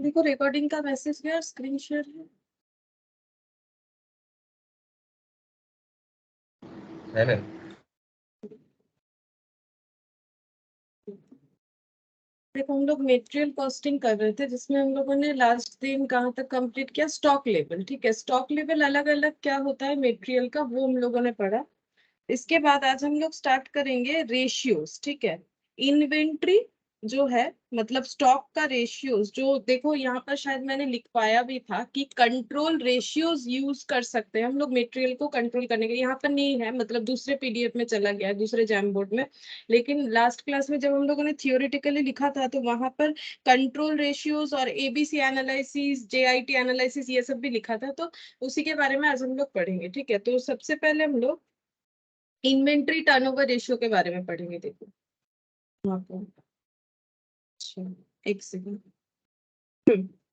सभी को रिकॉर्डिंग का मैसेज गया, स्क्रीन शेयर है ना? देखो हम लोग मेटेरियल कॉस्टिंग कर रहे थे, जिसमें हम लोगों ने लास्ट दिन कहाँ तक कंप्लीट किया, स्टॉक लेवल। ठीक है, स्टॉक लेवल अलग अलग क्या होता है मेटेरियल का, वो हम लोगों ने पढ़ा। इसके बाद आज हम लोग स्टार्ट करेंगे रेशियोज। ठीक है, इन्वेंट्री जो है मतलब स्टॉक का रेशियोज, जो देखो यहाँ पर शायद मैंने लिखवाया भी था कि कंट्रोल रेशियोज यूज कर सकते हैं हम लोग मटेरियल को कंट्रोल करने के लिए। यहाँ पर नहीं है, मतलब दूसरे पीडीएफ में चला गया है, दूसरे जैम बोर्ड में। लेकिन लास्ट क्लास में जब हम लोगों ने थियोरिटिकली लिखा था तो वहां पर कंट्रोल रेशियोज और एबीसी एनालिसिस, जेआईटी एनालिसिस, ये सब भी लिखा था। तो उसी के बारे में आज हम लोग पढ़ेंगे। ठीक है, तो सबसे पहले हम लोग इन्वेंट्री टर्नओवर रेशियो के बारे में पढ़ेंगे। देखो वहाँ पर, अच्छा एक सेकंड,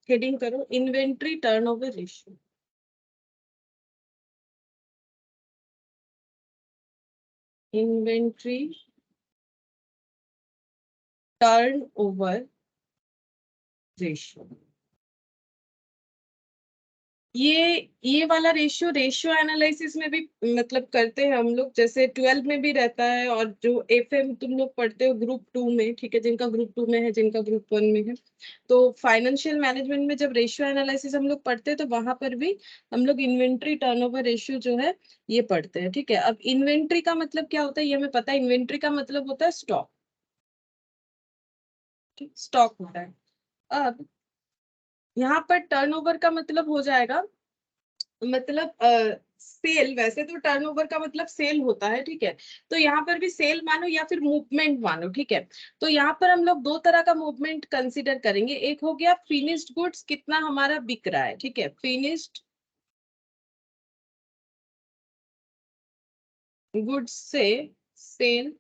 हेडिंग करो inventory turnover ratio. Inventory turnover ratio, ये वाला रेशियो रेशियो एनालिसिस में भी मतलब करते हैं हम लोग, जैसे 12 में भी रहता है, और जो एफएम तुम लोग पढ़ते हो ग्रुप 2 में। ठीक है, जिनका ग्रुप 2 में है, जिनका ग्रुप 1 में है, तो फाइनेंशियल मैनेजमेंट में जब रेशियो एनालिसिस हम लोग पढ़ते हैं तो वहां पर भी हम लोग इन्वेंट्री टर्नओवर रेशियो जो है ये पढ़ते हैं। ठीक है, अब इन्वेंट्री का मतलब क्या होता है ये हमें पता है। इन्वेंट्री का मतलब होता है स्टॉक, ठीक, स्टॉक होता है। अब यहाँ पर टर्नओवर का मतलब हो जाएगा, मतलब सेल। वैसे तो टर्नओवर का मतलब सेल होता है, ठीक है, तो यहाँ पर भी सेल मानो या फिर मूवमेंट मानो। ठीक है, तो यहाँ पर हम लोग दो तरह का मूवमेंट कंसीडर करेंगे। एक हो गया फिनिश्ड गुड्स, कितना हमारा बिक रहा है। ठीक है, फिनिश्ड गुड्स से सेल,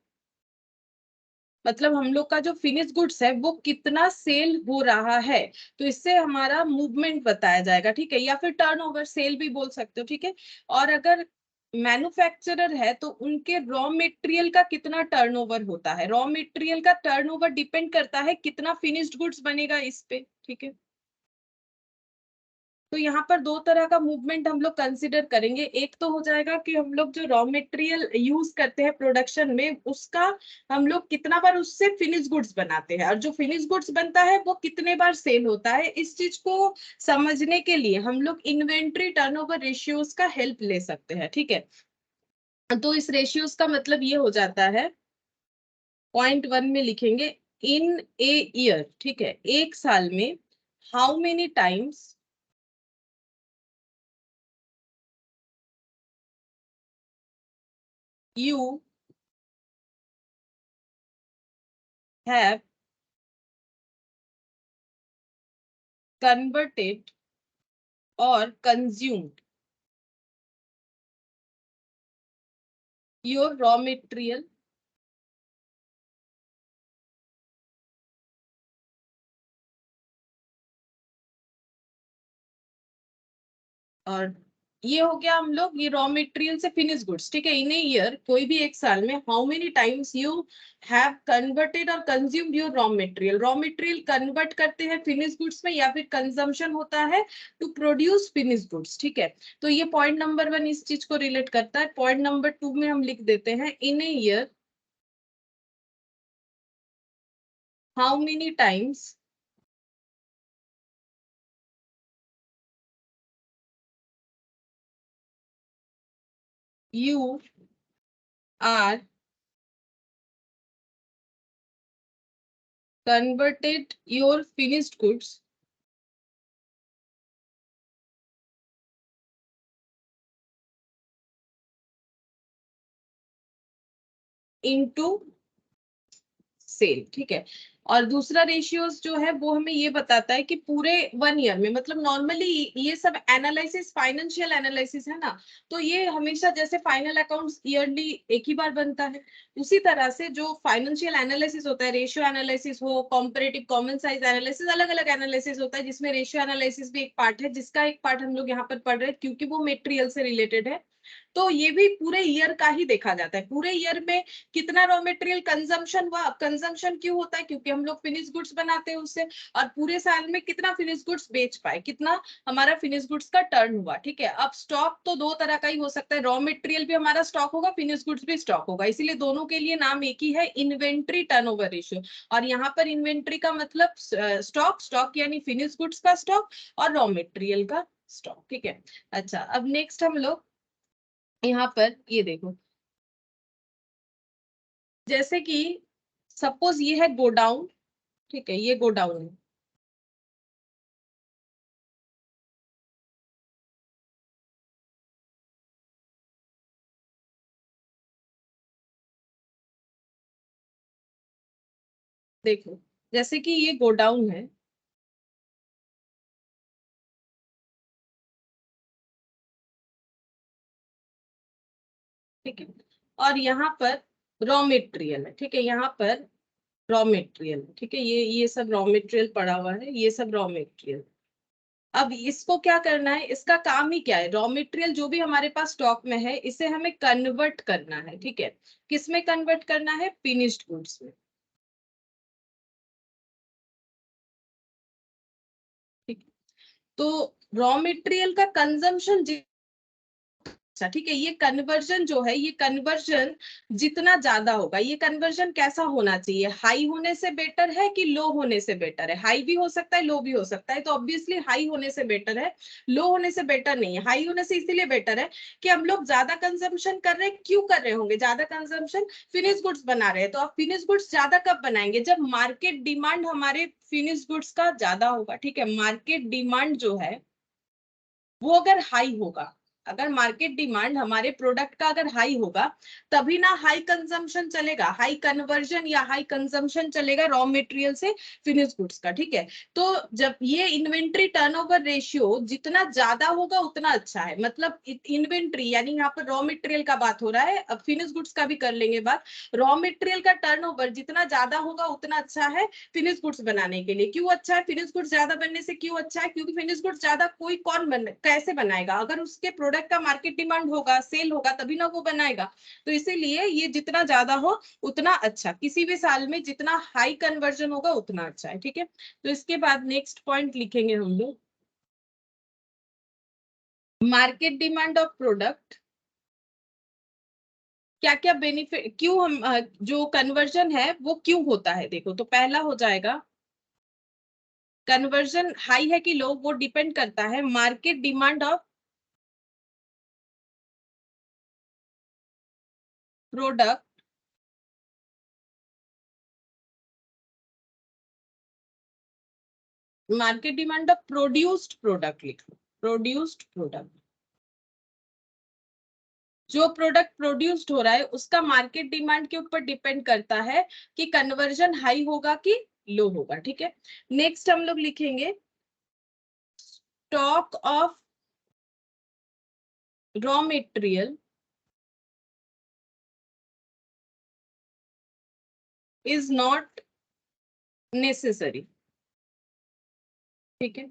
मतलब हम लोग का जो फिनिश गुड्स है वो कितना सेल हो रहा है, तो इससे हमारा मूवमेंट बताया जाएगा। ठीक है, या फिर टर्नओवर, सेल भी बोल सकते हो। ठीक है, और अगर मैन्युफैक्चरर है तो उनके रॉ मटेरियल का कितना टर्नओवर होता है। रॉ मटेरियल का टर्नओवर डिपेंड करता है कितना फिनिश्ड गुड्स बनेगा इस पे। ठीक है, तो यहाँ पर दो तरह का मूवमेंट हम लोग कंसिडर करेंगे। एक तो हो जाएगा कि हम लोग जो रॉ मटेरियल यूज करते हैं प्रोडक्शन में, उसका हम लोग कितना बार उससे फिनिश गुड्स बनाते हैं, और जो फिनिश गुड्स बनता है वो कितने बार सेल होता है। इस चीज को समझने के लिए हम लोग इन्वेंट्री टर्नओवर रेशियोज का हेल्प ले सकते हैं। ठीक है, तो इस रेशियोज का मतलब ये हो जाता है, पॉइंट 1 में लिखेंगे इन ए ईयर। ठीक है, एक साल में how many times you have converted or consumed your raw material और ये हो गया हम लोग ये रॉ मटेरियल से फिनिश गुड्स। ठीक है, इन ए ईयर, कोई भी एक साल में, how many times you have converted और consumed your raw material. Raw material convert करते हैं फिनिश गुड्स में, या फिर कंजम्पशन होता है टू प्रोड्यूस फिनिश गुड्स। ठीक है, तो ये पॉइंट नंबर 1 इस चीज को रिलेट करता है। पॉइंट नंबर 2 में हम लिख देते हैं in a year how many times you are converted your finished goods into sale. ठीक है, और दूसरा रेशियोज जो है वो हमें ये बताता है कि पूरे 1 ईयर में, मतलब नॉर्मली ये सब एनालिसिस फाइनेंशियल एनालिसिस है ना, तो ये हमेशा जैसे फाइनल अकाउंट्स ईयरली एक ही बार बनता है, उसी तरह से जो फाइनेंशियल एनालिसिस होता है, रेशियो एनालिसिस हो, कॉम्परेटिव कॉमन साइज एनालिसिस, अलग अलग एनालिसिस होता है, जिसमें रेशियो एनालिसिस भी एक पार्ट है, जिसका एक पार्ट हम लोग यहाँ पर पढ़ रहे हैं क्योंकि वो मटेरियल से रिलेटेड है। तो ये भी पूरे ईयर का ही देखा जाता है। पूरे ईयर में कितना रॉ मटेरियल कंजम्पशन हुआ। कंजम्पशन क्यों होता है, क्योंकि हम लोग फिनिश गुड्स बनाते हैं उससे, और पूरे साल में कितना फिनिश गुड्स बेच पाए, कितना हमारा फिनिश गुड्स का टर्न हुआ। ठीक है, अब स्टॉक तो दो तरह का ही हो सकता है, रॉ मटेरियल भी हमारा स्टॉक होगा, फिनिश गुड्स भी स्टॉक होगा, इसीलिए दोनों के लिए नाम एक ही है, इन्वेंट्री टर्नओवर रेशियो। और यहाँ पर इन्वेंट्री का मतलब स्टॉक, स्टॉक यानी फिनिश गुड्स का स्टॉक और रॉ मटेरियल का स्टॉक। ठीक है, अच्छा अब नेक्स्ट हम लोग यहाँ पर ये देखो, जैसे कि सपोज ये है गोडाउन, ठीक है, ये गोडाउन है, देखो जैसे कि ये गोडाउन है, ठीक है, और यहाँ पर रॉ मटेरियल है, ठीक है, यहाँ पर रॉ मटेरियल, ठीक है, ये सब रॉ मटेरियल पड़ा हुआ है, ये सब रॉ मटेरियल। अब इसको क्या करना है, इसका काम ही क्या है, रॉ मटेरियल जो भी हमारे पास स्टॉक में है इसे हमें कन्वर्ट करना है। ठीक है, किस में कन्वर्ट करना है, फिनिश्ड गुड्स में। ठीक है? तो रॉ मटेरियल का कंजम्पशन, अच्छा ठीक है, ये कन्वर्जन जो है, ये कन्वर्जन जितना ज्यादा होगा, ये कन्वर्जन कैसा होना चाहिए, हाई होने से बेटर है कि लो होने से बेटर है, हाई भी हो सकता है लो भी हो सकता है, तो ऑब्वियसली हाई होने से बेटर है, लो होने से बेटर नहीं है। हाई होने से इसीलिए बेटर है कि हम लोग ज्यादा कंजम्पशन कर रहे हैं, क्यों कर रहे होंगे ज्यादा कंजम्पशन, फिनिश गुड्स बना रहे हैं, तो आप फिनिश गुड्स ज्यादा कब बनाएंगे, जब मार्केट डिमांड हमारे फिनिश गुड्स का ज्यादा होगा। ठीक है, मार्केट डिमांड जो है वो अगर हाई होगा, अगर मार्केट डिमांड हमारे प्रोडक्ट का अगर हाई होगा, तभी ना हाई कंजम्पशन चलेगा, हाई कन्वर्जन या हाई कंजम्पशन चलेगा रॉ मटेरियल से फिनिश गुड्स का। ठीक है, तो जब ये इन्वेंट्री टर्नओवर रेशियो जितना ज्यादा होगा उतना अच्छा है, मतलब इन्वेंट्री यानी यहाँ पर रॉ मटेरियल का बात हो रहा है, अब फिनिश गुड्स का भी कर लेंगे बात। रॉ मटेरियल का टर्नओवर जितना ज्यादा होगा उतना अच्छा है फिनिश गुड्स बनाने के लिए। क्यों अच्छा है, फिनिश गुड्स ज्यादा बनने से क्यों अच्छा है, क्योंकि फिनिश गुड्स ज्यादा कोई कौन कैसे बनाएगा, अगर उसके प्रोडक्ट का मार्केट डिमांड होगा, सेल होगा, तभी ना वो बनाएगा। तो इसीलिए ये जितना ज्यादा हो उतना अच्छा, किसी भी साल में जितना हाई कन्वर्जन होगा उतना अच्छा है। ठीक है, तो इसके बाद नेक्स्ट पॉइंट लिखेंगे हम लोग, मार्केट डिमांड ऑफ प्रोडक्ट, क्या क्या बेनिफिट, क्यों हम जो कन्वर्जन है वो क्यों होता है। देखो, तो पहला हो जाएगा, कन्वर्जन हाई है कि लो वो डिपेंड करता है market demand of product, market demand of produced product, लिख लो प्रोड्यूस्ड प्रोडक्ट, जो प्रोडक्ट प्रोड्यूस्ड हो रहा है उसका मार्केट डिमांड के ऊपर डिपेंड करता है कि कन्वर्जन हाई होगा कि लो होगा। ठीक है, नेक्स्ट हम लोग लिखेंगे stock of raw material is not necessary. ठीक है,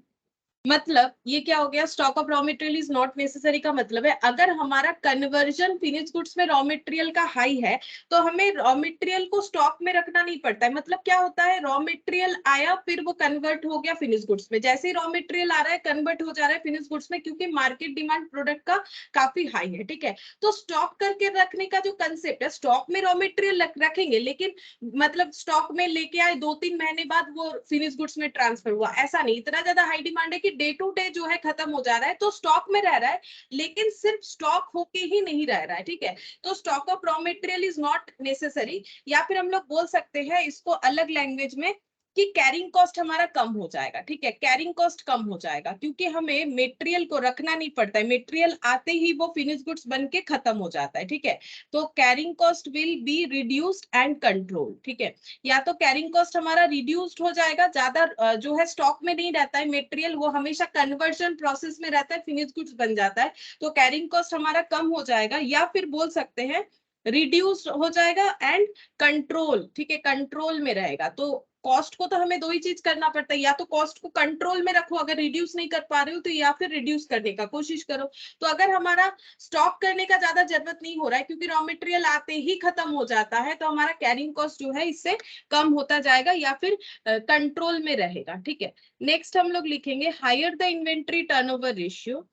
मतलब ये क्या हो गया, stock of raw material is not necessary का मतलब है अगर हमारा कन्वर्जन फिनिश गुड्स में रॉ मटेरियल का हाई है तो हमें रॉ मटेरियल को स्टॉक में रखना नहीं पड़ता है। मतलब क्या होता है, रॉ मटेरियल आया फिर वो कन्वर्ट हो गया फिनिश गुड्स में, जैसे ही रॉ मटेरियल आ रहा है कन्वर्ट हो जा रहा है फिनिश गुड्स में, क्योंकि मार्केट डिमांड प्रोडक्ट का काफी हाई है। ठीक है, तो स्टॉक करके रखने का जो कंसेप्ट है, स्टॉक में रॉ मटेरियल रखेंगे लेकिन मतलब स्टॉक में लेके आए 2-3 महीने बाद वो फिनिश गुड्स में ट्रांसफर हुआ, ऐसा नहीं, इतना ज्यादा हाई डिमांड है कि डे टू डे जो है खत्म हो जा रहा है, तो स्टॉक में रह रहा है लेकिन सिर्फ स्टॉक होके ही नहीं रह रहा है। ठीक है, तो stock of raw material is not necessary, या फिर हम लोग बोल सकते हैं इसको अलग लैंग्वेज में कि कैरिंग कॉस्ट हमारा कम हो जाएगा। ठीक है, कैरिंग कॉस्ट कम हो जाएगा क्योंकि हमें मटेरियल को रखना नहीं पड़ता है, मटेरियल आते ही वो फिनिश गुड्स बन के खत्म हो जाता है। ठीक है, तो carrying cost will be reduced and control. ठीक है, या तो कैरिंग कॉस्ट हमारा रिड्यूस्ड हो जाएगा, ज्यादा जो है स्टॉक में नहीं रहता है मटेरियल, वो हमेशा कन्वर्जन प्रोसेस में रहता है, फिनिश गुड्स बन जाता है, तो कैरिंग कॉस्ट हमारा कम हो जाएगा, या फिर बोल सकते हैं रिड्यूस हो जाएगा एंड कंट्रोल। ठीक है, कंट्रोल में रहेगा। तो कॉस्ट को तो हमें दो ही चीज करना पड़ता है, या तो कॉस्ट को कंट्रोल में रखो अगर रिड्यूस नहीं कर पा रहे हो तो, या फिर रिड्यूस करने का कोशिश करो। तो अगर हमारा स्टॉक करने का ज्यादा जरूरत नहीं हो रहा है क्योंकि रॉ मटेरियल आते ही खत्म हो जाता है, तो हमारा कैरिंग कॉस्ट जो है इससे कम होता जाएगा या फिर कंट्रोल में रहेगा। ठीक है, नेक्स्ट हम लोग लिखेंगे higher the inventory turnover ratio.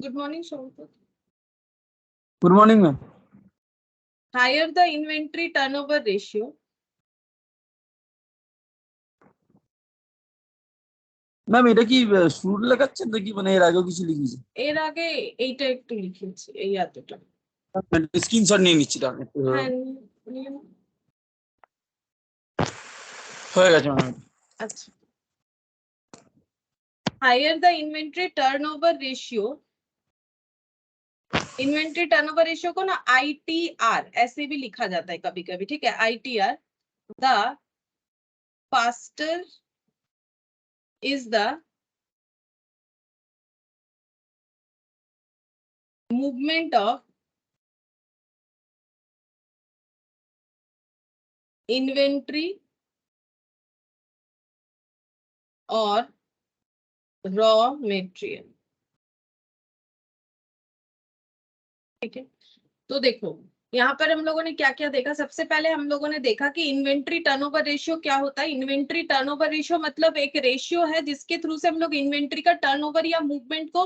Good morning Shobha. Good morning ma'am. Higher the inventory turnover ratio. Ma'am এটা কি শুরু লেখাচ্ছেন নাকি মানে এর আগেও কিছু লিখিয়েছেন? এর আগে এইটা একটু লিখেছি, এই এতটা। স্ক্রিনশট নিয়ে নিচ্ছি তাহলে। হ্যাঁ, হয়ে গেছে ম্যাম। अच्छा। Higher the inventory turnover ratio. Inventory turnover ratio को ना ITR ऐसे भी लिखा जाता है कभी कभी, ठीक है, ITR। The faster is the movement of inventory और रॉ मटेरियल। ठीक है, तो देखो यहाँ पर हम लोगों ने क्या क्या देखा। सबसे पहले हम लोगों ने देखा कि इन्वेंट्री टर्नओवर रेशियो क्या होता है। इन्वेंट्री टर्नओवर रेशियो मतलब एक रेशियो है जिसके थ्रू से हम लोग इन्वेंट्री का टर्नओवर या मूवमेंट को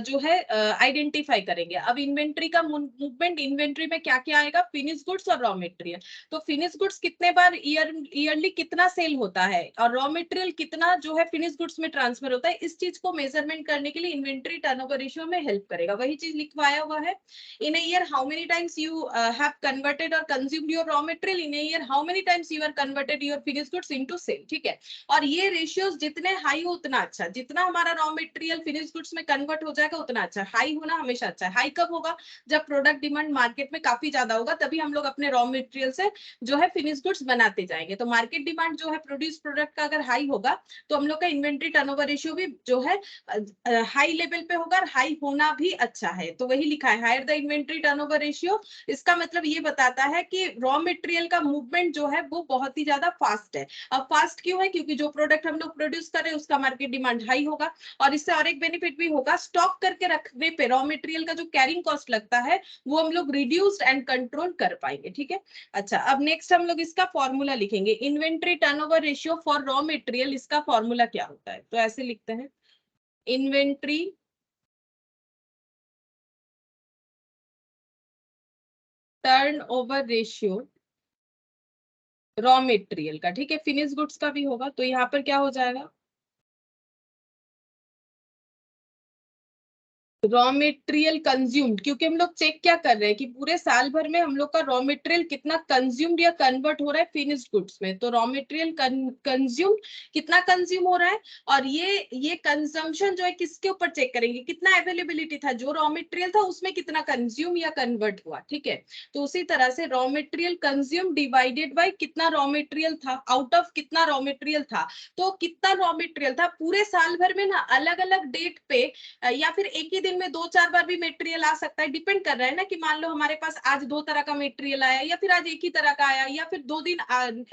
जो है आइडेंटिफाई करेंगे। अब इन्वेंट्री का मूवमेंट, इन्वेंट्री में क्या क्या आएगा, फिनिश गुड्स और रॉ मटेरियल। तो फिनिश गुड्स कितने बार ईयरली कितना सेल होता है और रॉ मटेरियल कितना जो है फिनिश गुड्स में ट्रांसफर होता है, इस चीज को मेजरमेंट करने के लिए इन्वेंट्री टर्नओवर रेशियो में हेल्प करेगा। वही चीज लिखवाया हुआ है। In a year, how many times you have converted or consumed your raw material? In a year, how many times you are converted your finished goods into sale? ठीक है, और ये रेशियोज जितने हाई हो उतना अच्छा, जितना हमारा रॉ मटेरियल फिनिश गुड्स में कन्वर्ट हो जाएगा उतना अच्छा। हाई होना हमेशा अच्छा है। हाई कब होगा, जब प्रोडक्ट डिमांड मार्केट में काफी ज्यादा होगा, तभी हम लोग अपने रॉ मटेरियल से जो है फिनिश गुड्स बनाते जाएंगे। तो मार्केट डिमांड जो है प्रोड्यूस प्रोडक्ट का अगर हाई होगा तो हम लोग का इन्वेंट्री टर्नओवर रेशियो भी जो है हाई लेवल पे होगा और हाई होना भी अच्छा है। तो वही लिखा है higher the inventory turnover ratio. इसका मतलब ये बताता है कि रॉ मटेरियल का मूवमेंट जो है वो बहुत ही ज्यादा फास्ट है। अब फास्ट क्यों है, क्योंकि जो प्रोडक्ट हम लोग प्रोड्यूस कर रहे हैं उसका मार्केट डिमांड हाई होगा। और इससे और एक बेनिफिट भी होगा, स्टॉक करके रखने पे रॉ मटेरियल का जो कैरिंग कॉस्ट लगता है वो हम लोग रिड्यूस्ड एंड कंट्रोल कर पाएंगे। ठीक है, अच्छा, अब नेक्स्ट हम लोग इसका फॉर्मूला लिखेंगे। Inventory turnover ratio for raw material, इसका फॉर्मूला क्या होता है, तो ऐसे लिखते हैं inventory turnover ratio raw material का। ठीक है, फिनिश गुड्स का भी होगा, तो यहाँ पर क्या हो जाएगा, रॉ मटेरियल कंज्यूम्ड। क्योंकि हम लोग चेक क्या कर रहे हैं कि पूरे साल भर में हम लोग का रॉ मटेरियल कितना कंज्यूम्ड या कन्वर्ट हो रहा है फिनिश्ड गुड्स में। तो रॉ मटेरियल कंज्यूम्ड कितना कंज्यूम हो रहा है, और ये कंजम्पशन जो है किसके ऊपर चेक करेंगे, कितना अवेलेबिलिटी था, जो रॉ मटेरियल था उसमें कितना कंज्यूम या कन्वर्ट हुआ। ठीक है, तो उसी तरह से raw material consume divided bye कितना रॉ मटेरियल था, आउट ऑफ कितना रॉ मटेरियल था। तो कितना रॉ मटेरियल था पूरे साल भर में ना, अलग अलग डेट पे या फिर एक ही दिन में दो चार बार भी मटेरियल आ सकता है। डिपेंड कर रहा है ना कि मान लो हमारे पास आज दो तरह का मटेरियल आया, या फिर आज एक ही तरह का आया, या फिर 2 दिन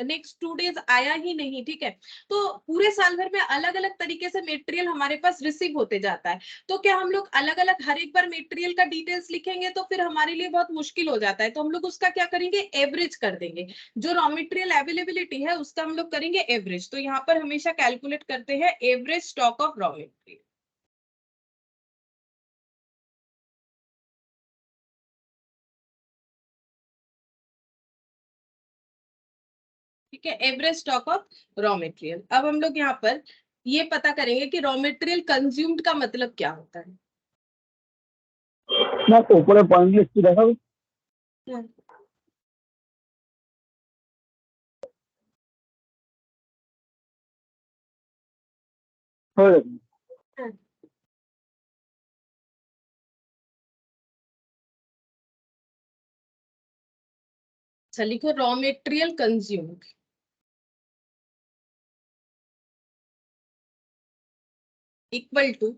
नेक्स्ट 2 डेज आया ही नहीं। ठीक है, तो पूरे साल भर में अलग अलग तरीके से मटेरियल हमारे पास रिसीव होते जाता है। तो क्या हम लोग अलग अलग हर एक बार मटेरियल का डिटेल्स लिखेंगे तो फिर हमारे लिए बहुत मुश्किल हो जाता है। तो हम लोग उसका क्या करेंगे, एवरेज कर देंगे। जो रॉ मटेरियल अवेलेबिलिटी है उसका हम लोग करेंगे एवरेज। तो यहाँ पर हमेशा कैलकुलेट करते हैं average stock of raw material. ठीक है, average stock of raw material. अब हम लोग यहाँ पर ये पता करेंगे कि रॉ मटेरियल कंज्यूम्ड का मतलब क्या होता है। না উপরে পয়েন্ট লিস্ট দেখাবো। হয়ে গেছে। अच्छा, लिखो raw material consumed equal to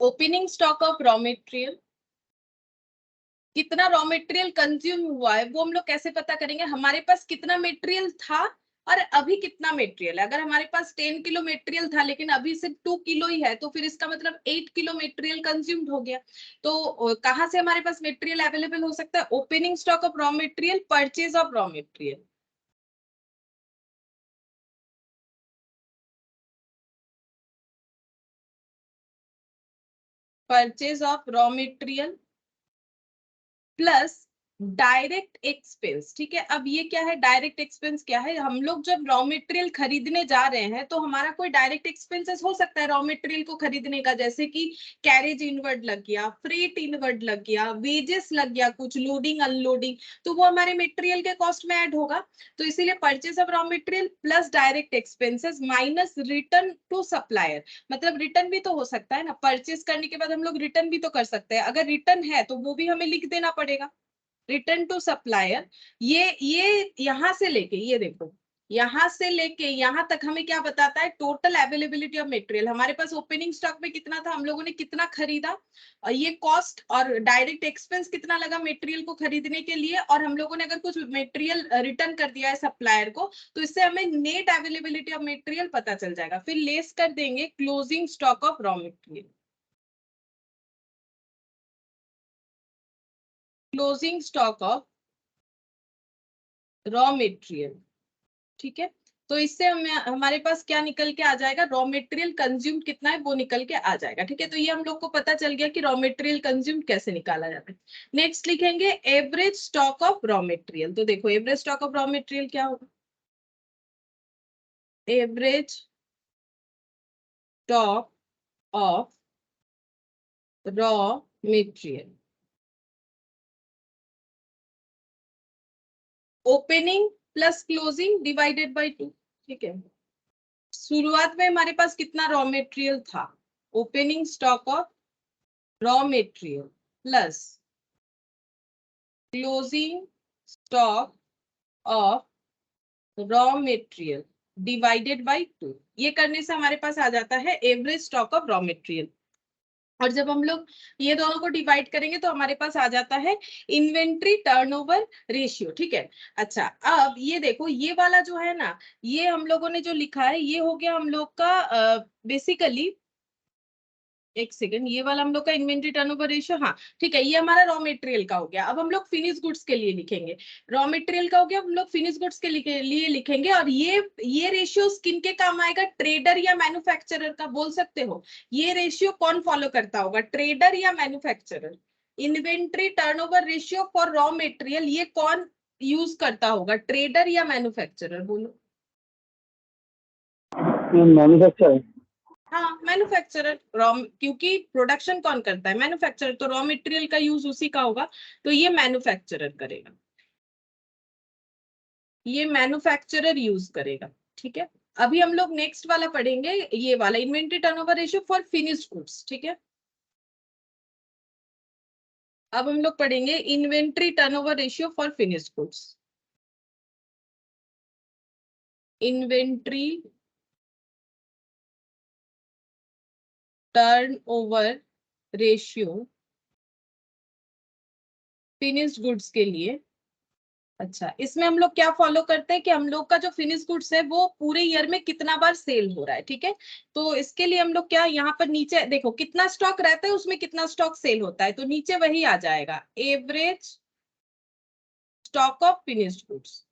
opening stock of raw material, कितना रॉ मटेरियल कंज्यूम हुआ है वो हम लोग कैसे पता करेंगे? हमारे पास कितना मटेरियल था और अभी कितना मटेरियल है। अगर हमारे पास 10 किलो मटेरियल था लेकिन अभी सिर्फ 2 किलो ही है, तो फिर इसका मतलब 8 किलो मटेरियल कंज्यूम्ड हो गया। तो कहां से हमारे पास मटेरियल अवेलेबल हो सकता है? Opening stock of raw material, purchase of raw material. Purchase of raw material plus direct expense. ठीक है, अब ये क्या है? डायरेक्ट एक्सपेंस क्या है? हम लोग जब रॉ मटेरियल खरीदने जा रहे हैं तो हमारा कोई डायरेक्ट एक्सपेंसेस हो सकता है रॉ मटेरियल को खरीदने का, जैसे कि कैरेज इनवर्ड लग गया, फ्रेट इनवर्ड लग गया, वेजेस लग गया, कुछ लोडिंग अनलोडिंग, तो वो हमारे मटेरियल के कॉस्ट में ऐड होगा। तो इसीलिए purchase of raw material plus direct expenses minus return to supplier. मतलब रिटर्न भी तो हो सकता है ना, परचेज करने के बाद हम लोग रिटर्न भी तो कर सकते हैं। अगर रिटर्न है तो वो भी हमें लिख देना पड़ेगा, रिटर्न टू सप्लायर। ये यहां से लेके, ये देखो, यहां से लेके यहां तक हमें क्या बताता है? Total availability of material. हमारे पास ओपनिंग स्टॉक में कितना था, हम लोगों ने कितना खरीदा, और ये कॉस्ट और डायरेक्ट एक्सपेंस कितना लगा मटेरियल को खरीदने के लिए, और हम लोगों ने अगर कुछ मटेरियल रिटर्न कर दिया है सप्लायर को, तो इससे हमें नेट अवेलेबिलिटी ऑफ मटेरियल पता चल जाएगा। फिर लेस कर देंगे closing stock of raw material, closing stock of raw material. ठीक है, तो इससे हमें हमारे पास क्या निकल के आ जाएगा? रॉ मटेरियल कंज्यूम कितना है वो निकल के आ जाएगा। ठीक है, तो ये हम लोग को पता चल गया कि रॉ मटेरियल कंज्यूम कैसे निकाला जाता है। नेक्स्ट लिखेंगे average stock of raw material. तो देखो average stock of raw material क्या होगा? Average stock of raw material, opening plus closing divided by 2। ठीक है, शुरुआत में हमारे पास कितना रॉ मटेरियल था? Opening stock of raw material plus closing stock of raw material divided by 2। ये करने से हमारे पास आ जाता है average stock of raw material. और जब हम लोग ये दोनों को डिवाइड करेंगे तो हमारे पास आ जाता है इन्वेंट्री टर्नओवर रेशियो। ठीक है, अच्छा अब ये देखो, ये वाला जो है ना, ये हम लोगों ने जो लिखा है ये हो गया हम लोग का बेसिकली, एक सेकंड, ये वाला हम लोग का इन्वेंट्री टर्नओवर रेशियो, हाँ ठीक है, ये हमारा रॉ मटेरियल का हो गया। अब हम लोग फिनिश गुड्स के लिए लिखेंगे, रॉ मटेरियल का हो गया, हम लोग फिनिश गुड्स के लिए लिखेंगे। और ये रेशियो किन के काम आएगा? ट्रेडर या मैन्युफैक्चरर का, बोल सकते हो। ये रेशियो कौन फॉलो करता होगा, ट्रेडर या manufacturer? Inventory turnover ratio for raw material ये कौन यूज करता होगा, ट्रेडर या मैन्युफैक्चरर? बोलो। मैन्युफैक्चर। हाँ मैन्युफैक्चरर, रॉ, क्योंकि प्रोडक्शन कौन करता है? मैन्युफैक्चरर, तो रॉ मटेरियल का यूज उसी का होगा, तो ये मैन्युफैक्चरर करेगा, ये मैन्युफैक्चरर यूज करेगा। ठीक है, अभी हम लोग नेक्स्ट वाला पढ़ेंगे, ये वाला inventory turnover ratio for finished goods. ठीक है, अब हम लोग पढ़ेंगे inventory turnover ratio for finished goods. Inventory turnover ratio finished goods के लिए। अच्छा, इसमें हम लोग क्या फॉलो करते हैं कि हम लोग का जो फिनिश गुड्स है वो पूरे ईयर में कितना बार सेल हो रहा है। ठीक है, तो इसके लिए हम लोग क्या, यहाँ पर नीचे देखो कितना स्टॉक रहता है उसमें कितना स्टॉक सेल होता है, तो नीचे वही आ जाएगा, average stock of finished goods.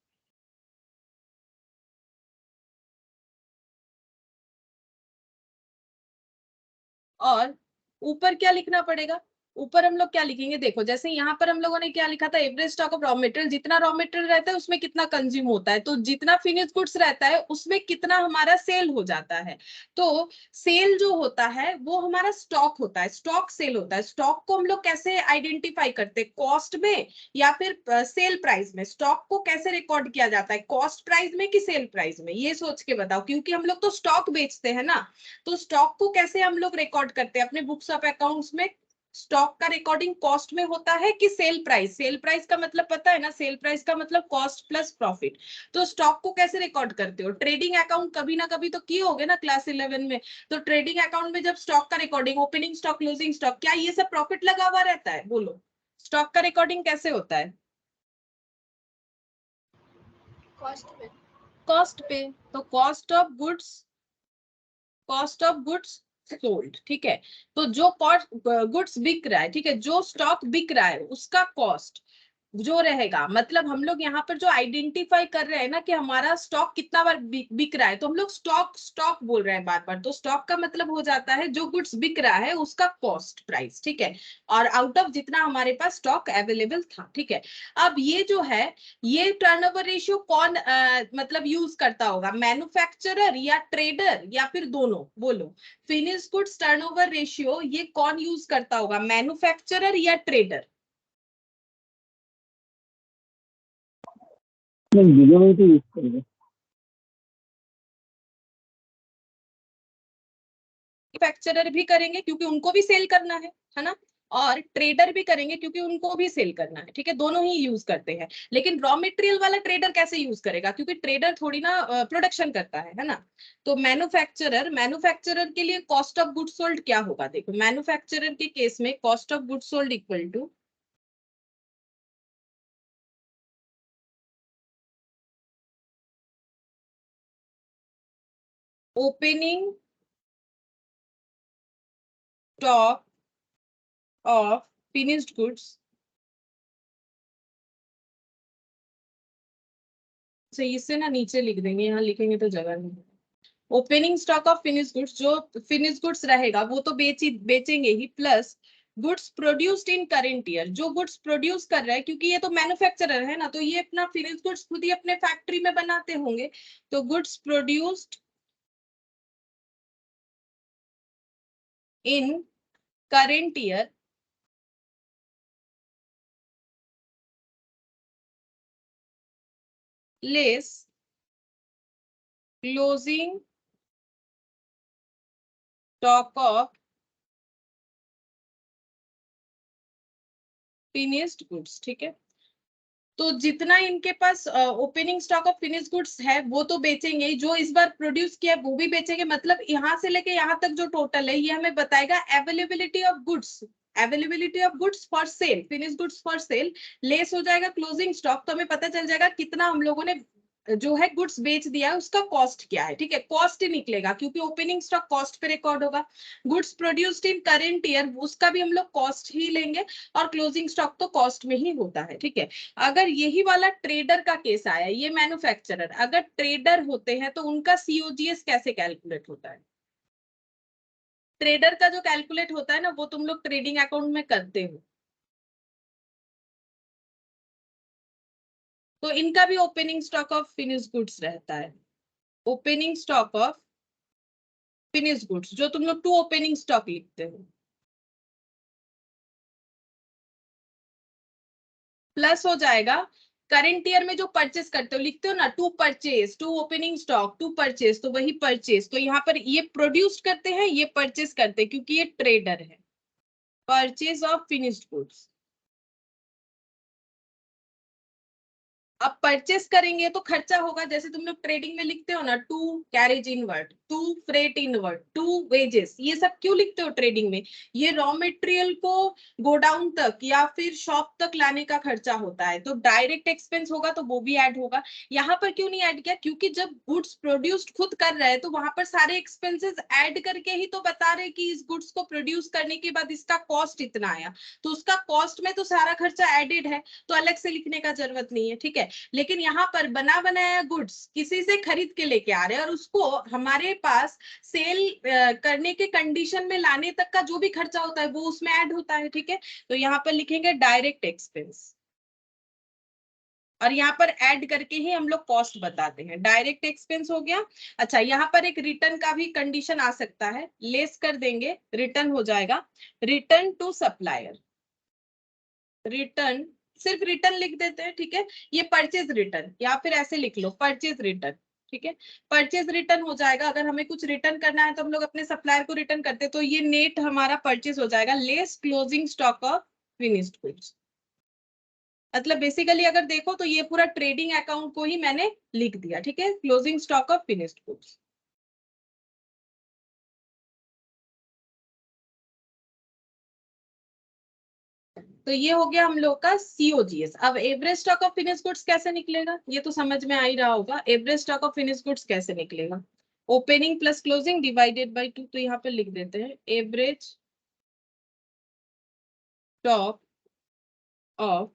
और ऊपर क्या लिखना पड़ेगा? ऊपर हम लोग क्या लिखेंगे? देखो जैसे यहाँ पर हम लोगों ने क्या लिखा था, average stock of raw material, जितना रॉ मटेरियल रहता है उसमें कितना कंज्यूम होता है, तो जितना फिनिश गुड्स रहता है उसमें कितना हमारा सेल हो जाता है। तो सेल जो होता है वो हमारा स्टॉक होता है, स्टॉक सेल होता है। स्टॉक को हम लोग कैसे आइडेंटिफाई करते हैं, कॉस्ट में या फिर सेल प्राइस में? स्टॉक को कैसे रिकॉर्ड किया जाता है, कॉस्ट प्राइस में कि सेल प्राइस में? ये सोच के बताओ, क्योंकि हम लोग तो स्टॉक बेचते हैं ना। तो स्टॉक को कैसे हम लोग रिकॉर्ड करते हैं अपने बुक्स ऑफ अकाउंट्स में? स्टॉक का रिकॉर्डिंग कॉस्ट में होता है कि सेल प्राइस? सेल प्राइस का मतलब पता है ना, सेल प्राइस का मतलब कॉस्ट प्लस प्रॉफिट। तो स्टॉक को कैसे रिकॉर्ड करते हो? ट्रेडिंग अकाउंट कभी ना कभी तो किए होगे ना क्लास 11 में। तो ट्रेडिंग अकाउंट में जब स्टॉक का recording, opening stock, closing stock, क्या ये सब प्रॉफिट लगा हुआ रहता है? बोलो, स्टॉक का रिकॉर्डिंग कैसे होता है? कॉस्ट पे। कॉस्ट पे। तो कॉस्ट ऑफ गुड्स सोल्ड, ठीक है। तो जो गुड्स बिक रहा है, ठीक है, जो स्टॉक बिक रहा है उसका कॉस्ट जो रहेगा, मतलब हम लोग यहाँ पर जो आइडेंटिफाई कर रहे हैं ना कि हमारा स्टॉक कितना बार बिक रहा है, तो हम लोग स्टॉक स्टॉक बोल रहे हैं बार बार। तो स्टॉक का मतलब हो जाता है जो गुड्स बिक रहा है उसका कॉस्ट प्राइस, ठीक है, और आउट ऑफ जितना हमारे पास स्टॉक अवेलेबल था, ठीक है। अब ये जो है, ये टर्नओवर रेशियो कौन मतलब यूज करता होगा? मैन्युफैक्चरर या ट्रेडर या फिर दोनों? बोलो, फिनिश गुड्स टर्नओवर रेशियो ये कौन यूज करता होगा? मैन्युफैक्चरर या ट्रेडर? नहीं, दोनों ही तो यूज करेंगे। मैन्युफैक्चरर भी करेंगे क्योंकि उनको भी सेल करना है ना, और ट्रेडर भी करेंगे क्योंकि उनको भी सेल करना है, ठीक है, दोनों ही यूज करते हैं। लेकिन रॉ मटेरियल वाला ट्रेडर कैसे यूज करेगा? क्योंकि ट्रेडर थोड़ी ना प्रोडक्शन करता है ना। तो मैन्युफैक्चरर के लिए कॉस्ट ऑफ गुड्स सोल्ड क्या होगा? देखो, मैन्युफैक्चरर के केस में cost of goods sold equal to opening stock of finished goods. सही, इससे ना नीचे लिख देंगे, यहाँ लिखेंगे तो जगह नहीं। Opening stock of finish goods, जो फिनिश गुड्स रहेगा वो तो बेचेंगे ही, plus goods produced in current year, जो गुड्स प्रोड्यूस कर रहा है, क्योंकि ये तो मैन्युफैक्चरर है ना, तो ये अपना फिनिश गुड्स खुद ही अपने फैक्ट्री में बनाते होंगे। तो goods produced in current year less closing stock of finished goods, ठीक है। तो जितना इनके पास opening stock of finish goods है वो तो बेचेंगे ही, जो इस बार प्रोड्यूस किया वो भी बेचेंगे। मतलब यहाँ से लेके यहाँ तक जो टोटल है ये हमें बताएगा availability of goods, availability of goods for sale, finish goods for sale, less हो जाएगा क्लोजिंग स्टॉक। तो हमें पता चल जाएगा कितना हम लोगों ने जो है गुड्स बेच दिया है, उसका कॉस्ट क्या है, ठीक है, कॉस्ट ही निकलेगा क्योंकि ओपनिंग स्टॉक कॉस्ट पे रिकॉर्ड होगा। Goods produced in current year, उसका भी हम लोग कॉस्ट ही लेंगे, और क्लोजिंग स्टॉक तो कॉस्ट में ही होता है, ठीक है। अगर यही वाला ट्रेडर का केस आया, ये मैन्युफैक्चरर अगर ट्रेडर होते हैं तो उनका सीओजीएस कैसे कैलकुलेट होता है? ट्रेडर का जो कैलकुलेट होता है ना, वो तुम लोग ट्रेडिंग अकाउंट में करते हो। तो इनका भी opening stock of finish goods रहता है, opening stock of finish goods, जो तुम लोग टू ओपनिंग स्टॉक लिखते हो, प्लस हो जाएगा करंट ईयर में जो परचेस करते हो, लिखते हो ना to purchase, to opening stock, to purchase, तो वही परचेज। तो यहाँ पर ये प्रोड्यूस करते हैं, ये परचेज करते हैं, क्योंकि ये ट्रेडर है। परचेज ऑफ फिनिश्ड गुड्स, अब परचेस करेंगे तो खर्चा होगा, जैसे तुम लोग ट्रेडिंग में लिखते हो ना, to carriage inward, to freight inward, to wages, ये सब क्यों लिखते हो ट्रेडिंग में? ये रॉ मटेरियल को गोडाउन तक या फिर शॉप तक लाने का खर्चा होता है, तो डायरेक्ट एक्सपेंस होगा तो वो भी ऐड होगा। यहाँ पर क्यों नहीं ऐड किया? क्योंकि जब गुड्स प्रोड्यूस्ड खुद कर रहे हैं तो वहां पर सारे एक्सपेंसेस ऐड करके ही तो बता रहे कि इस गुड्स को प्रोड्यूस करने के बाद इसका कॉस्ट इतना आया, तो उसका कॉस्ट में तो सारा खर्चा एडेड है, तो अलग से लिखने का जरूरत नहीं है, ठीक है। लेकिन यहाँ पर बना बनाया गुड्स किसी से खरीद के लेके आ रहे हैं, और उसको हमारे पास सेल करने के कंडीशन में लाने तक का जो भी खर्चा होता है वो उसमें ऐड होता है, ठीक है। तो यहाँ पर लिखेंगे डायरेक्ट एक्सपेंस, और यहाँ पर ऐड करके ही हम लोग कॉस्ट बताते हैं। डायरेक्ट एक्सपेंस हो गया। अच्छा, यहाँ पर एक रिटर्न का भी कंडीशन आ सकता है, लेस कर देंगे, रिटर्न हो जाएगा, रिटर्न टू सप्लायर, रिटर्न, सिर्फ रिटर्न लिख देते हैं, ठीक है। ये परचेज रिटर्न, या फिर ऐसे लिख लो परचेज रिटर्न, ठीक है। परचेज रिटर्न हो जाएगा, अगर हमें कुछ रिटर्न करना है तो हम लोग अपने सप्लायर को रिटर्न करते हैं, तो ये नेट हमारा परचेज हो जाएगा less closing stock of finished goods. मतलब बेसिकली अगर देखो तो ये पूरा ट्रेडिंग अकाउंट को ही मैंने लिख दिया, ठीक है, closing stock of finished goods. तो ये हो गया हम लोग का सीओजीएस। अब average stock of finish goods कैसे निकलेगा, ये तो समझ में आ ही रहा होगा। Average stock of finish goods कैसे निकलेगा, opening plus closing divided by 2। तो यहाँ पे लिख देते हैं average stock of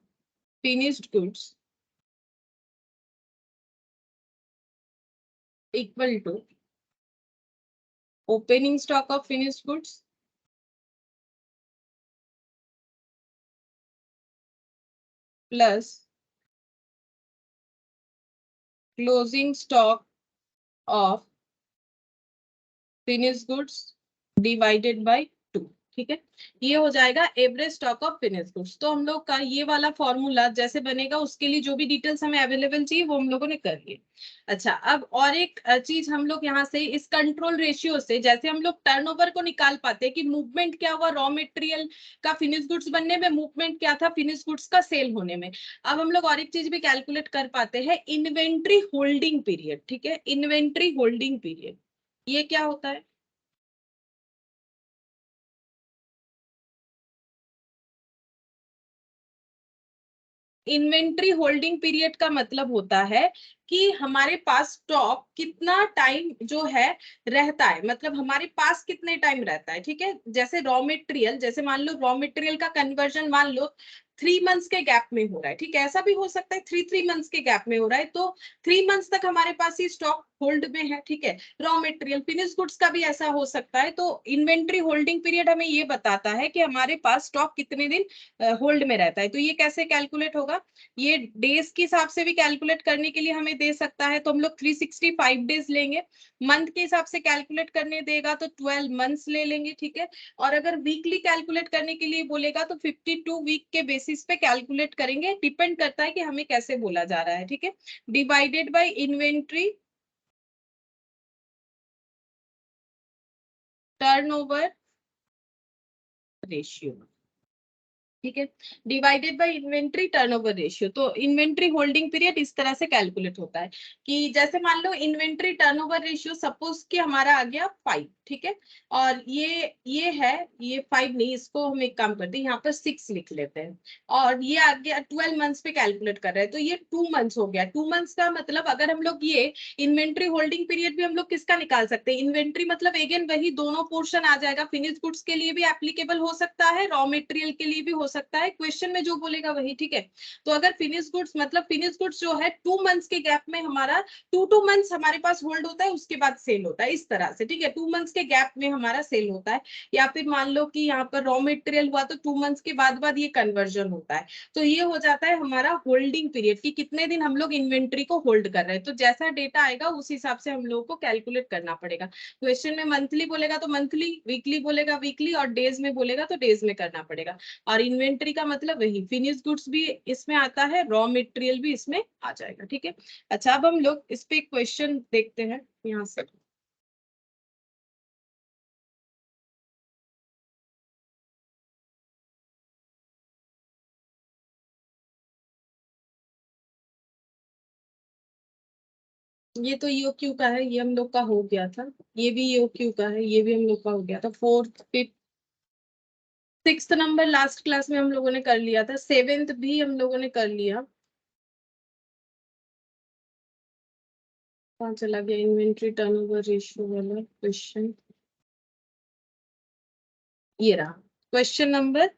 finished goods equal to opening stock of finished goods plus closing stock of finish goods divided by 2। ठीक है, ये हो जाएगा average stock of finish goods. तो हम लोग का ये वाला फॉर्मूला जैसे बनेगा उसके लिए जो भी डिटेल्स हमें अवेलेबल चाहिए वो हम लोगों ने कर लिए। अच्छा, अब और एक चीज हम लोग यहाँ से इस कंट्रोल रेशियो से, जैसे हम लोग टर्नओवर को निकाल पाते हैं कि मूवमेंट क्या हुआ रॉ मटेरियल का फिनिश गुड्स बनने में, मूवमेंट क्या था फिनिश गुड्स का सेल होने में। अब हम लोग और एक चीज भी कैलकुलेट कर पाते हैं, इन्वेंट्री होल्डिंग पीरियड। ठीक है, इन्वेंट्री होल्डिंग पीरियड ये क्या होता है? इन्वेंट्री होल्डिंग पीरियड का मतलब होता है कि हमारे पास स्टॉक कितना टाइम जो है रहता है, मतलब हमारे पास कितने टाइम रहता है। ठीक है, जैसे रॉ मटेरियल, जैसे मान लो रॉ मटेरियल का कन्वर्जन मान लो 3 मंथ्स के गैप में हो रहा है। ठीक है, ऐसा भी हो सकता है 3 मंथ्स के गैप में हो रहा है, तो 3 मंथ्स तक हमारे पास ये स्टॉक होल्ड में है। ठीक है, रॉ मटेरियल फिनिश गुड्स का भी ऐसा हो सकता है। तो इन्वेंट्री होल्डिंग पीरियड हमें ये बताता है कि हमारे पास स्टॉक कितने दिन होल्ड में रहता है। तो ये कैसे कैलकुलेट होगा, ये डेज के हिसाब से भी कैलकुलेट करने के लिए हमें दे सकता है, तो हम लोग 365 डेज लेंगे। मंथ के हिसाब से कैलकुलेट करने देगा तो 12 मंथ्स ले लेंगे। ठीक है, और अगर वीकली कैलकुलेट करने के लिए बोलेगा तो 52 वीक के बेसिस पे कैलकुलेट करेंगे, डिपेंड करता है कि हमें कैसे बोला जा रहा है। ठीक है, divided by inventory turnover ratio. ठीक है, divided by inventory turnover ratio. तो इन्वेंट्री होल्डिंग पीरियड इस तरह से कैलकुलेट होता है कि जैसे मान लो इन्वेंट्री टर्नओवर रेशियो सपोज कि हमारा आ गया 5। ठीक है, और ये है, ये 5 नहीं, इसको हम एक काम करते हैं यहाँ पर 6 लिख लेते हैं, और ये आ गया 12 मंथ्स पे कैलकुलेट कर रहे हैं, तो ये 2 मंथ्स हो गया। 2 मंथ्स का मतलब अगर हम लोग ये इन्वेंट्री होल्डिंग पीरियड भी हम लोग किसका निकाल सकते हैं, इन्वेंट्री मतलब अगेन वही दोनों पोर्शन आ जाएगा, फिनिश गुड्स के लिए भी एप्लीकेबल हो सकता है, रॉ मटेरियल के लिए भी हो सकता है, क्वेश्चन में जो बोलेगा वही। ठीक है, तो अगर फिनिश गुड्स मतलब फिनिश गुड्स जो है 2 मंथ्स के गैप में हमारा 2 मंथ्स हमारे पास होल्ड होता है, उसके बाद सेल होता है, इस तरह से। ठीक है, 2 मंथ्स के गैप में हमारा सेल होता है, या फिर मान लो कि यहाँ पर रॉ मटेरियल हुआ तो 2 मंथ्स के बाद ये कन्वर्जन होता है। तो ये हो जाता है हमारा होल्डिंग पीरियड कि कितने दिन हम लोग इन्वेंट्री को होल्ड कर रहे हैं। तो जैसा डेटा आएगा उस हिसाब से हम लोगों को कैलकुलेट करना पड़ेगा। क्वेश्चन में मंथली बोलेगा तो मंथली, वीकली बोलेगा वीकली, और डेज में बोलेगा तो डेज में करना पड़ेगा। और इन्वेंट्री का मतलब वही फिनिश गुड्स भी इसमें आता है, रॉ मटेरियल भी इसमें आ जाएगा। ठीक है, अच्छा अब हम लोग इस पे क्वेश्चन देखते हैं यहाँ से। ये तो ईओ क्यू का है, ये हम लोग का हो गया था। ये भी ईओ क्यू का है, ये भी हम लोग का हो गया था। 4th 5th 6th number last class में हम लोगों ने कर लिया था, 7th भी हम लोगों ने कर लिया। कहाँ चला गया इन्वेंट्री टर्नओवर रेशियो वाला क्वेश्चन, ये रहा क्वेश्चन नंबर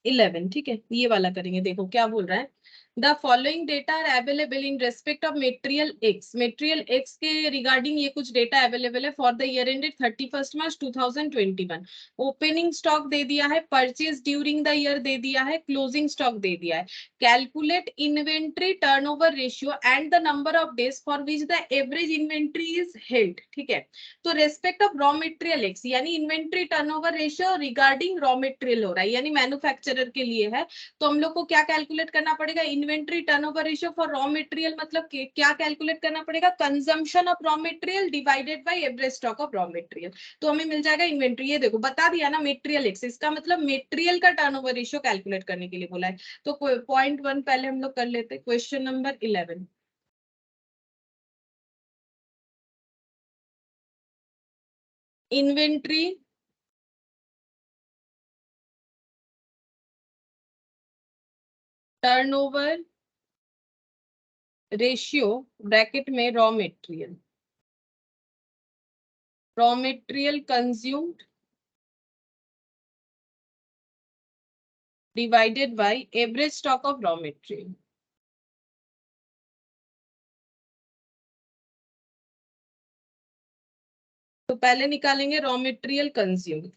11। ठीक है, ये वाला करेंगे। देखो क्या बोल रहा है, the following data are available in respect of material X. Material X के रिगार्डिंग ये कुछ डेटा अवेलेबल है for the year ended 31 March 2021। Opening stock दे दिया है, परचेज ड्यूरिंग द ईयर दे दिया है, क्लोजिंग स्टॉक दे दिया है। Calculate inventory turnover ratio and the number of days for which the average inventory is held. ठीक है, तो respect of raw material x यानी inventory turnover ratio regarding raw material हो रहा है, यानी मैन्युफैक्चरर के लिए है। तो हम लोग को क्या कैलकुलेट करना पड़ेगा, inventory turnover ratio for raw material मतलब क्या कैलकुलेट करना पड़ेगा, consumption of raw material divided by average stock of raw material. तो हमें मिल जाएगा इन्वेंट्री, ये देखो बता दिया ना मटेरियल एक्स, इसका मतलब मटेरियल का टर्नओवर रेशियो कैलकुलेट करने के लिए बोला है। तो पॉइंट 1 पहले हम लोग कर लेते हैं। Question number 11, inventory turnover ratio bracket में raw material consumed divided by average stock of raw material. तो पहले निकालेंगे raw material consumed.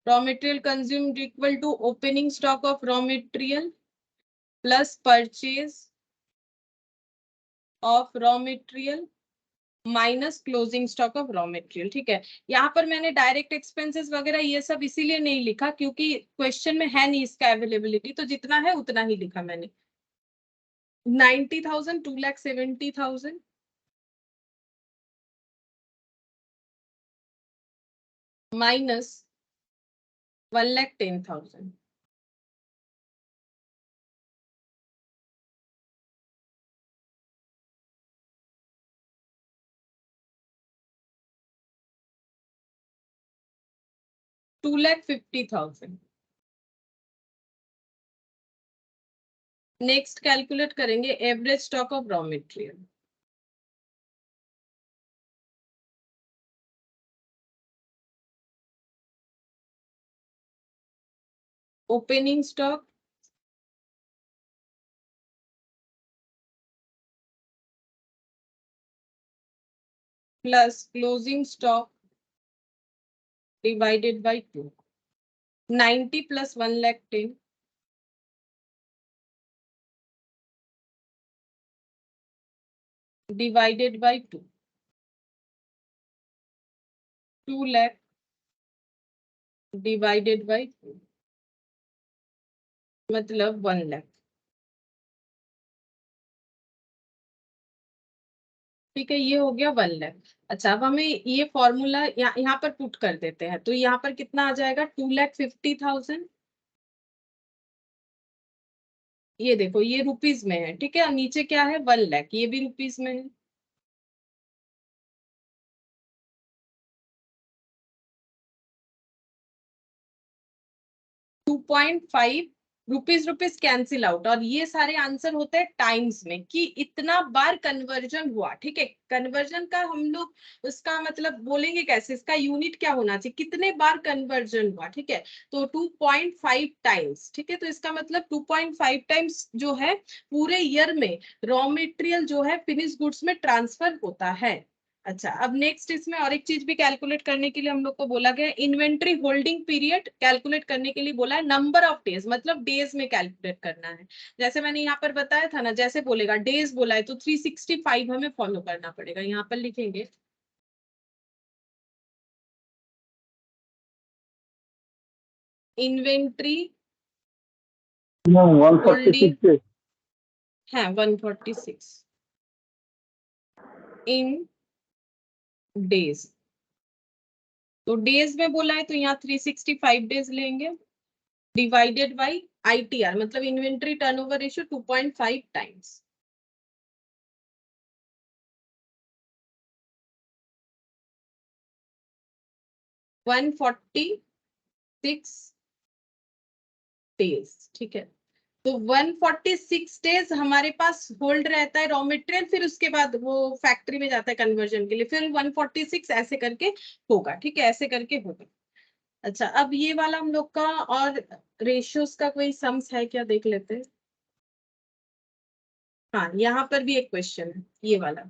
Raw material consumed equal to opening stock of raw material plus purchase of raw material minus closing stock of raw material. ठीक है, यहाँ पर मैंने direct expenses वगैरह ये सब इसीलिए नहीं लिखा क्योंकि क्वेश्चन में है नहीं इसका अवेलेबिलिटी, तो जितना है उतना ही लिखा मैंने। 90,000, 2,70,000 माइनस 1,10,000। $2,50,000। नेक्स्ट कैलकुलेट करेंगे average stock of raw material. Opening stock plus closing stock divided by 2। 90 plus 1,10 divided by 2। 2 lakh divided by 2 मतलब 1 लाख। ठीक है, ये हो गया 1 लाख। अच्छा, अब हमें ये फॉर्मूला यहाँ पर पुट कर देते हैं, तो यहाँ पर कितना आ जाएगा, 2,50,000। ये देखो ये रुपीज में है, ठीक है, और नीचे क्या है 1 लाख, ये भी रुपीज में है। ₹2.5 कैंसिल आउट, और ये सारे आंसर होते हैं टाइम्स में कि इतना बार कन्वर्जन हुआ। ठीक है, कन्वर्जन का हम लोग उसका मतलब बोलेंगे कैसे, इसका यूनिट क्या होना चाहिए, कितने बार कन्वर्जन हुआ। ठीक है, तो 2.5 टाइम्स। ठीक है, तो इसका मतलब 2.5 टाइम्स जो है पूरे ईयर में रॉ मटेरियल जो है फिनिश गुड्स में ट्रांसफर होता है। अच्छा, अब नेक्स्ट इसमें और एक चीज भी कैलकुलेट करने के लिए हम लोग को बोला गया, इन्वेंट्री होल्डिंग पीरियड कैलकुलेट करने के लिए बोला है, नंबर ऑफ डेज मतलब डेज में कैलकुलेट करना है। जैसे मैंने यहाँ पर बताया था ना, जैसे बोलेगा डेज बोला है तो 365 हमें फॉलो करना पड़ेगा। यहाँ पर लिखेंगे इन्वेंट्री होल्डिंग है 146 इन डेज। तो डेज में बोला है तो यहाँ 365 डेज लेंगे डिवाइडेड बाई ITR मतलब inventory turnover ratio 2.5 times. $146 days. ठीक है, तो 146 डेज हमारे पास होल्ड रहता है रॉ मटेरियल, फिर उसके बाद वो फैक्ट्री में जाता है कन्वर्जन के लिए, फिर 146 ऐसे करके होगा। ठीक है, ऐसे करके होगा। अच्छा, अब ये वाला हम लोग का और रेशियोज का कोई सम्स है क्या, देख लेते हैं। हाँ, यहाँ पर भी एक क्वेश्चन है ये वाला।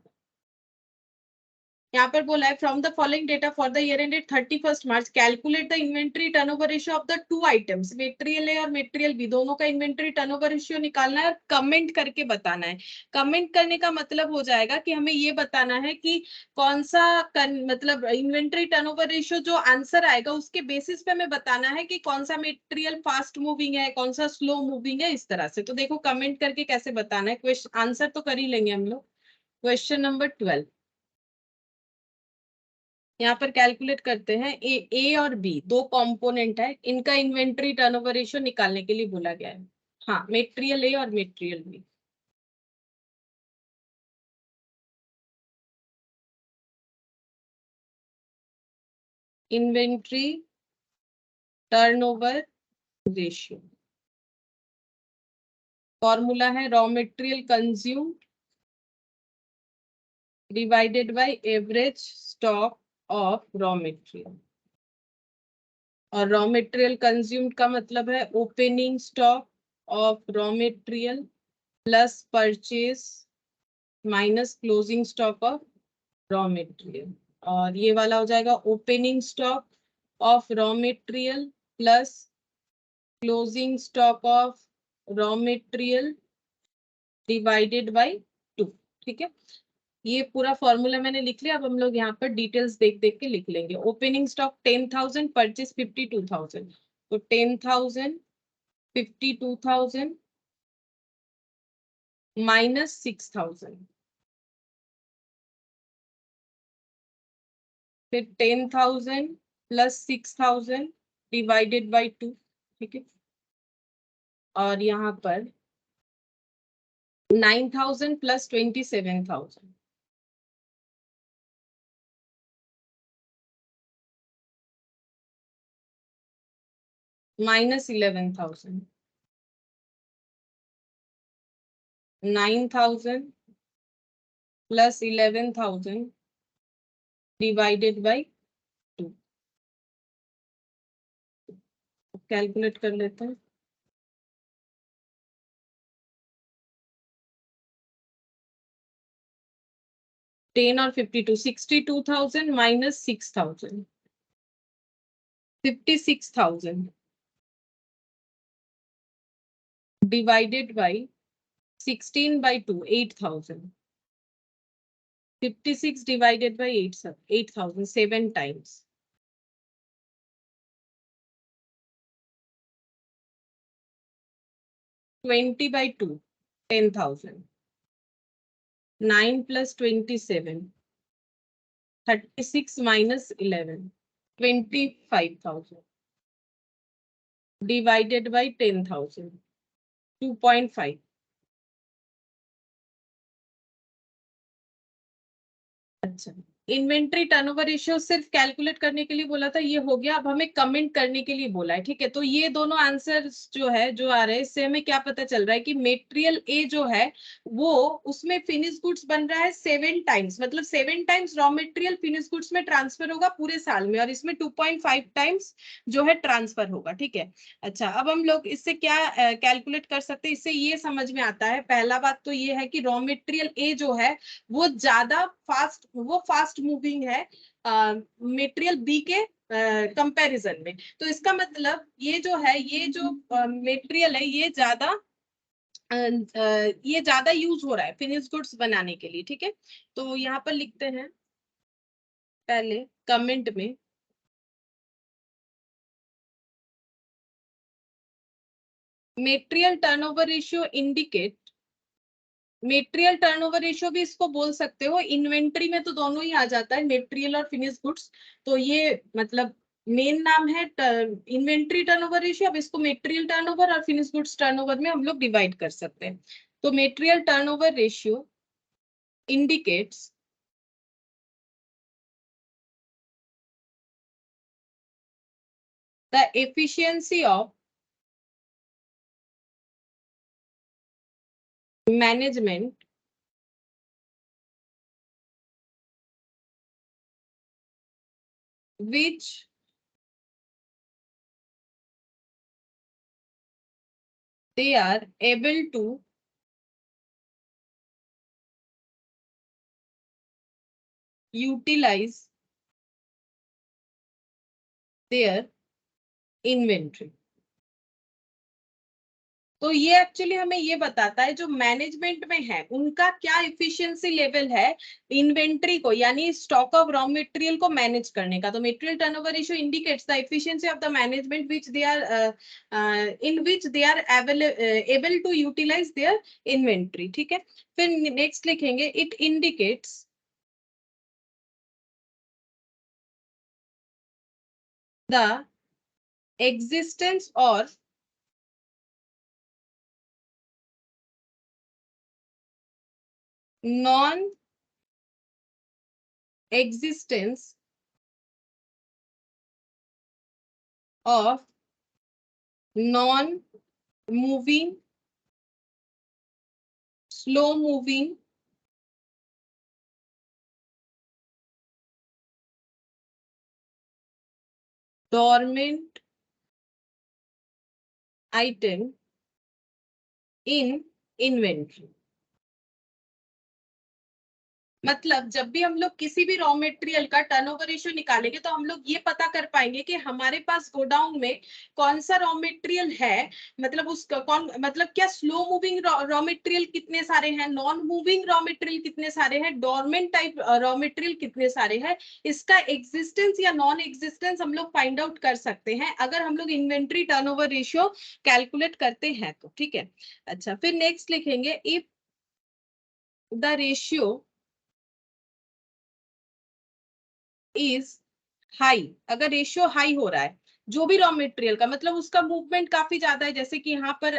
यहाँ पर बोला है from the following data for the year ended 31 March calculate the inventory turnover ratio of the two items, material A और मेटेरियल बी, दोनों का इन्वेंट्री टर्नओवर रेशियो निकालना है और कमेंट करके बताना है। कमेंट करने का मतलब हो जाएगा कि हमें ये बताना है कि कौन सा मतलब इन्वेंट्री टर्नओवर रेशियो जो आंसर आएगा उसके बेसिस पे हमें बताना है कि कौन सा मेटेरियल फास्ट मूविंग है, कौन सा स्लो मूविंग है, इस तरह से। तो देखो कमेंट करके कैसे बताना है, क्वेश्चन आंसर तो कर ही लेंगे हम लोग। क्वेश्चन नंबर 12 यहाँ पर कैलकुलेट करते हैं। ए और बी दो कंपोनेंट है, इनका इन्वेंट्री टर्नओवर रेशियो निकालने के लिए बोला गया है। हाँ, मेटेरियल ए और material B. Inventory turnover ratio formula है raw material consume divided by average stock of raw material. और रॉ मटेरियल कंज्यूम्ड का मतलब है opening stock of raw material plus purchase minus closing stock of raw material. और ये वाला हो जाएगा opening stock of raw material plus closing stock of raw material divided by 2। ठीक है, ये पूरा फॉर्मूला मैंने लिख लिया। अब हम लोग यहाँ पर डिटेल्स देख देख के लिख लेंगे। ओपनिंग स्टॉक 10,000, परचेज 52,000, तो 10,000 52,000 माइनस 6,000, फिर 10,000 प्लस 6,000 डिवाइडेड बाई 2। ठीक है, और यहाँ पर 9,000 plus 27,000 minus 11,000, 9,000 plus 11,000 divided by 2। Calculate कर लेते हैं। टेन और 52, 62,000 minus 6,000, 56,000 divided by 16 by 2, 8,000, 56 divided by 8,000 7 times, 20 by 2, 10,000, 9 plus 27, 36 minus 11, 25,000 divided by 10,000, 2.5। अच्छा, इन्वेंट्री टर्नओवर रेशियो सिर्फ कैलकुलेट करने के लिए बोला था, ये हो गया। अब हमें कमेंट करने के लिए बोला है। ठीक है, तो ये दोनों आंसर्स जो है जो आ रहे हैं, इससे हमें क्या पता चल रहा है कि मेटेरियल ए जो है वो उसमें फिनिश गुड्स बन रहा है 7 टाइम्स, मतलब 7 times raw material finish goods में ट्रांसफर होगा पूरे साल में, और इसमें 2.5 टाइम्स जो है ट्रांसफर होगा। ठीक है, अच्छा, अब हम लोग इससे क्या कैलकुलेट कर सकते हैं, इससे ये समझ में आता है। पहला बात तो ये है कि रॉ मटेरियल ए जो है वो ज्यादा फास्ट मूविंग है मटेरियल बी के कंपैरिजन में। तो इसका मतलब ये जो है, ये जो मटेरियल है ये ज्यादा यूज हो रहा है फिनिश गुड्स बनाने के लिए। ठीक है, तो यहाँ पर लिखते हैं पहले कमेंट में material turnover ratio indicate, material turnover ratio भी इसको बोल सकते हो, इन्वेंट्री में तो दोनों ही आ जाता है, मेटेरियल और फिनिश गुड्स। तो ये मतलब मेन नाम है इन्वेंट्री टर्नओवर रेशियो। अब इसको मेटेरियल टर्नओवर और फिनिश गुड्स टर्नओवर में हम लोग डिवाइड कर सकते हैं। तो material turnover ratio indicates the efficiency of management which they are able to utilize their inventory। तो ये एक्चुअली हमें ये बताता है जो मैनेजमेंट में है उनका क्या इफिशिएंसी लेवल है इन्वेंट्री को यानी स्टॉक ऑफ रॉ मटेरियल को मैनेज करने का। तो material turnover ratio indicates the efficiency of the management which they are in which they are able to utilise their inventory. ठीक है, फिर नेक्स्ट लिखेंगे it indicates the existence or non-existence of non-moving, slow-moving, dormant item in inventory। मतलब जब भी हम लोग किसी भी रॉ मटेरियल का टर्नओवर रेशियो निकालेंगे तो हम लोग ये पता कर पाएंगे कि हमारे पास गोडाउन में कौन सा रॉ मटेरियल है, मतलब उसका कौन मतलब क्या स्लो मूविंग रॉ मटेरियल कितने सारे हैं, नॉन मूविंग रॉ मटेरियल कितने सारे हैं, डोरमेंट टाइप रॉ मटेरियल कितने सारे हैं। इसका एग्जिस्टेंस या नॉन एग्जिस्टेंस हम लोग फाइंड आउट कर सकते हैं अगर हम लोग इन्वेंट्री टर्नओवर रेशियो कैलकुलेट करते हैं तो। ठीक है, अच्छा फिर नेक्स्ट लिखेंगे if the ratio is high. अगर रेशियो हाई हो रहा है जो भी रॉ मटेरियल का, मतलब उसका मूवमेंट काफी ज्यादा है, जैसे कि यहाँ पर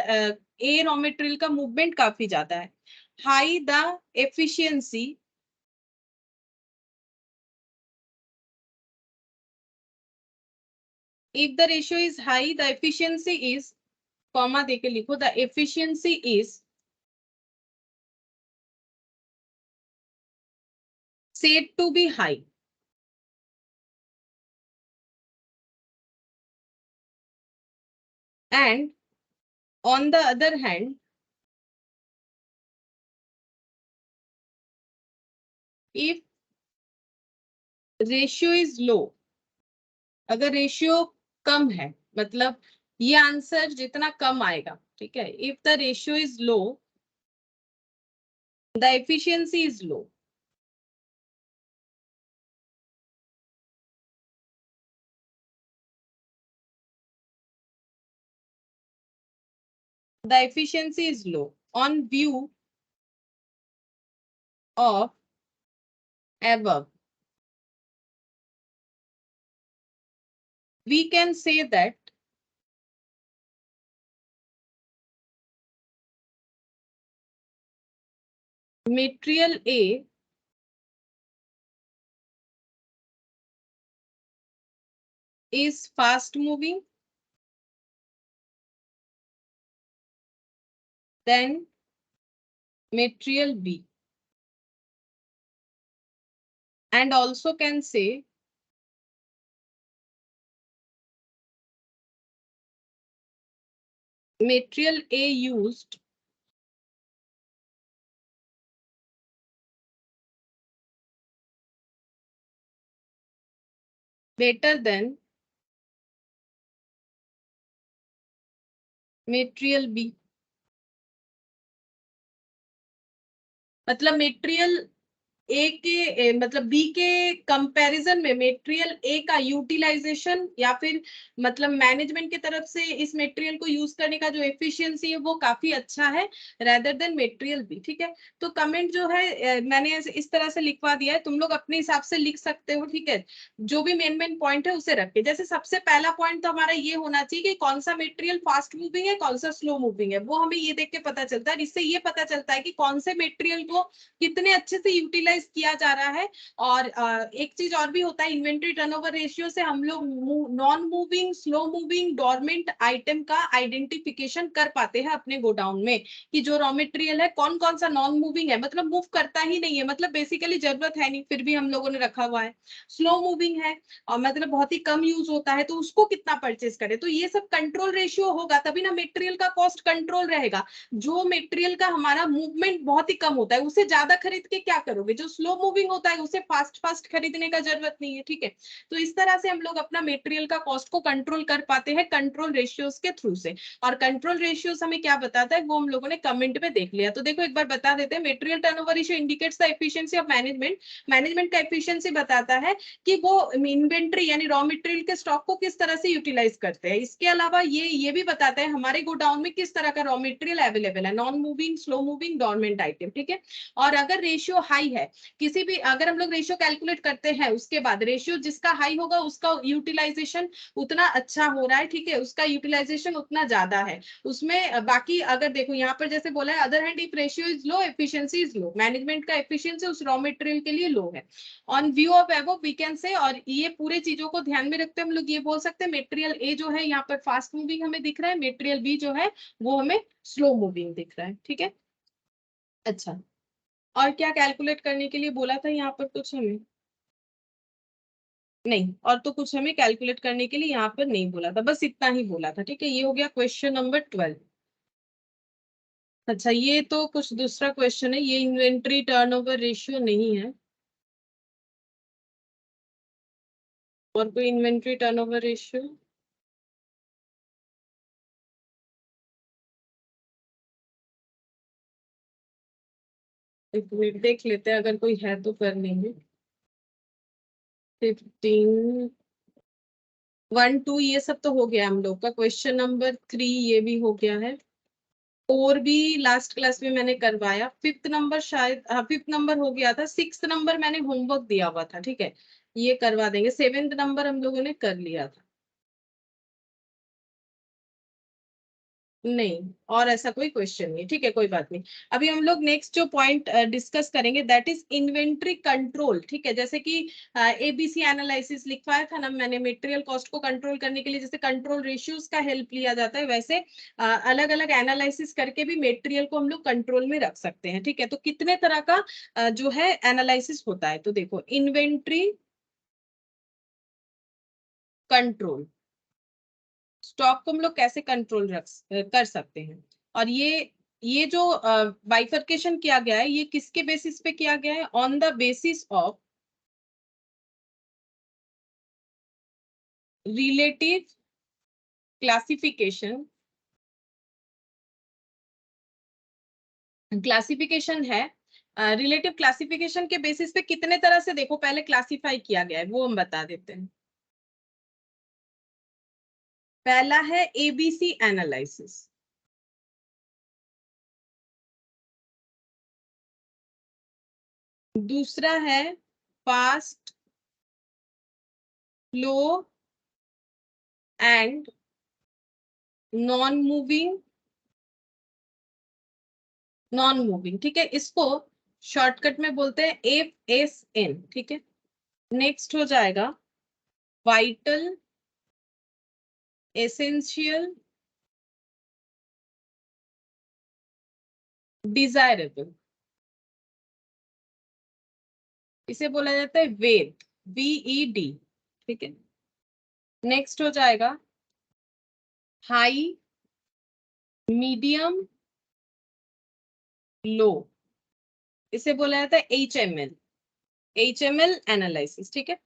ए रॉ मटेरियल का मूवमेंट काफी ज्यादा है, high the efficiency if the ratio is high the efficiency is, comma देके लिखो, the efficiency is said to be high and on the other hand if ratio is low, अगर ratio कम है मतलब ये आंसर जितना कम आएगा। ठीक है, if the ratio is low the efficiency is low. The efficiency is low on view of above. We can say that material A is fast moving than material B, and also can say material A used better than material B। मतलब material ए के मतलब B के comparison में material A का utilisation या फिर मतलब management की तरफ से इस मटेरियल को यूज करने का जो एफिशिएंसी है वो काफी अच्छा है रेदर देन मटेरियल बी। ठीक है, तो कमेंट जो है मैंने इस तरह से लिखवा दिया है, तुम लोग अपने हिसाब से लिख सकते हो। ठीक है, जो भी मेन पॉइंट है उसे रख के, जैसे सबसे पहला पॉइंट तो हमारा ये होना चाहिए कि कौन सा मटेरियल फास्ट मूविंग है कौन सा स्लो मूविंग है, वो हमें ये देख के पता चलता है। इससे ये पता चलता है कि कौन से मटेरियल को कितने अच्छे से यूटिलाइज किया जा रहा है। और एक चीज और भी होता है, इन्वेंटरी टर्नओवर रेशियो से हम लोग non moving, slow moving, dormant item का आइडेंटिफिकेशन कर पाते हैं अपने गोडाउन में कि जो रॉ मटेरियल है कौन कौन सा नॉन मूविंग है, मतलब मूव करता ही नहीं है, मतलब बेसिकली जरूरत है नहीं फिर भी हम लोगों ने रखा हुआ है। स्लो मूविंग है और मतलब बहुत ही कम यूज होता है तो उसको कितना परचेज करें। तो ये सब कंट्रोल रेशियो होगा तभी ना मटेरियल का कॉस्ट कंट्रोल रहेगा। जो मटेरियल का हमारा मूवमेंट बहुत ही कम होता है उसे ज्यादा खरीद के क्या करोगे, जो स्लो मूविंग होता है उसे फास्ट फास्ट खरीदने का जरूरत नहीं है, ठीक है। तो इस तरह से हम लोग अपना मटेरियल का कॉस्ट को कंट्रोल कर पाते हैं कंट्रोल रेशियोज के थ्रू से। और कंट्रोल रेशियोज हमें क्या बताता है वो हम लोगों ने कमेंट में देख लिया। तो देखो एक बार बता देते हैं, material turnover ratio indicates the efficiency of management. Management का एफिशिएंसी बताता है कि वो इन्वेंट्री यानी रॉ मटेरियल के स्टॉक को किस तरह से यूटिलाइज करते हैं। इसके अलावा ये भी बताता है हमारे गोडाउन में किस तरह का रॉ मटेरियल अवेलेबल है, non moving, slow moving, dormant item, ठीक है। और अगर रेशियो हाई है, किसी भी अगर हम लोग रेशियो कैलकुलेट करते हैं उसके बाद रेशियो जिसका हाई होगा उसका यूटिलाइजेशन उतना अच्छा हो रहा है, ठीक है, उसका यूटिलाइजेशन उतना ज्यादा है उसमें। बाकी अगर देखो यहाँ पर जैसे बोला है other hand if ratio is low efficiency is low, management का एफिशिएंसी उस रॉ मटेरियल के लिए लो है। On view of above we can say, और ये पूरे चीजों को ध्यान में रखते हैं हम लोग ये बोल सकते हैं मटेरियल ए जो है यहाँ पर फास्ट मूविंग हमें दिख रहा है, मटेरियल बी जो है वो हमें स्लो मूविंग दिख रहा है, ठीक है। अच्छा, और क्या कैलकुलेट करने के लिए बोला था यहाँ पर कुछ हमें नहीं, और तो कुछ हमें कैलकुलेट करने के लिए यहाँ पर नहीं बोला था, बस इतना ही बोला था, ठीक है। ये हो गया क्वेश्चन नंबर 12। अच्छा, ये तो कुछ दूसरा क्वेश्चन है, ये इन्वेंट्री टर्नओवर रेशियो नहीं है। और कोई इन्वेंट्री टर्नओवर रेशियो एक मिनट देख लेते हैं, अगर कोई है तो कर लेंगे। 15, 1 2 ये सब तो हो गया हम लोग का। क्वेश्चन नंबर 3 ये भी हो गया है। 4 भी लास्ट क्लास में मैंने करवाया। 5th नंबर शायद, हाँ 5th नंबर हो गया था। 6th नंबर मैंने होमवर्क दिया हुआ था, ठीक है, ये करवा देंगे। 7th नंबर हम लोगों ने कर लिया था। नहीं, और ऐसा कोई क्वेश्चन नहीं, ठीक है, कोई बात नहीं। अभी हम लोग नेक्स्ट जो पॉइंट डिस्कस करेंगे दैट इज इन्वेंट्री कंट्रोल, ठीक है। जैसे कि एबीसी एनालिसिस लिखवाया था ना मैंने, मटेरियल कॉस्ट को कंट्रोल करने के लिए जैसे कंट्रोल रेशियोज का हेल्प लिया जाता है, वैसे अलग अलग एनालिसिस करके भी मटेरियल को हम लोग कंट्रोल में रख सकते हैं, ठीक है। तो कितने तरह का जो है एनालिसिस होता है, तो देखो इन्वेंट्री कंट्रोल, स्टॉक को हम लोग कैसे कंट्रोल कर सकते हैं। और ये जो बाइफर्केशन किया गया है ये किसके बेसिस पे किया गया है, on the basis of relative classification. Classification है, रिलेटिव क्लासिफिकेशन के बेसिस पे कितने तरह से देखो पहले क्लासिफाई किया गया है वो हम बता देते हैं। पहला है एबीसी एनालिसिस, दूसरा है fast, slow and non moving, ठीक है, इसको शॉर्टकट में बोलते हैं FSN, ठीक है। नेक्स्ट हो जाएगा वाइटल, एसेंशियल, डिजायरेबल, इसे बोला जाता है वेद, VED, ठीक है। नेक्स्ट हो जाएगा हाई, मीडियम, लो, इसे बोला जाता है HML एनालिसिस, ठीक है।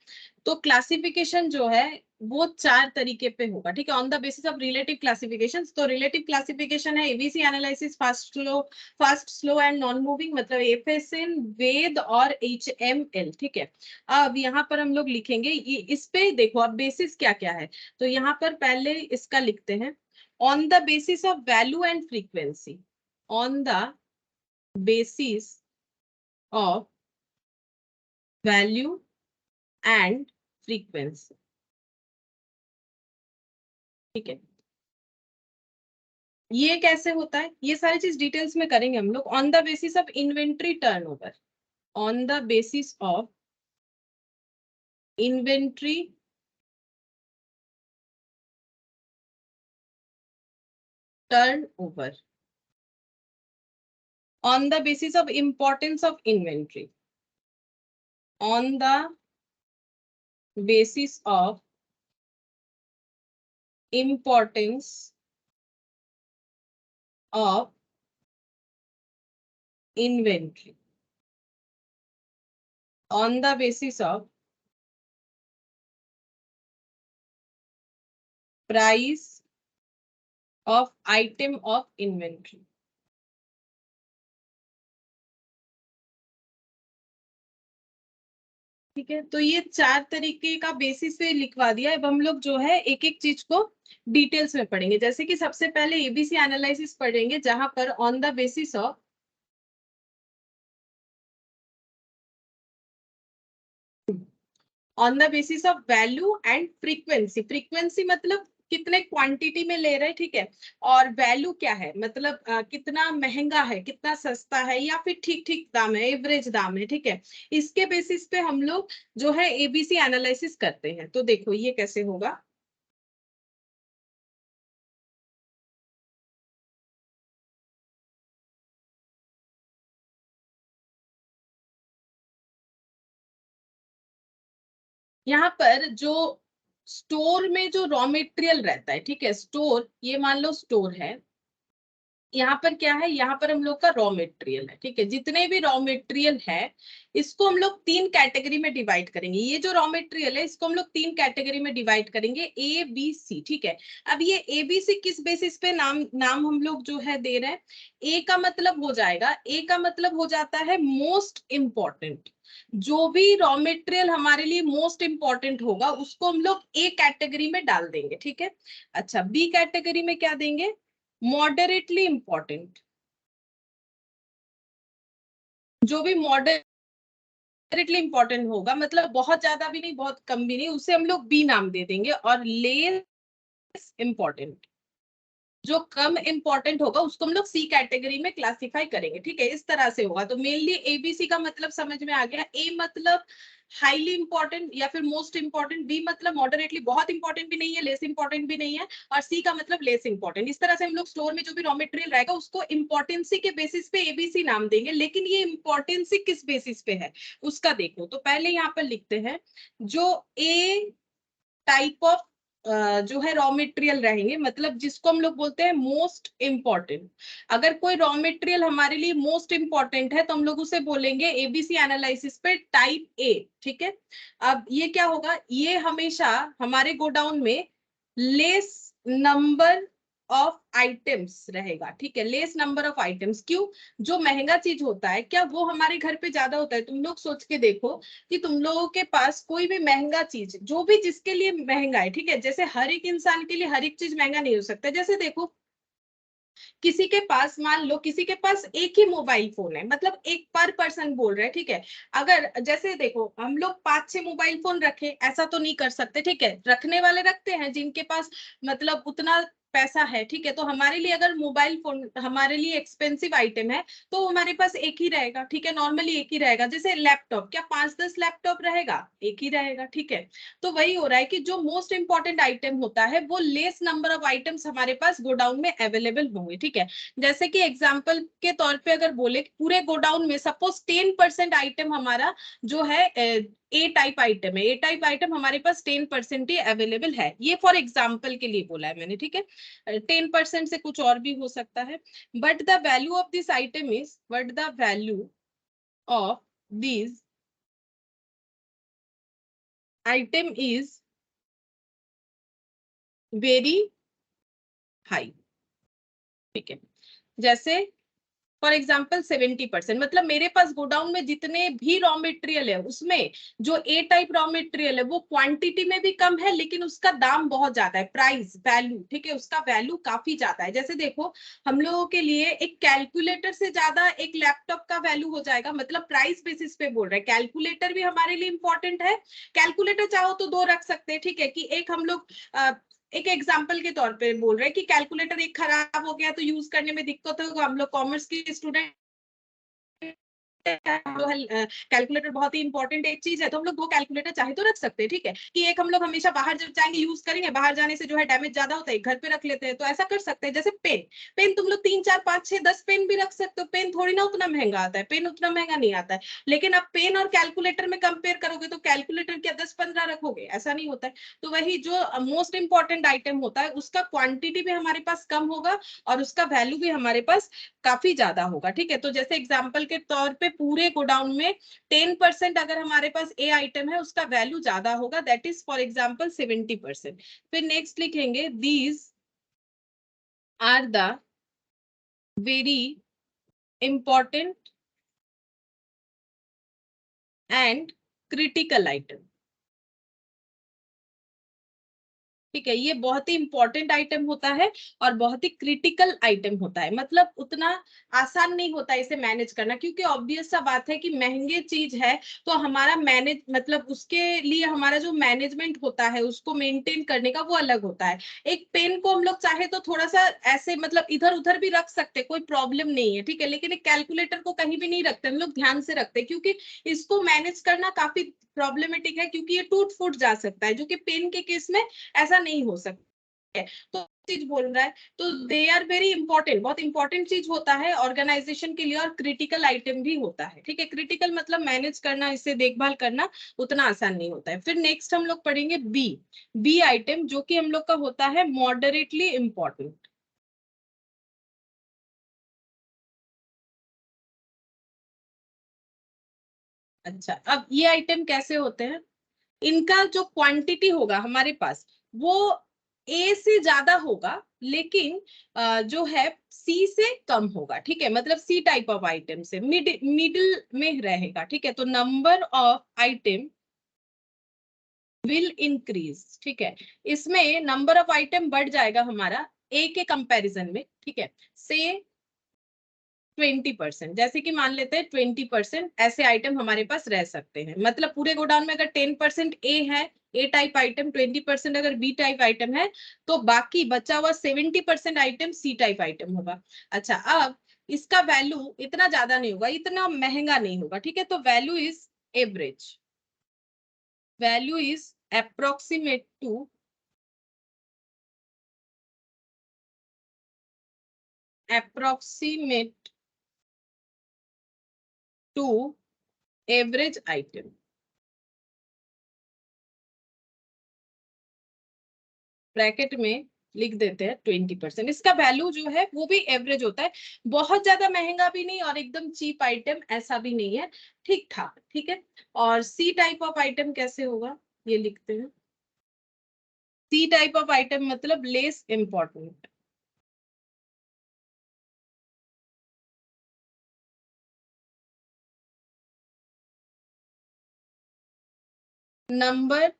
तो क्लासिफिकेशन जो है वो 4 तरीके पे होगा, ठीक है, on the basis of relative classification. तो रिलेटिव क्लासिफिकेशन है ABC analysis, fast slow and non moving, मतलब FSN, वेद और HML, ठीक है। अब यहाँ पर हम लोग लिखेंगे इस पे देखो अब बेसिस क्या क्या है। तो यहाँ पर पहले इसका लिखते हैं, on the basis of value and frequency, on the basis of value and frequency, ठीक है। ये कैसे होता है ये सारी चीज डिटेल्स में करेंगे हम लोग। On the basis of inventory turnover, on the basis of inventory turnover, on the basis of importance of inventory, on the basis of importance of inventory, on the basis of price of item of inventory. ठीक है, तो ये 4 तरीके का basis पे लिखवा दिया। अब हम लोग जो है एक एक चीज को डिटेल्स में पढ़ेंगे। जैसे कि सबसे पहले एबीसी एनालिसिस पढ़ेंगे, जहां पर on the basis of value and frequency. Frequency मतलब कितने क्वांटिटी में ले रहे हैं, ठीक है। और वैल्यू क्या है, मतलब कितना महंगा है, कितना सस्ता है, या फिर ठीक ठीक दाम है, एवरेज दाम है, ठीक है। इसके बेसिस पे हम लोग जो है एबीसी एनालिसिस करते हैं। तो देखो ये कैसे होगा। यहाँ पर जो स्टोर में जो रॉ मटेरियल रहता है, ठीक है, स्टोर, ये मान लो स्टोर है। यहाँ पर क्या है, यहाँ पर हम लोग का रॉ मटेरियल है, ठीक है। जितने भी रॉ मटेरियल है इसको हम लोग 3 कैटेगरी में डिवाइड करेंगे। ये जो रॉ मटेरियल है इसको हम लोग 3 कैटेगरी में डिवाइड करेंगे, ए बी सी, ठीक है। अब ये ए बी सी किस बेसिस पे नाम हम लोग जो है दे रहे हैं। ए का मतलब हो जाएगा, ए का मतलब हो जाता है मोस्ट इंपॉर्टेंट। जो भी रॉ मटेरियल हमारे लिए मोस्ट इंपॉर्टेंट होगा उसको हम लोग ए कैटेगरी में डाल देंगे, ठीक है। अच्छा, बी कैटेगरी में क्या देंगे, मॉडरेटली इंपॉर्टेंट। जो भी मॉडरेटली इंपॉर्टेंट होगा, मतलब बहुत ज्यादा भी नहीं बहुत कम भी नहीं, उसे हम लोग बी नाम दे देंगे। और लेस इंपॉर्टेंट, जो कम इंपॉर्टेंट होगा उसको हम लोग सी कैटेगरी में क्लासिफाई करेंगे, ठीक है। इस तरह से होगा। तो मेनली एबीसी का मतलब समझ में आ गया। ए मतलब हाईली इंपॉर्टेंट या फिर मोस्ट इंपॉर्टेंट, बी मतलब मॉडरेटली, बहुत इंपॉर्टेंट भी नहीं है, लेस इंपॉर्टेंट भी नहीं है, और सी का मतलब लेस इंपॉर्टेंट। इस तरह से हम लोग स्टोर में जो भी रॉ मटेरियल रहेगा उसको इंपॉर्टेंसी के बेसिस पे एबीसी नाम देंगे। लेकिन ये इंपॉर्टेंसी किस बेसिस पे है उसका देखो। तो पहले यहाँ पर लिखते हैं जो ए टाइप ऑफ जो है रॉ मटेरियल रहेंगे, मतलब जिसको हम लोग बोलते हैं मोस्ट इंपॉर्टेंट। अगर कोई रॉ मटेरियल हमारे लिए मोस्ट इंपॉर्टेंट है तो हम लोग उसे बोलेंगे एबीसी एनालिसिस पे टाइप ए, ठीक है। अब ये क्या होगा, ये हमेशा हमारे गोडाउन में लेस नंबर ऑफ आइटम्स रहेगा, ठीक है। लेस नंबर ऑफ आइटम्स क्यों, जो महंगा चीज होता है क्या वो हमारे घर पे ज्यादा होता है। तुम लोग सोच के देखो कि तुम लोगों के पास कोई भी महंगा चीज, जो भी जिसके लिए महंगा है, ठीक है। जैसे हर एक इंसान के लिए हर एक चीज महंगा नहीं हो सकता। जैसे देखो किसी के पास, मान लो किसी के पास एक ही मोबाइल फोन है, मतलब एक पर पर्सन बोल रहे हैं, ठीक है। अगर जैसे देखो हम लोग 5-6 मोबाइल फोन रखे, ऐसा तो नहीं कर सकते, ठीक है। रखने वाले रखते हैं जिनके पास मतलब उतना पैसा है, ठीक है। तो हमारे लिए अगर मोबाइल फोन हमारे लिए एक्सपेंसिव आइटम है तो हमारे पास एक ही रहेगा, ठीक है। नॉर्मली एक ही रहेगा। जैसे लैपटॉप, क्या 5-10 लैपटॉप रहेगा, एक ही रहेगा, ठीक है। तो वही हो रहा है कि जो मोस्ट इंपॉर्टेंट आइटम होता है वो लेस नंबर ऑफ आइटम्स हमारे पास गोडाउन में अवेलेबल होंगे, ठीक है। जैसे कि एग्जांपल के तौर पे अगर बोले पूरे गोडाउन में सपोज 10% आइटम हमारा जो है ए टाइप आइटम है, ए टाइप आइटम हमारे पास 10% ही अवेलेबल है। ये फॉर एग्जांपल के लिए बोला है मैंने, ठीक है। 10% से कुछ और भी हो सकता है। But the value of this item is, but the value of this item is very high, ठीक है। जैसे फॉर एग्जाम्पल 70%, मतलब मेरे पास गोडाउन में जितने भी रॉ मटेरियल है उसमें जो ए टाइप रॉ मटेरियल है वो क्वांटिटी में भी कम है लेकिन उसका दाम बहुत ज्यादा है, प्राइस वैल्यू, ठीक है, उसका वैल्यू काफी ज्यादा है। जैसे देखो हम लोगों के लिए एक कैलकुलेटर से ज्यादा एक लैपटॉप का वैल्यू हो जाएगा, मतलब प्राइस बेसिस पे बोल रहे हैं। कैलकुलेटर भी हमारे लिए इंपॉर्टेंट है। कैलकुलेटर चाहो तो 2 रख सकते हैं, ठीक है, कि एक हम लोग एक एग्जाम्पल के तौर पे बोल रहे हैं कि कैलकुलेटर एक खराब हो गया तो यूज करने में दिक्कत होगा। हम लोग कॉमर्स के स्टूडेंट, कैलकुलेटर बहुत ही इंपॉर्टेंट एक चीज है, तो हम लोग 2 कैलकुलेटर चाहे तो रख सकते हैं, ठीक है। कि एक हम लोग हमेशा बाहर जब जाएंगे यूज करेंगे, बाहर जाने से जो है डैमेज ज्यादा होता है, घर पे रख लेते हैं, तो ऐसा कर सकते हैं। जैसे पेन, पेन तुम लोग 3-4-5-6-10 पेन भी रख सकते हो। पेन थोड़ी ना उतना महंगा आता है, पेन उतना महंगा नहीं आता है। लेकिन अब पेन और कैलकुलेटर में कंपेयर करोगे तो कैलकुलेटर क्या 10-15 रखोगे, ऐसा नहीं होता है। तो वही जो मोस्ट इंपॉर्टेंट आइटम होता है उसका क्वांटिटी भी हमारे पास कम होगा और उसका वैल्यू भी हमारे पास काफी ज्यादा होगा, ठीक है। तो जैसे एग्जाम्पल के तौर पे पूरे गोडाउन में 10% अगर हमारे पास ए आइटम है उसका वैल्यू ज्यादा होगा, दैट इज फॉर एग्जाम्पल 70%। फिर नेक्स्ट लिखेंगे these are the very important and critical item. ठीक है, ये बहुत ही इंपॉर्टेंट आइटम होता है और बहुत ही क्रिटिकल आइटम होता है, मतलब उतना आसान नहीं होता है इसे मैनेज करना, क्योंकि ऑब्वियस सा बात है कि महंगे चीज है तो हमारा मैनेज मतलब उसके लिए हमारा जो मैनेजमेंट होता है उसको मेंटेन करने का वो अलग होता है। एक पेन को हम लोग चाहे तो थोड़ा सा ऐसे मतलब इधर उधर भी रख सकते, कोई प्रॉब्लम नहीं है, ठीक है, लेकिन एक कैलकुलेटर को कहीं भी नहीं रखते हम लोग, ध्यान से रखते, क्योंकि इसको मैनेज करना काफी प्रॉब्लमेटिक है, क्योंकि ये टूट फूट जा सकता है, जो कि पेन के केस में ऐसा नहीं हो सकता है। तो चीज बोल रहा है, तो दे आर वेरी इंपॉर्टेंट, बहुत इंपॉर्टेंट चीज होता है ऑर्गेनाइजेशन के लिए, और क्रिटिकल आइटम भी होता है। ठीक है, क्रिटिकल मतलब मैनेज करना, इसे देखभाल करना उतना आसान नहीं होता है। फिर नेक्स्ट हम लोग पढ़ेंगे बी, बी आइटम जो कि हम लोग का होता है मॉडरेटली इंपॉर्टेंट। अच्छा, अब ये आइटम कैसे होते हैं, इनका जो क्वांटिटी होगा हमारे पास वो ए से ज्यादा होगा, लेकिन जो है सी से कम होगा। ठीक है, मतलब सी टाइप ऑफ आइटम से मिडिल में रहेगा। ठीक है, तो number of item will increase. ठीक है, इसमें नंबर ऑफ आइटम बढ़ जाएगा हमारा ए के कंपैरिजन में। ठीक है, से 20%, जैसे कि मान लेते हैं 20% ऐसे आइटम हमारे पास रह सकते हैं, मतलब पूरे गोडाउन में अगर 10% ए है, ए टाइप आइटम, 20% अगर बी टाइप आइटम है, तो बाकी बचा हुआ 70% आइटम सी टाइप आइटम होगा। अच्छा, अब इसका वैल्यू इतना ज्यादा नहीं होगा, इतना महंगा नहीं होगा। ठीक है, तो value is average, value is approximate to approximate to average item। Bracket में लिख देते हैं 20%, इसका वैल्यू जो है वो भी एवरेज होता है, बहुत ज्यादा महंगा भी नहीं और एकदम चीप आइटम ऐसा भी नहीं है, ठीक ठाक। ठीक है, और सी टाइप ऑफ आइटम कैसे होगा ये लिखते हैं, सी टाइप ऑफ आइटम मतलब less important. Number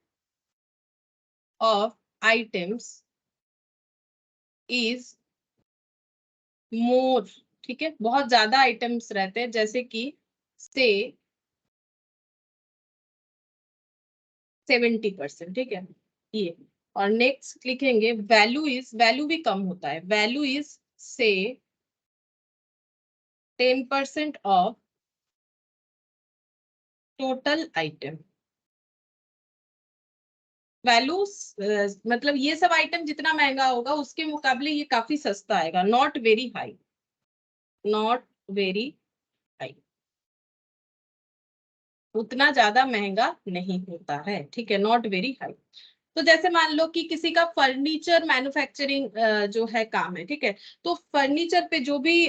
of items is more. ठीक है, बहुत ज्यादा आइटम्स रहते हैं, जैसे कि से 70%। ठीक है, ये, और नेक्स्ट लिखेंगे वैल्यू इज, वैल्यू भी कम होता है, वैल्यू इज से 10% ऑफ टोटल आइटम। वैल्यू मतलब ये सब आइटम जितना महंगा होगा उसके मुकाबले ये काफी सस्ता आएगा, not very high, not very high, उतना ज्यादा महंगा नहीं होता है। ठीक है, नॉट वेरी हाई। तो जैसे मान लो कि किसी का फर्नीचर मैन्युफैक्चरिंग जो है काम है, ठीक है, तो फर्नीचर पे जो भी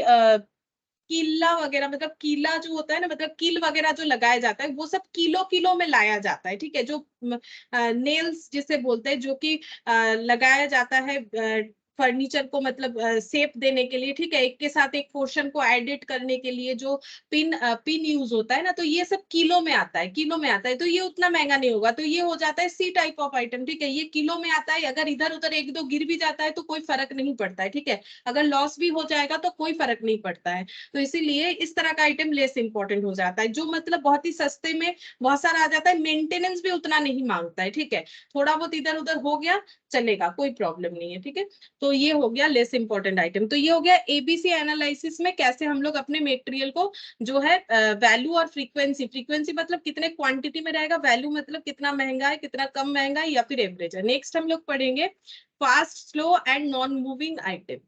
कीला वगैरह, मतलब कीला जो होता है ना, मतलब कील वगैरह जो लगाया जाता है वो सब किलो किलो में लाया जाता है। ठीक है, जो नेल्स जिसे बोलते हैं, जो कि लगाया जाता है फर्नीचर को मतलब शेप देने के लिए। ठीक है, एक के साथ एक पोर्शन को एडिट करने के लिए जो पिन यूज होता है ना, तो ये सब किलो में आता है, किलो में आता है, तो ये उतना महंगा नहीं होगा, तो ये हो जाता है सी टाइप ऑफ आइटम। ठीक है, ये किलो में आता है, अगर इधर उधर एक दो गिर भी जाता है तो कोई फर्क नहीं पड़ता है। ठीक है, अगर लॉस भी हो जाएगा तो कोई फर्क नहीं पड़ता है। तो इसीलिए इस तरह का आइटम लेस इंपॉर्टेंट हो जाता है, जो मतलब बहुत ही सस्ते में बहुत सारा आ जाता है, मेंटेनेंस भी उतना नहीं मांगता है। ठीक है, थोड़ा बहुत इधर उधर हो गया चलेगा, कोई प्रॉब्लम नहीं है। ठीक है, तो ये हो गया लेस इंपॉर्टेंट आइटम। तो ये हो गया एबीसी एनालिसिस में कैसे हम लोग अपने मटेरियल को जो है वैल्यू और फ्रीक्वेंसी, फ्रीक्वेंसी मतलब कितने क्वांटिटी में रहेगा, वैल्यू मतलब कितना महंगा है, कितना कम महंगा है, या फिर एवरेज है। नेक्स्ट हम लोग पढ़ेंगे fast, slow and non moving item.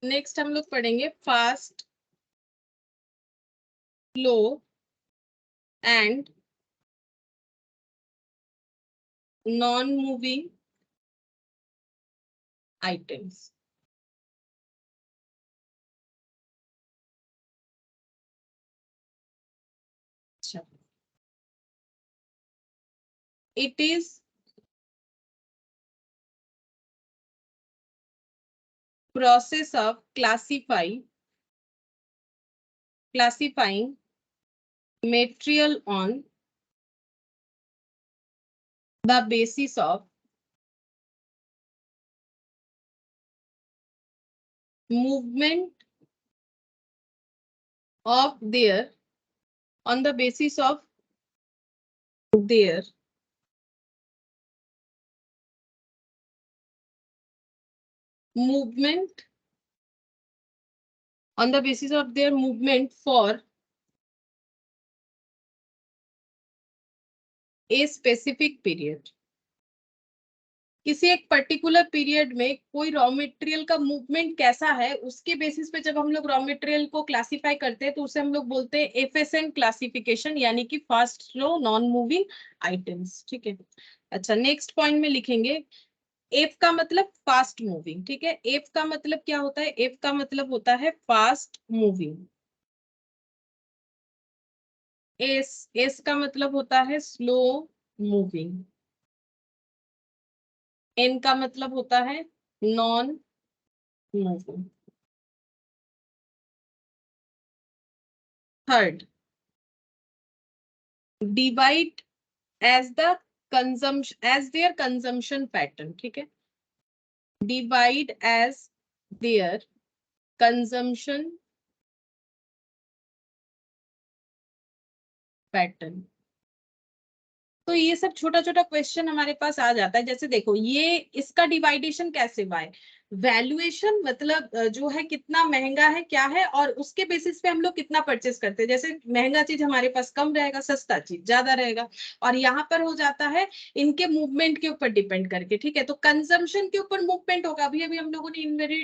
Next हम लोग पढ़ेंगे fast, slow and non moving items. it is process of classifying material on the basis of movement of their on the basis of their movement on the basis of their movement for a specific period. किसी एक particular period में कोई raw material का movement कैसा है उसके basis पे जब हम लोग रॉ मटेरियल को क्लासिफाई करते हैं तो उसे हम लोग बोलते हैं एफएसएन क्लासिफिकेशन, यानी कि fast slow non moving items. ठीक है, अच्छा नेक्स्ट पॉइंट में लिखेंगे एफ का मतलब फास्ट मूविंग। ठीक है, एफ का मतलब क्या होता है? एफ का मतलब होता है फास्ट मूविंग। एस का मतलब होता है स्लो मूविंग। एन का मतलब होता है non moving. Third, divide as the consumption as their consumption pattern. ठीक है, divide as their consumption pattern. तो ये सब छोटा छोटा क्वेश्चन हमारे पास आ जाता है। जैसे देखो ये इसका डिवाइडेशन कैसे हुआ है? वैल्यूएशन मतलब जो है कितना महंगा है क्या है, और उसके बेसिस पे हम लोग कितना परचेस करते हैं। जैसे महंगा चीज हमारे पास कम रहेगा, सस्ता चीज ज्यादा रहेगा, और यहाँ पर हो जाता है इनके मूवमेंट के ऊपर डिपेंड करके। ठीक है, तो कंजम्पशन के ऊपर मूवमेंट होगा। अभी अभी हम लोगों ने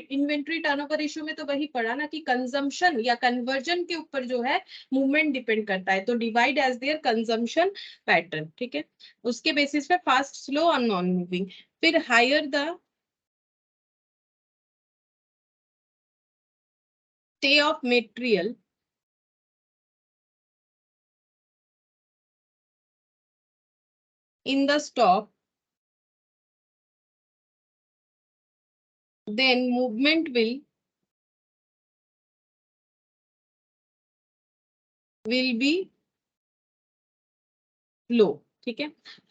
इन्वेंट्री टर्नओवर रेशियो में तो वही पढ़ा ना कि कंजम्पशन या कन्वर्जन के ऊपर जो है मूवमेंट डिपेंड करता है। तो divide as their consumption pattern. ठीक है, उसके बेसिस पे फास्ट स्लो और नॉन मूविंग। फिर higher the stay of material in the stock, then movement will be low. ठीक है,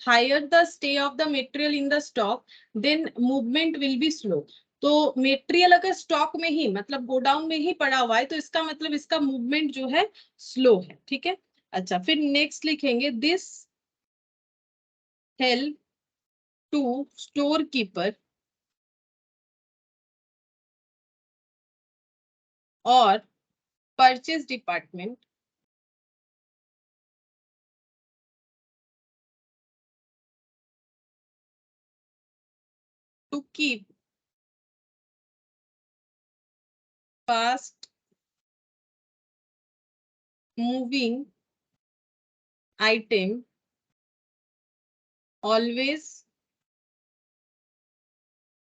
higher the stay of the material in the stock then movement will be slow. तो material अगर stock में ही मतलब godown में ही पड़ा हुआ है तो इसका मतलब इसका मूवमेंट जो है स्लो है। ठीक है, अच्छा फिर नेक्स्ट लिखेंगे this help to store keeper और purchase department to keep fast moving item always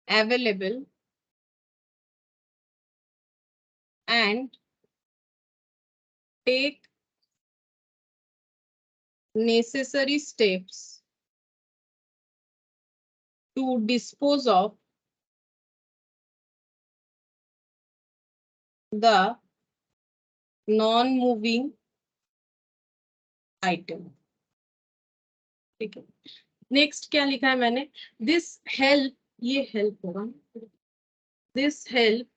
available and take necessary steps to dispose of the non-moving item। ठीक है, नेक्स्ट क्या लिखा है मैंने? दिस हेल्प, ये हेल्प होगा, दिस हेल्प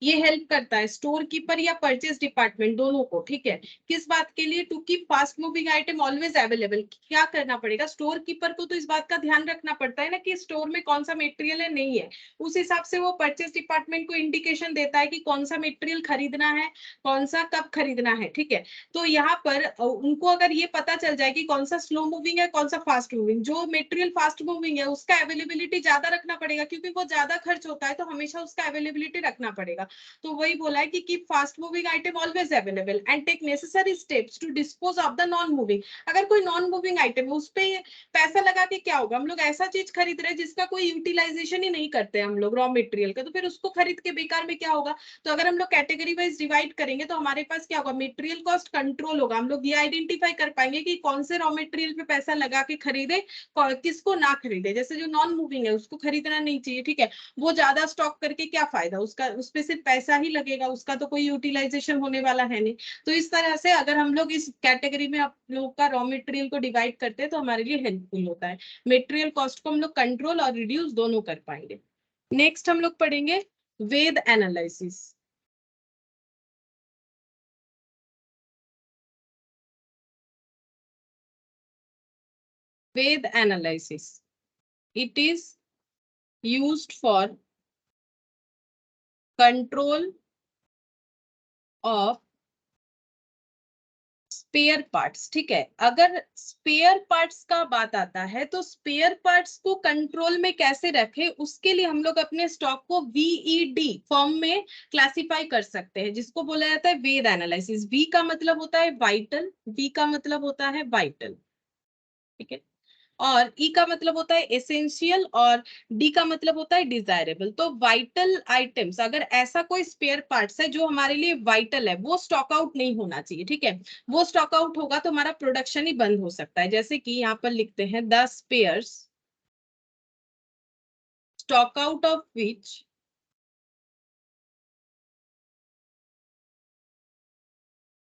ये हेल्प करता है स्टोर कीपर या परचेज डिपार्टमेंट दोनों को। ठीक है, किस बात के लिए? To keep fast moving item always available. क्या करना पड़ेगा? स्टोर कीपर को तो इस बात का ध्यान रखना पड़ता है ना कि स्टोर में कौन सा मटेरियल है नहीं है। उस हिसाब से वो परचेज डिपार्टमेंट को इंडिकेशन देता है कि कौन सा मटेरियल खरीदना है, कौन सा कब खरीदना है। ठीक है, तो यहाँ पर उनको अगर ये पता चल जाए कि कौन सा स्लो मूविंग है कौन सा फास्ट मूविंग, जो मटेरियल फास्ट मूविंग है उसका अवेलेबिलिटी ज्यादा रखना पड़ेगा क्योंकि वो ज्यादा खर्च होता है, तो हमेशा उसका अवेलेबिलिटी रखना पड़ेगा। तो वही बोला है कि keep fast moving item always available and take necessary steps to dispose of the non moving. अगर कोई नॉन मूविंग आइटम है उस पे पैसा लगा के क्या होगा, हम लोग ऐसा चीज खरीद रहे हैं जिसका कोई यूटिलाइजेशन ही नहीं करते हम लोग रॉ मटेरियल का, तो फिर उसको खरीद के बेकार में क्या होगा। तो अगर हम लोग कैटेगरी वाइज डिवाइड करेंगे तो हमारे पास क्या होगा, मटेरियल कॉस्ट कंट्रोल होगा। हम लोग ये आइडेंटिफाई कर पाएंगे कि कौन से रॉ मटेरियल पे पैसा लगा के खरीदे, किसको ना खरीदे। जैसे जो नॉन मूविंग है उसको खरीदना नहीं चाहिए, ठीक है, वो ज्यादा स्टॉक करके क्या फायदा उसका, उस पे सिर्फ पैसा ही लगेगा, उसका तो कोई यूटिलाइजेशन होने वाला है नहीं। तो इस तरह से अगर हम लोग इस कैटेगरी में आप लोग का रॉ मटेरियल को डिवाइड करते हैं तो हमारे लिए हेल्पफुल होता है। मटेरियल कॉस्ट को हम लोग कंट्रोल और रिड्यूस दोनों कर पाएंगे। नेक्स्ट हम लोग पढ़ेंगे VED analysis. VED analysis, it is used for control of spare parts. ठीक है, अगर स्पेयर पार्ट्स का बात आता है तो स्पेयर पार्ट्स को कंट्रोल में कैसे रखें, उसके लिए हम लोग अपने स्टॉक को VED फॉर्म में क्लासिफाई कर सकते हैं, जिसको बोला जाता है वेद एनालिसिस। V का मतलब होता है वाइटल, V का मतलब होता है वाइटल, ठीक है, और ई का मतलब होता है एसेंशियल और डी का मतलब होता है डिजायरेबल। तो वाइटल आइटम्स, अगर ऐसा कोई स्पेयर पार्ट्स है जो हमारे लिए वाइटल है, वो स्टॉक आउट नहीं होना चाहिए, ठीक है। वो स्टॉक आउट होगा तो हमारा प्रोडक्शन ही बंद हो सकता है। जैसे कि यहाँ पर लिखते हैं 10 pairs stock out of which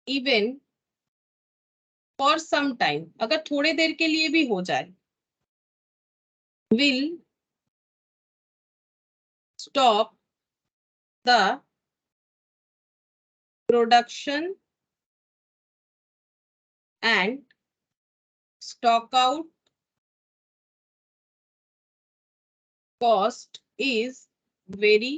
even for some time, अगर थोड़े देर के लिए भी हो जाए, will stop the production and stock out cost is very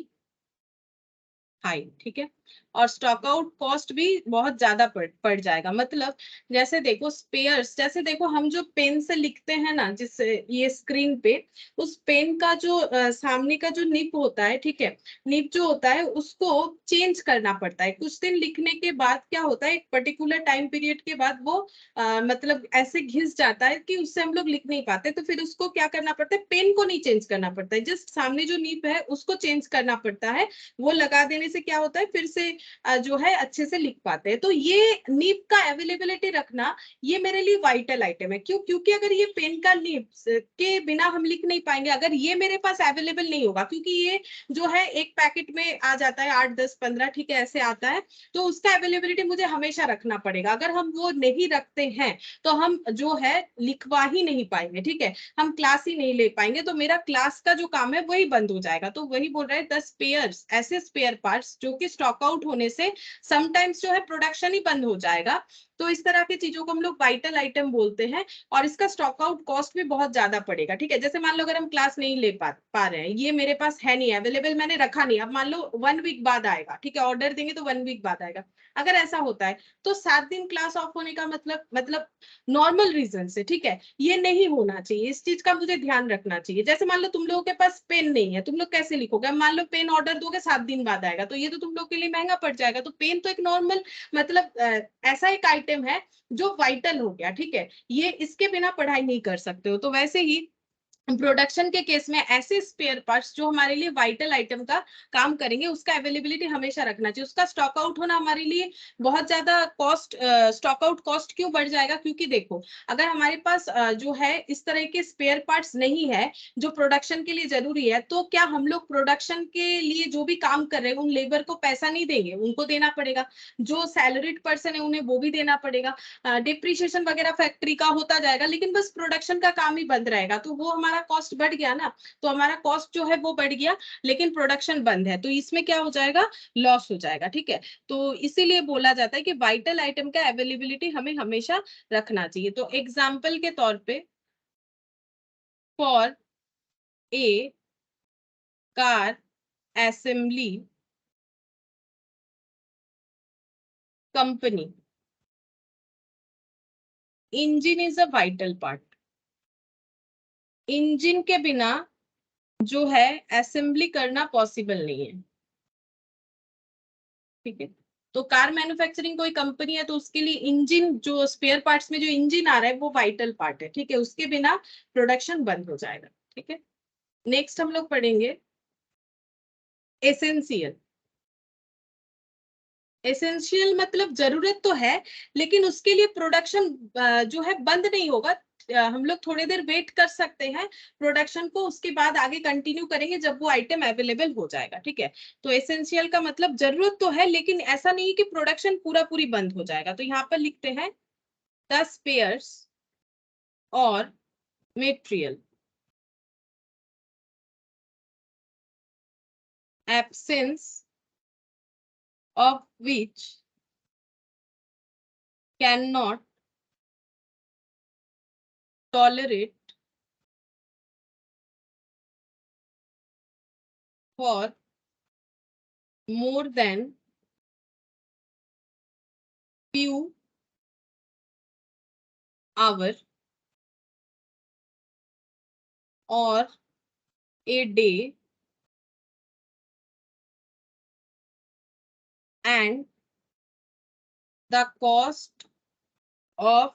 high, ठीक है। और स्टॉक आउट कॉस्ट भी बहुत ज्यादा पड़ जाएगा। मतलब जैसे देखो स्पेयर्स, जैसे देखो हम जो पेन से लिखते हैं ना, जिससे ये स्क्रीन पे, उस पेन का जो सामने का जो निब होता है, ठीक है, निब जो होता है उसको चेंज करना पड़ता है। कुछ दिन लिखने के बाद क्या होता है, एक पर्टिकुलर टाइम पीरियड के बाद वो मतलब ऐसे घिस जाता है कि उससे हम लोग लिख नहीं पाते। तो फिर उसको क्या करना पड़ता है, पेन को नहीं चेंज करना पड़ता है, जस्ट सामने जो निब है उसको चेंज करना पड़ता है। वो लगा देने से क्या होता है, फिर से जो है अच्छे से लिख पाते हैं। तो ये नीब का अवेलेबिलिटी रखना, ये मेरे लिए वाइटल आइटम है। क्यों? क्योंकि अगर ये पेन का नीब के बिना हम लिख नहीं पाएंगे, अगर ये मेरे पास अवेलेबल नहीं होगा, क्योंकि ये जो है एक पैकेट में आ जाता है 8 10 15, ठीक है, ऐसे आता है, तो उसका अवेलेबिलिटी मुझे हमेशा रखना पड़ेगा। अगर हम वो नहीं रखते हैं तो हम जो है लिखवा ही नहीं पाएंगे, ठीक है, हम क्लास ही नहीं ले पाएंगे, तो मेरा क्लास का जो काम है वही बंद हो जाएगा। तो वही बोल रहे हैं 10 पेयर्स ऐसे स्पेयर पार्ट्स जो कि स्टॉक आउट होने से समटाइम्स जो है प्रोडक्शन ही बंद हो जाएगा। तो इस तरह की चीजों को हम लोग वाइटल आइटम बोलते हैं, और इसका स्टॉक आउट कॉस्ट भी बहुत ज्यादा पड़ेगा, ठीक है। जैसे मान लो अगर हम क्लास नहीं ले पा रहे हैं, ये मेरे पास है नहीं अवेलेबल, मैंने रखा नहीं, अब मान लो 1 वीक बाद आएगा, ठीक है, ऑर्डर देंगे तो 1 वीक बाद आएगा। अगर ऐसा होता है तो 7 दिन क्लास ऑफ होने का मतलब नॉर्मल रीजन से, ठीक है, ये नहीं होना चाहिए। इस चीज का मुझे ध्यान रखना चाहिए। जैसे मान लो तुम लोगों के पास पेन नहीं है, तुम लोग कैसे लिखोगे? मान लो पेन ऑर्डर दोगे 7 दिन बाद आएगा, तो ये तो तुम लोग के लिए महंगा पड़ जाएगा। तो पेन तो एक नॉर्मल मतलब ऐसा एक आइटम है जो वाइटल हो गया, ठीक है, ये इसके बिना पढ़ाई नहीं कर सकते हो। तो वैसे ही प्रोडक्शन के केस में ऐसे स्पेयर पार्ट्स जो हमारे लिए वाइटल आइटम का काम करेंगे, उसका अवेलेबिलिटी हमेशा रखना चाहिए। उसका स्टॉक आउट होना हमारे लिए बहुत ज्यादा कॉस्ट, स्टॉक आउट कॉस्ट क्यों बढ़ जाएगा? क्योंकि देखो अगर हमारे पास जो है इस तरह के स्पेयर पार्ट्स नहीं है जो प्रोडक्शन के लिए जरूरी है, तो क्या हम लोग प्रोडक्शन के लिए जो भी काम कर रहे हैं उन लेबर को पैसा नहीं देंगे? उनको देना पड़ेगा। जो सैलरीड पर्सन है उन्हें वो भी देना पड़ेगा। डिप्रिशिएशन वगैरह फैक्ट्री का होता जाएगा, लेकिन बस प्रोडक्शन का काम ही बंद रहेगा, तो वो हमारा कॉस्ट बढ़ गया ना। तो हमारा कॉस्ट जो है वो बढ़ गया, लेकिन प्रोडक्शन बंद है, तो इसमें क्या हो जाएगा, लॉस हो जाएगा, ठीक है। तो इसीलिए बोला जाता है कि वाइटल आइटम का अवेलेबिलिटी हमें हमेशा रखना चाहिए। तो एग्जाम्पल के तौर पे, for a car assembly company, engine is a vital part. Engine के बिना जो है असेंबली करना पॉसिबल नहीं है। ठीक है। तो कार मैन्युफैक्चरिंग कोई कंपनी है तो उसके लिए इंजन, जो स्पेयर पार्ट्स में जो इंजन आ रहा है वो वाइटल पार्ट है, ठीक है, उसके बिना प्रोडक्शन बंद हो जाएगा, ठीक है। नेक्स्ट हम लोग पढ़ेंगे एसेंशियल। एसेंशियल मतलब जरूरत तो है लेकिन उसके लिए प्रोडक्शन जो है बंद नहीं होगा। हम लोग थोड़ी देर वेट कर सकते हैं प्रोडक्शन को, उसके बाद आगे कंटिन्यू करेंगे जब वो आइटम अवेलेबल हो जाएगा, ठीक है। तो एसेंशियल का मतलब जरूरत तो है लेकिन ऐसा नहीं है कि प्रोडक्शन पूरा पूरी बंद हो जाएगा। तो यहाँ पर लिखते हैं द स्पेयर्स और material absence of which cannot tolerate for more than few hours or a day, and the cost of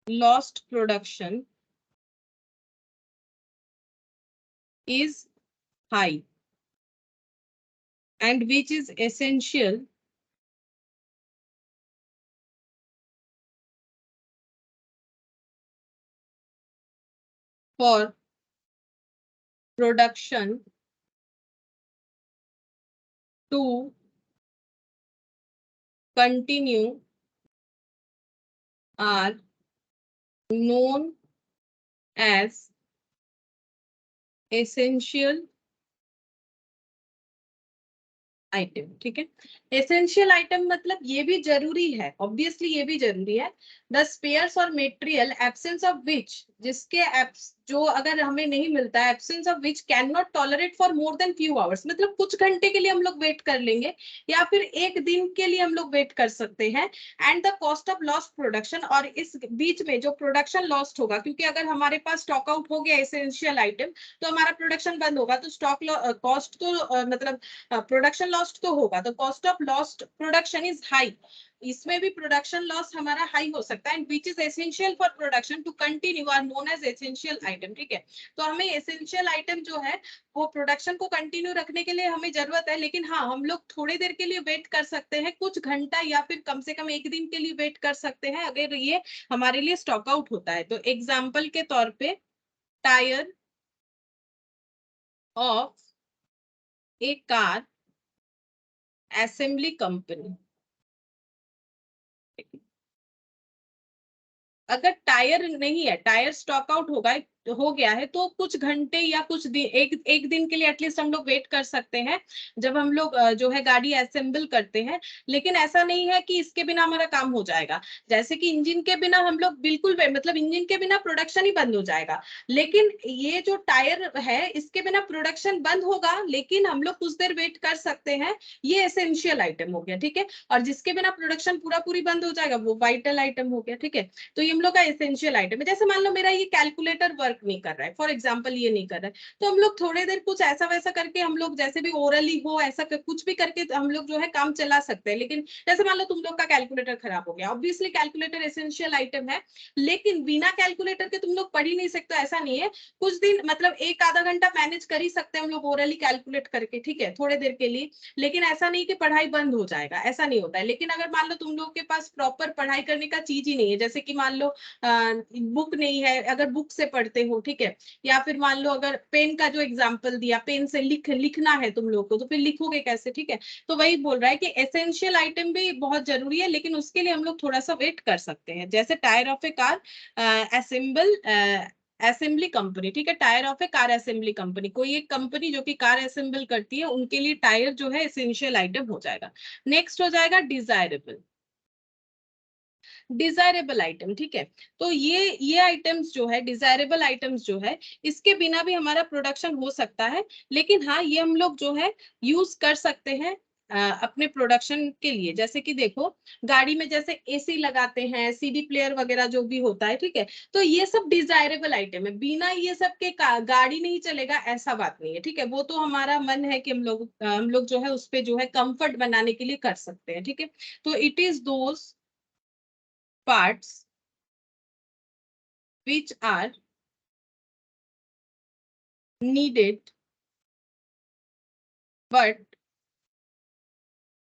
lost production is high, and which is essential for production to continue are known as essential item, ठीक है। Essential item मतलब ये भी जरूरी है, obviously ये भी जरूरी है। द स्पेयर्स और मेटेरियल एब्सेंस ऑफ विच, जिसके जो अगर हमें नहीं मिलता है, absence of which can not tolerate for more than few hours, मतलब कुछ घंटे के लिए हम लोग वेट कर लेंगे या फिर एक दिन के लिए हम लोग वेट कर सकते हैं। And the cost of lost production, और इस बीच में जो प्रोडक्शन लॉस्ट होगा, क्योंकि अगर हमारे पास स्टॉक आउट हो गया एसेंशियल आइटम तो हमारा प्रोडक्शन बंद होगा, तो स्टॉक कॉस्ट तो मतलब प्रोडक्शन लॉस्ट तो होगा, तो cost of lost production is high, इसमें भी प्रोडक्शन लॉस हमारा हाई हो सकता है। And which is essential for production to continue are known as essential item, ठीक है। तो हमें एसेंशियल आइटम जो है वो प्रोडक्शन को कंटिन्यू रखने के लिए हमें जरूरत है, लेकिन हाँ हम लोग थोड़ी देर के लिए वेट कर सकते हैं, कुछ घंटा या फिर कम से कम एक दिन के लिए वेट कर सकते हैं अगर ये हमारे लिए स्टॉक आउट होता है। तो एग्जाम्पल के तौर पे tyre of A car assembly company, अगर टायर नहीं है, टायर स्टॉक आउट हो गया है तो कुछ घंटे या कुछ दिन, एक दिन के लिए एटलीस्ट हम लोग वेट कर सकते हैं जब हम लोग जो है गाड़ी असेंबल करते हैं। लेकिन ऐसा नहीं है कि इसके बिना हमारा काम हो जाएगा, जैसे कि इंजन के बिना हम लोग बिल्कुल मतलब इंजन के बिना प्रोडक्शन ही बंद हो जाएगा, लेकिन ये जो टायर है इसके बिना प्रोडक्शन बंद होगा लेकिन हम लोग कुछ देर वेट कर सकते हैं। ये एसेंशियल आइटम हो गया, ठीक है। और जिसके बिना प्रोडक्शन पूरा पूरी बंद हो जाएगा वो वाइटल आइटम हो गया, ठीक है। तो ये हम लोग का एसेंशियल आइटम है। जैसे मान लो मेरा ये कैलकुलेटर वर्क नहीं कर रहा है, फॉर एग्जांपल ये नहीं कर रहा है, तो हम लोग थोड़ी देर कुछ ऐसा वैसा करके हम लोग जैसे भी ओरली हो ऐसा कुछ भी करके हम लोग जो है काम चला सकते हैं। लेकिन जैसे मान लो तुम लोग का कैलकुलेटर खराब हो गया, ऑब्वियसली कैलकुलेटर एसेंशियल आइटम है, लेकिन बिना कैलकुलेटर के तुम लोग पढ़ ही नहीं सकते, ऐसा नहीं है। कुछ दिन मतलब एक आधा घंटा मैनेज कर ही सकते हैं हम लोग ओरली कैलकुलेट करके, ठीक है, थोड़े देर के लिए। लेकिन ऐसा नहीं कि पढ़ाई बंद हो जाएगा, ऐसा नहीं होता है। लेकिन अगर मान लो तुम लोग के पास प्रॉपर पढ़ाई करने का चीज ही नहीं है, जैसे कि मान लो बुक नहीं है, अगर बुक से पढ़ते हो, ठीक है, या फिर मान लो अगर पेन का जो एग्जांपल दिया, पेन से लिखना है तुम लोग को, तो फिर लिखोगे कैसे, ठीक है। तो वही बोल रहा है कि एसेंशियल आइटम भी बहुत जरूरी है, लेकिन उसके लिए हम लोग थोड़ा सा वेट कर सकते हैं। जैसे tyre of A car assembly company, ठीक है, tyre of A car assembly company, कोई एक कंपनी जो कि कार असेंबल करती है उनके लिए टायर जो है एसेंशियल आइटम हो जाएगा। नेक्स्ट हो जाएगा डिजायरेबल। डिजायरेबल आइटम, ठीक है। तो ये आइटम्स जो है, डिजायरेबल आइटम्स जो है, इसके बिना भी हमारा प्रोडक्शन हो सकता है, लेकिन हाँ ये हम लोग जो है यूज कर सकते हैं अपने प्रोडक्शन के लिए, जैसे कि देखो गाड़ी में जैसे एसी लगाते हैं, सीडी प्लेयर वगैरह जो भी होता है, ठीक है, तो ये सब डिजायरेबल आइटम है, बिना ये सब के गाड़ी नहीं चलेगा ऐसा बात नहीं है, ठीक है, वो तो हमारा मन है कि हम लोग जो है उस पे जो है कंफर्ट बनाने के लिए कर सकते हैं, ठीक है। तो it is those parts which are needed but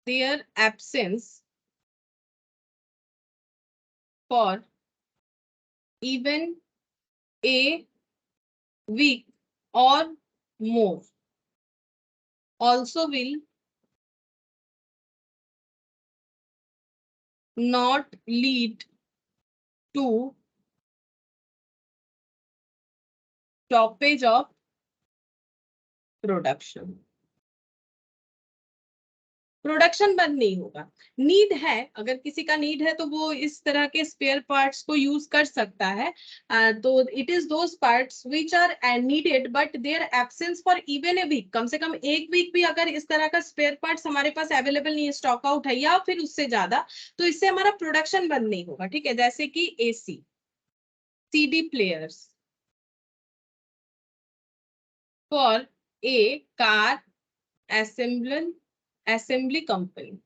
their absence for even a week or more also will not lead to stoppage of production. Production बंद नहीं होगा। नीड है, अगर किसी का नीड है तो वो इस तरह के स्पेयर पार्ट्स को यूज कर सकता है। तो it is those parts which are needed but their absence for even a week, कम से कम एक वीक भी अगर इस तरह का स्पेयर पार्ट्स हमारे पास अवेलेबल नहीं है, स्टॉक आउट है या फिर उससे ज्यादा, तो इससे हमारा प्रोडक्शन बंद नहीं होगा, ठीक है। जैसे कि AC, CD players, for a car assembly company,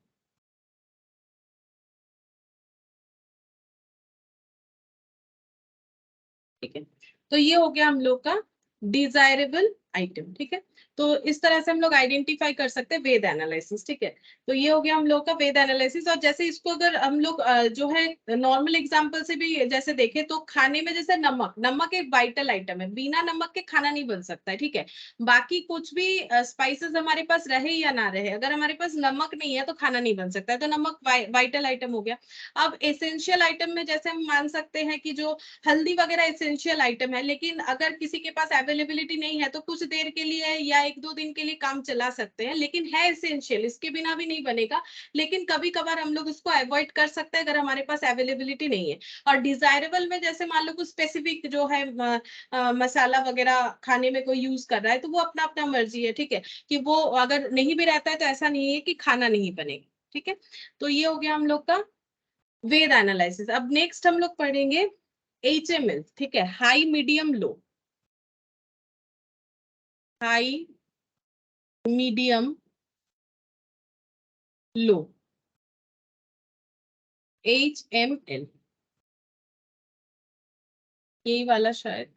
ठीक है। तो ये हो गया हम लोग का डिजायरेबल आइटम, ठीक है। तो इस तरह से हम लोग आइडेंटिफाई कर सकते हैं वेद एनालिसिस, ठीक है। तो ये हो गया हम लोग का वेद एनालिसिस। और जैसे इसको अगर हम लोग जो है नॉर्मल एग्जांपल से भी जैसे देखें तो खाने में जैसे नमक, नमक एक वाइटल आइटम है, बिना नमक के खाना नहीं बन सकता है, ठीक है। बाकी कुछ भी स्पाइसेस हमारे पास रहे या ना रहे, अगर हमारे पास नमक नहीं है तो खाना नहीं बन सकता है, तो नमक वाइटल आइटम हो गया। अब एसेंशियल आइटम में जैसे हम मान सकते हैं कि जो हल्दी वगैरह एसेंशियल आइटम है, लेकिन अगर किसी के पास अवेलेबिलिटी नहीं है तो कुछ देर के लिए या एक दो दिन के लिए काम चला सकते हैं, लेकिन है एसेंशियल, इसके बिना भी नहीं बनेगा, लेकिन कभी कभार हम लोग इसको अवॉइड कर सकते हैं अगर हमारे पास अवेलेबिलिटी नहीं है। और डिजायरेबल में जैसे मान लो कुछ स्पेसिफिक जो है मसाला वगैरह खाने में कोई यूज कर रहा है, तो वो अपना अपना मर्जी है, ठीक है, कि वो अगर नहीं भी रहता है तो ऐसा नहीं है कि खाना नहीं बनेगा, ठीक है। तो ये हो गया हम लोग का वेद एनालिसिस। अब नेक्स्ट हम लोग पढ़ेंगे HML, ठीक है, high medium low, high medium low, HML, यही वाला शायद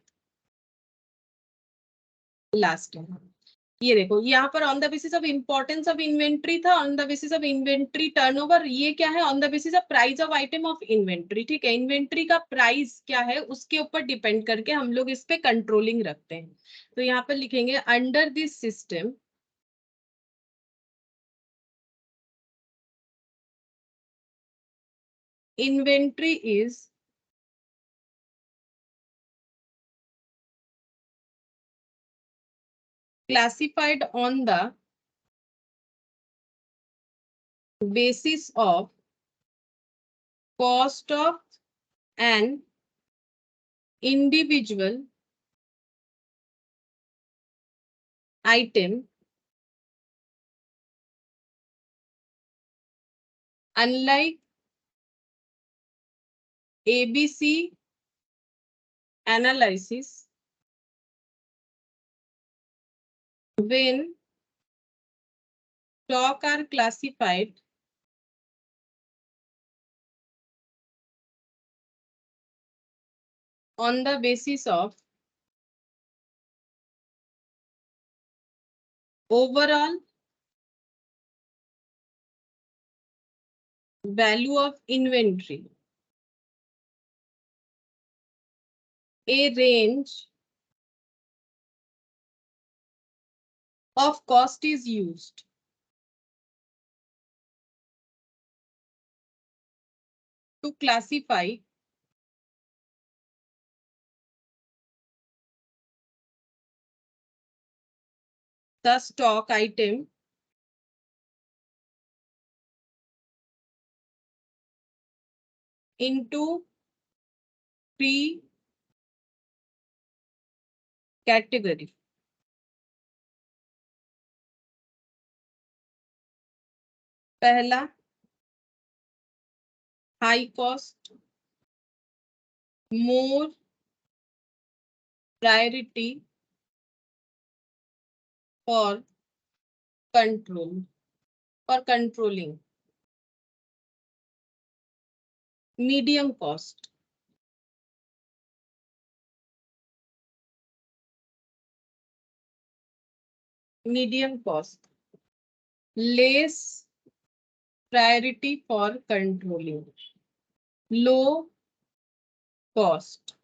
लास्ट है। ये देखो यहाँ पर on the basis of importance of inventory था, on the basis of inventory turnover, ये क्या है, on the basis of price of item of inventory, ठीक है। इन्वेंट्री का प्राइस क्या है उसके ऊपर डिपेंड करके हम लोग इस पे कंट्रोलिंग रखते हैं। तो यहाँ पर लिखेंगे under this system inventory is classified on the basis of cost of an individual item, unlike ABC analysis when stock are classified on the basis of overall value of inventory. A range of cost is used to classify the stock item into three categories. पहला high cost, more priority for controlling, medium cost, less priority for controlling, low cost,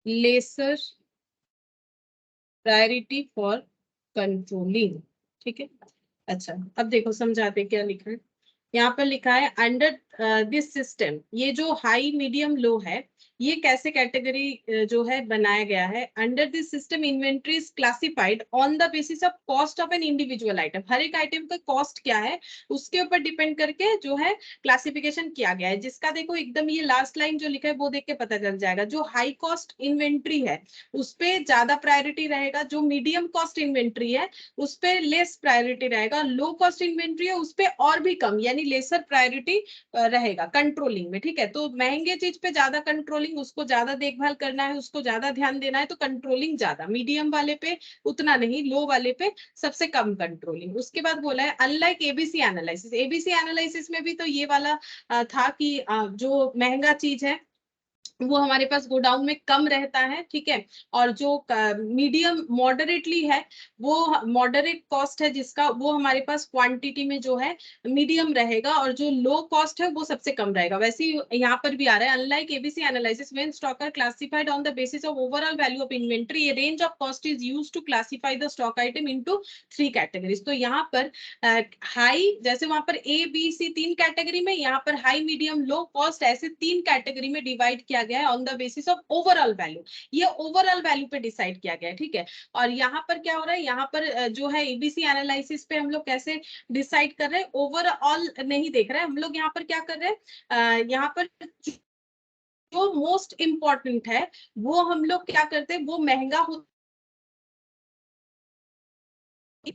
lesser priority for controlling. ठीक है, अच्छा अब देखो समझाते क्या लिखा है। यहाँ पर लिखा है अंडर दिस सिस्टम, ये जो हाई मीडियम लो है ये कैसे कैटेगरी जो है बनाया गया है। Under this system inventory is classified on the basis of cost of an individual item, हर एक आइटम का कॉस्ट क्या है उसके ऊपर डिपेंड करके जो है क्लासिफिकेशन किया गया है। जिसका देखो एकदम ये लास्ट लाइन जो लिखा है वो देख के पता चल जाएगा, जो हाई कॉस्ट इन्वेंट्री है उस पर ज्यादा प्रायोरिटी रहेगा, जो मीडियम कॉस्ट इन्वेंट्री है उस पर लेस प्रायोरिटी रहेगा, लो कॉस्ट इन्वेंट्री है उस पर और भी कम यानी लेसर प्रायोरिटी रहेगा कंट्रोलिंग में। ठीक है, तो महंगे चीज पे ज्यादा कंट्रोलिंग, उसको ज्यादा देखभाल करना है, उसको ज्यादा ध्यान देना है तो कंट्रोलिंग ज्यादा, मीडियम वाले पे उतना नहीं, लो वाले पे सबसे कम कंट्रोलिंग। उसके बाद बोला है unlike ABC analysis, ABC analysis में भी तो ये वाला था कि जो महंगा चीज है वो हमारे पास गोडाउन में कम रहता है। ठीक है, और जो मीडियम मॉडरेटली है वो मॉडरेट कॉस्ट है जिसका, वो हमारे पास क्वांटिटी में जो है मीडियम रहेगा, और जो लो कॉस्ट है वो सबसे कम रहेगा। वैसे ही यहाँ पर भी आ रहा है unlike ABC analysis when stock are classified on the basis of overall value of inventory, a range of cost is used to classify the stock item into 3 categories. तो यहाँ पर हाई, जैसे वहां पर ए बी सी 3 कैटेगरी में, यहाँ पर high medium low cost ऐसे 3 कैटेगरी में डिवाइड किया गया है on the basis of overall value, ये ओवरऑल वैल्यू पे डिसाइड किया गया है। ठीक है, और यहाँ पर क्या हो रहा है, यहाँ पर जो है एबीसी एनालिसिस पे हम लोग कैसे डिसाइड कर रहे हैं, ओवरऑल नहीं देख रहे हैं हम लोग, यहाँ पर क्या कर रहे हैं, यहाँ पर जो मोस्ट इंपॉर्टेंट है वो हम लोग क्या करते हैं, वो महंगा होता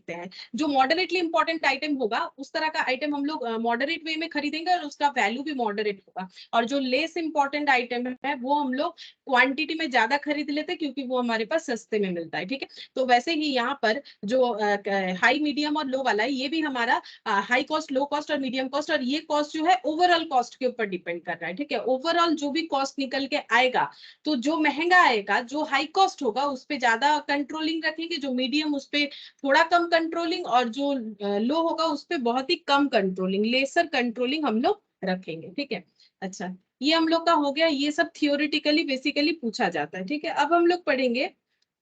हैं, जो मॉडरेटली इंपॉर्टेंट आइटम होगा उस तरह का आइटम हम लोग मॉडरेट वे में खरीदेंगे और उसका वैल्यू भी मॉडरेट होगा, और जो लेस इंपॉर्टेंट आइटम है वो हम लोग क्वांटिटी में ज्यादा खरीद लेते हैं क्योंकि वो हमारे पास सस्ते में मिलता है। ठीक है, तो वैसे ही यहाँ पर जो हाई मीडियम और लो वाला है ये भी हमारा हाई कॉस्ट, लो कॉस्ट और मीडियम कॉस्ट, और ये कॉस्ट जो है ओवरऑल कॉस्ट के ऊपर डिपेंड कर रहा है। ठीक है, ओवरऑल जो भी कॉस्ट निकल के आएगा तो जो महंगा आएगा, जो हाई कॉस्ट होगा उस पर ज्यादा कंट्रोलिंग रखेंगे, जो मीडियम उस पर थोड़ा कम कंट्रोलिंग, और जो लो होगा उस पर बहुत ही कम कंट्रोलिंग, लेसर कंट्रोलिंग हम लोग रखेंगे। ठीक है, अच्छा ये हम लोग का हो गया, ये सब थियोरिटिकली बेसिकली पूछा जाता है। ठीक है, अब हम लोग पढ़ेंगे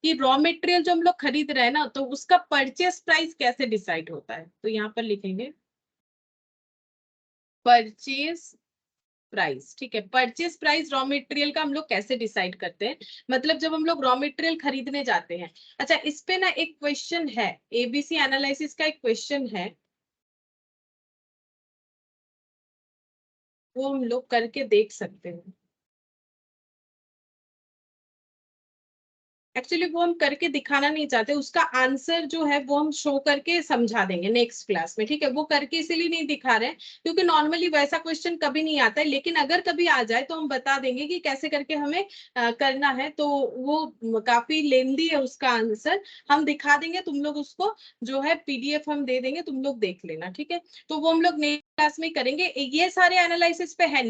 कि रॉ मटेरियल जो हम लोग खरीद रहे हैं ना तो उसका परचेस प्राइस कैसे डिसाइड होता है। तो यहाँ पर लिखेंगे परचेस प्राइस। ठीक है, परचेस प्राइस रॉ मटेरियल का हम लोग कैसे डिसाइड करते हैं, मतलब जब हम लोग रॉ मटेरियल खरीदने जाते हैं। अच्छा, इस पे ना एक क्वेश्चन है, एबीसी एनालिसिस का एक क्वेश्चन है, वो हम लोग करके देख सकते हैं। एक्चुअली वो हम करके दिखाना नहीं चाहते, उसका आंसर जो है वो हम शो करके समझा देंगे नेक्स्ट क्लास में। ठीक है, वो करके इसीलिए नहीं दिखा रहे हैं क्योंकि नॉर्मली वैसा क्वेश्चन कभी नहीं आता है, लेकिन अगर कभी आ जाए तो हम बता देंगे कि कैसे करके हमें करना है। तो वो काफी लेंदी है उसका आंसर, हम दिखा देंगे, तुम लोग उसको जो है पीडीएफ हम दे देंगे, तुम लोग देख लेना। ठीक है, तो वो हम लोग नेक्स्ट क्लास में करेंगे। ये सारे एनालिसिस पे है,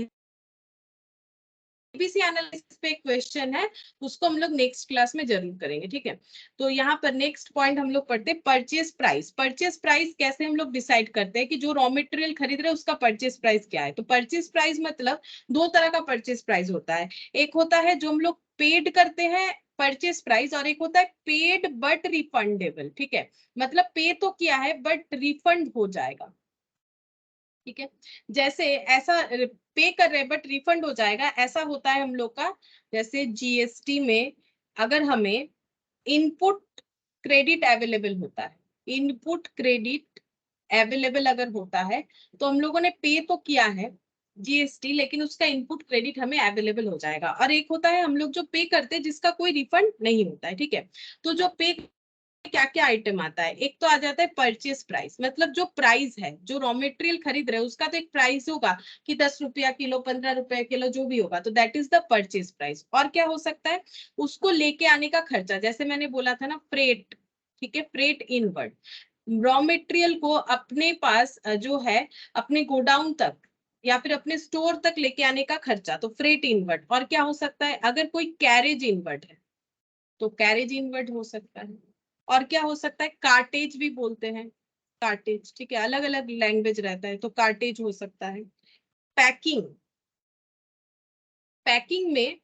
एबीसी एनालिसिस पे एक क्वेश्चन है उसको हम लोग नेक्स्ट क्लास में जरूर करेंगे। ठीक है, तो यहाँ पर नेक्स्ट पॉइंट हम लोग पढ़ते हैं परचेस प्राइस। परचेस प्राइस कैसे हम लोग डिसाइड करते हैं कि जो रॉ मटेरियल खरीद रहे हैं उसका परचेस प्राइस क्या है। तो परचेस प्राइस मतलब दो तरह का परचेस प्राइस होता है, एक होता है जो हम लोग पेड करते हैं परचेस प्राइस, और एक होता है पेड बट रिफंडेबल। ठीक है, मतलब पे तो किया है बट रिफंड हो जाएगा। ठीक है, जैसे ऐसा पे कर रहे हैं बट रिफंड हो जाएगा, ऐसा होता है हम लोग का। जैसे जीएसटी में अगर हमें इनपुट क्रेडिट अवेलेबल होता है, इनपुट क्रेडिट अवेलेबल अगर होता है तो हम लोगों ने पे तो किया है जीएसटी, लेकिन उसका इनपुट क्रेडिट हमें अवेलेबल हो जाएगा। और एक होता है हम लोग जो पे करते हैं जिसका कोई रिफंड नहीं होता है। ठीक है, तो जो पे क्या क्या आइटम आता है। एक तो आ जाता है परचेज प्राइस, मतलब जो प्राइस है, जो रॉ मटेरियल खरीद रहे हैं उसका तो एक प्राइस होगा कि 10 रुपया किलो, 15 रुपया किलो, जो भी होगा, तो that is the purchase price. और क्या हो सकता है, उसको लेके आने का खर्चा, जैसे मैंने बोला था ना फ्रेट, ठीक है, फ्रेट इनवर्ड, रॉ मटेरियल को अपने पास जो है अपने गोडाउन तक या फिर अपने स्टोर तक लेके आने का खर्चा, तो फ्रेट इनवर्ड। और क्या हो सकता है, अगर कोई कैरेज इनवर्ड है तो कैरेज इनवर्ड हो सकता है। और क्या हो सकता है, कार्टेज भी बोलते हैं, कार्टेज, ठीक है, अलग अलग लैंग्वेज रहता है, तो कार्टेज हो सकता है। पैकिंग, पैकिंग में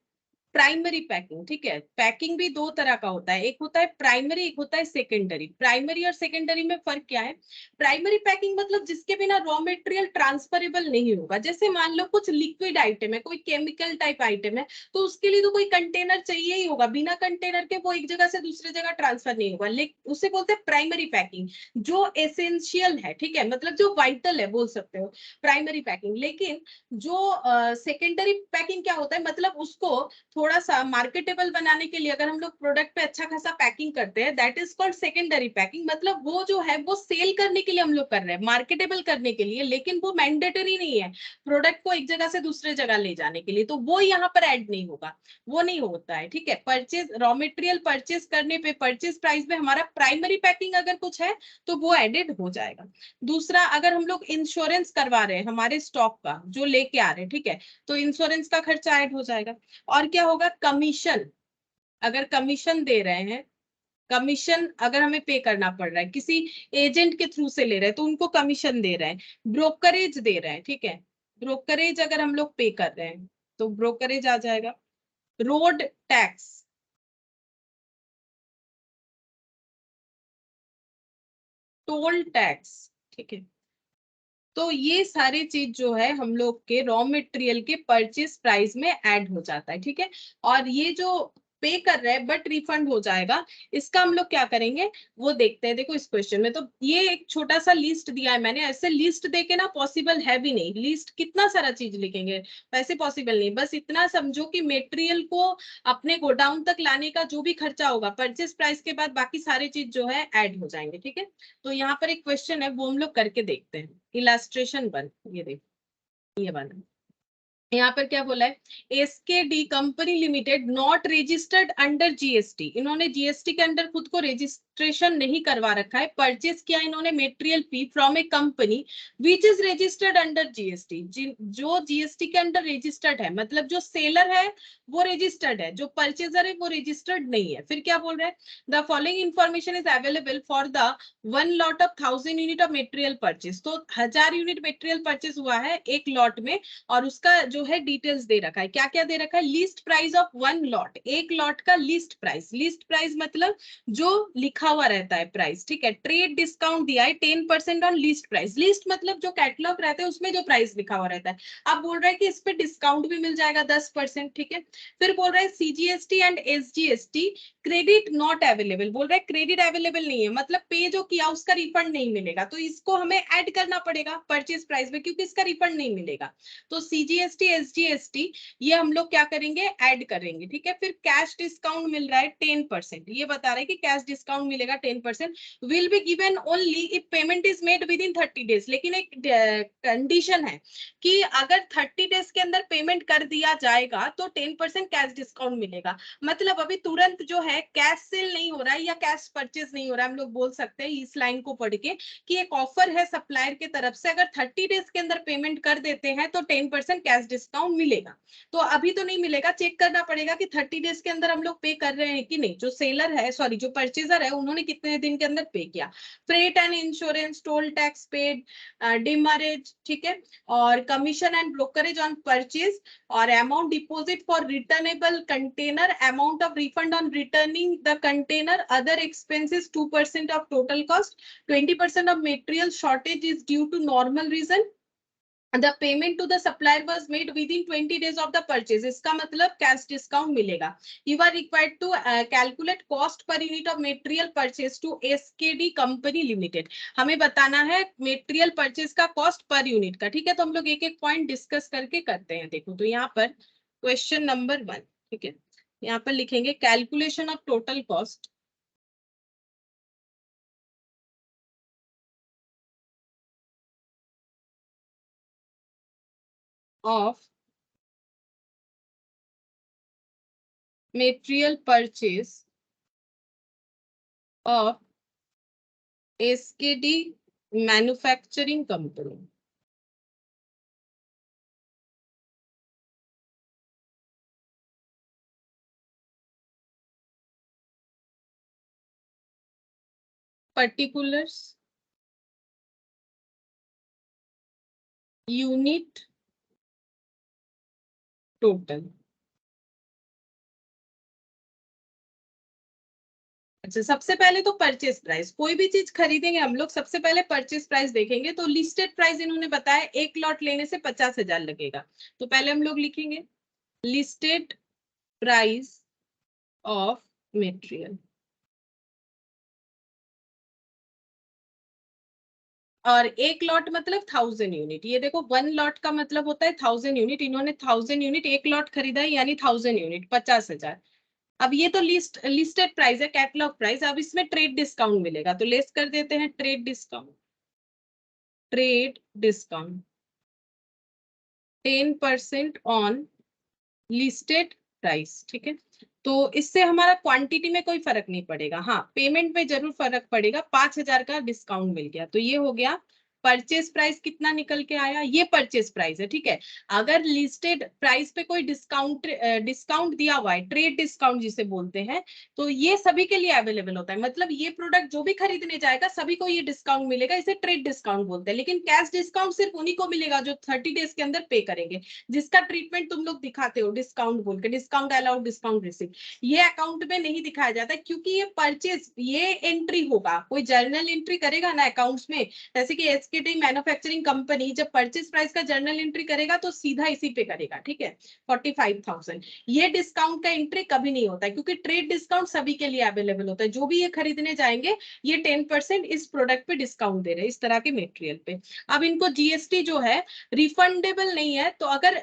प्राइमरी पैकिंग, ठीक है, पैकिंग भी दो तरह का होता है, एक होता है प्राइमरी, एक होता है सेकेंडरी। प्राइमरी और सेकेंडरी में फर्क क्या है, प्राइमरी पैकिंग मतलब जिसके बिना रॉ मटेरियल ट्रांसफरेबल नहीं होगा, जैसे मान लो कुछ लिक्विड आइटम है, कोई केमिकल टाइप आइटम है, तो उसके लिए तो कोई कंटेनर चाहिए ही होगा, बिना कंटेनर के वो एक जगह से दूसरी जगह ट्रांसफर नहीं होगा, लेकिन उसे बोलते हैं प्राइमरी पैकिंग, जो एसेंशियल है, ठीक है, मतलब जो वाइटल है बोल सकते हो, प्राइमरी पैकिंग। लेकिन जो सेकेंडरी पैकिंग क्या होता है, मतलब उसको थोड़ा सा मार्केटेबल बनाने के लिए अगर हम लोग प्रोडक्ट पे अच्छा खासा पैकिंग करते हैं, that is called secondary packing, मतलब वो जो है वो सेल करने के लिए हम लोग कर रहे हैं, मार्केटेबल करने के लिए, लेकिन वो मैंडेटरी नहीं है प्रोडक्ट को एक जगह से दूसरे जगह ले जाने के लिए, तो वो यहाँ पर ऐड नहीं होगा, वो नहीं होता है, ठीक है। परचेज, रॉ मटेरियल परचेज करने पे परचेज प्राइस में हमारा प्राइमरी पैकिंग अगर कुछ है तो वो एडेड हो जाएगा। दूसरा, अगर हम लोग इंश्योरेंस करवा रहे हैं हमारे स्टॉक का जो लेके आ रहे हैं, ठीक है, तो इंश्योरेंस का खर्चा ऐड हो जाएगा। और क्या होगा, कमीशन, अगर कमीशन दे रहे हैं, कमीशन अगर हमें पे करना पड़ रहा है, किसी एजेंट के थ्रू से ले रहे हैं तो उनको कमीशन दे रहे हैं, ब्रोकरेज दे रहे हैं, ठीक है, ब्रोकरेज अगर हम लोग पे कर रहे हैं तो ब्रोकरेज आ जाएगा। रोड टैक्स, टोल टैक्स, ठीक है, तो ये सारी चीज जो है हम लोग के रॉ मटेरियल के परचेज प्राइस में ऐड हो जाता है, ठीक है। और ये जो पे कर रहे हैं बट रिफंड हो जाएगा, इसका हम लोग क्या करेंगे वो देखते हैं। देखो इस क्वेश्चन में तो ये एक छोटा सा लिस्ट दिया है मैंने, ऐसे लिस्ट देके ना पॉसिबल है भी नहीं, लिस्ट कितना सारा चीज लिखेंगे, वैसे पॉसिबल नहीं। बस इतना समझो कि मटेरियल को अपने गोडाउन तक लाने का जो भी खर्चा होगा परचेज प्राइस के बाद, बाकी सारी चीज जो है ऐड हो जाएंगे, ठीक है। तो यहाँ पर एक क्वेश्चन है वो हम लोग करके देखते हैं। इलास्ट्रेशन 1, ये देखो, ये वाला यहाँ पर क्या बोला है, SKD company limited not registered under GST, इन्होंने जीएसटी के अंडर खुद को रजिस्ट्रेशन नहीं करवा रखा है, परचेज किया इन्होंने material fee from A company which is registered under GST, जो जीएसटी के अंडर रजिस्टर्ड है, मतलब जो सेलर है वो रजिस्टर्ड है, जो परचेजर है वो रजिस्टर्ड नहीं है। फिर क्या बोल रहे हैं, the following information is available for the one lot of 1000 unit of material purchase, तो 1000 यूनिट मेटेरियल परचेज हुआ है एक लॉट में, और उसका जो है डिटेल्स दे रखा है, क्या क्या दे रखा है, list price of one lot, एक लॉट का लिस्ट प्राइस, लिस्ट प्राइस मतलब जो लिखा हुआ रहता है प्राइस, ठीक है। ट्रेड डिस्काउंट दिया है 10% ऑन लिस्ट प्राइस, लिस्ट मतलब जो कैटलॉग रहता है उसमें जो प्राइस लिखा हुआ रहता है, अब बोल रहा है कि इस पे डिस्काउंट भी मिल जाएगा 10%, ठीक है। फिर बोल रहा है CGST and SGST credit not available, बोल रहा है क्रेडिट अवेलेबल नहीं है, मतलब पे जो किया उसका रिफंड नहीं मिलेगा, तो इसको हमें ऐड करना पड़ेगा परचेज प्राइस में क्योंकि इसका रिफंड नहीं मिलेगा। तो सीजीएसटी एसजीएसटी ये हम लोग क्या करेंगे, ऐड करेंगे, ठीक है। फिर कैश डिस्काउंट मिल रहा है 10%, ये बता रहे हैं कि कैश डिस्काउंट मिलेगा 10%, will be given only if payment is made with in 30 days, लेकिन एक कंडीशन है कि अगर 30 डेज के अंदर पेमेंट कर दिया जाएगा तो 10% कैश डिस्काउंट मिलेगा। मतलब अभी तुरंत जो है कैश सेल नहीं हो रहा है या कैश परचेज नहीं हो रहा है, हम लोग बोल सकते हैं इस लाइन को पढ़ के कि एक ऑफर है सप्लायर की तरफ से, अगर 30 डेज के अंदर पेमेंट कर देते हैं तो 10% कैश डिस्काउंट मिलेगा। तो अभी तो नहीं मिलेगा, चेक करना पड़ेगा कि 30 डेज के अंदर हम लोग पे कर रहे हैं कि नहीं, जो सेलर है, सॉरी जो परचेजर है उन्होंने कितने दिन के अंदर पे किया। Freight and insurance, toll tax paid, demurrage, ठीक है, और commission and brokerage on purchase, और amount deposit for returnable container, amount of refund on returning the container, other expenses 2% of total cost, 20% of material shortage is due to normal reason, the payment to the supplier was made within 20 days of the purchase, इसका मतलब cash discount मिलेगा। You are required to calculate cost per unit of material purchase to SKD company limited, हमें बताना है material purchase का cost per unit का, ठीक है। तो हम लोग एक एक पॉइंट डिस्कस करके करते हैं। देखो तो यहाँ पर क्वेश्चन नंबर 1, ठीक है, यहाँ पर लिखेंगे calculation of total cost, of material purchase of SKD manufacturing company. Particulars, unit, total. अच्छा, सबसे पहले तो परचेस प्राइस, कोई भी चीज खरीदेंगे हम लोग सबसे पहले परचेस प्राइस देखेंगे। तो लिस्टेड प्राइस इन्होंने बताया 1 लॉट लेने से 50,000 लगेगा। तो पहले हम लोग लिखेंगे लिस्टेड प्राइस ऑफ मटेरियल, और 1 लॉट मतलब 1000 यूनिट। ये देखो 1 लॉट का मतलब होता है 1000 यूनिट। इन्होंने 1000 यूनिट 1 लॉट खरीदा है, यानी 1000 यूनिट 50,000। अब ये तो लिस्टेड प्राइस है, कैटलॉग प्राइस। अब इसमें ट्रेड डिस्काउंट मिलेगा, तो लेस कर देते हैं trade discount. Trade discount 10% on listed price, ठीक है। तो इससे हमारा क्वांटिटी में कोई फर्क नहीं पड़ेगा, हाँ पेमेंट में जरूर फर्क पड़ेगा। 5,000 का डिस्काउंट मिल गया, तो ये हो गया परचेस प्राइस। कितना निकल के आया, ये परचेस प्राइस है, ठीक है। अगर लिस्टेड प्राइस पे कोई डिस्काउंट दिया हुआ है, ट्रेड डिस्काउंट जिसे बोलते हैं, तो ये सभी के लिए अवेलेबल होता है। मतलब ये प्रोडक्ट जो भी खरीदने जाएगा सभी को ये डिस्काउंट मिलेगा, इसे ट्रेड डिस्काउंट बोलते हैं। लेकिन कैश डिस्काउंट सिर्फ उन्हीं को मिलेगा जो 30 डेज के अंदर पे करेंगे, जिसका ट्रीटमेंट तुम लोग दिखाते हो डिस्काउंट बोल के, डिस्काउंट अलाउड, डिस्काउंट रिसीव। ये अकाउंट में नहीं दिखाया जाता, क्योंकि ये परचेज, ये एंट्री होगा, कोई जर्नल एंट्री करेगा ना अकाउंट्स में। जैसे कि एसकेडी मैन्युफैक्चरिंग कंपनी जब परचेज प्राइस का जर्नल एंट्री करेगा तो सीधा इसी पे करेगा, ठीक है, 45,000। ये डिस्काउंट का एंट्री कभी नहीं होता है, क्योंकि ट्रेड डिस्काउंट सभी के लिए अवेलेबल होता है। जो भी ये खरीदने जाएंगे ये 10% इस प्रोडक्ट पे डिस्काउंट दे रहे हैं, इस तरह के मेटेरियल पे। अब इनको जीएसटी जो है रिफंडेबल नहीं है, तो अगर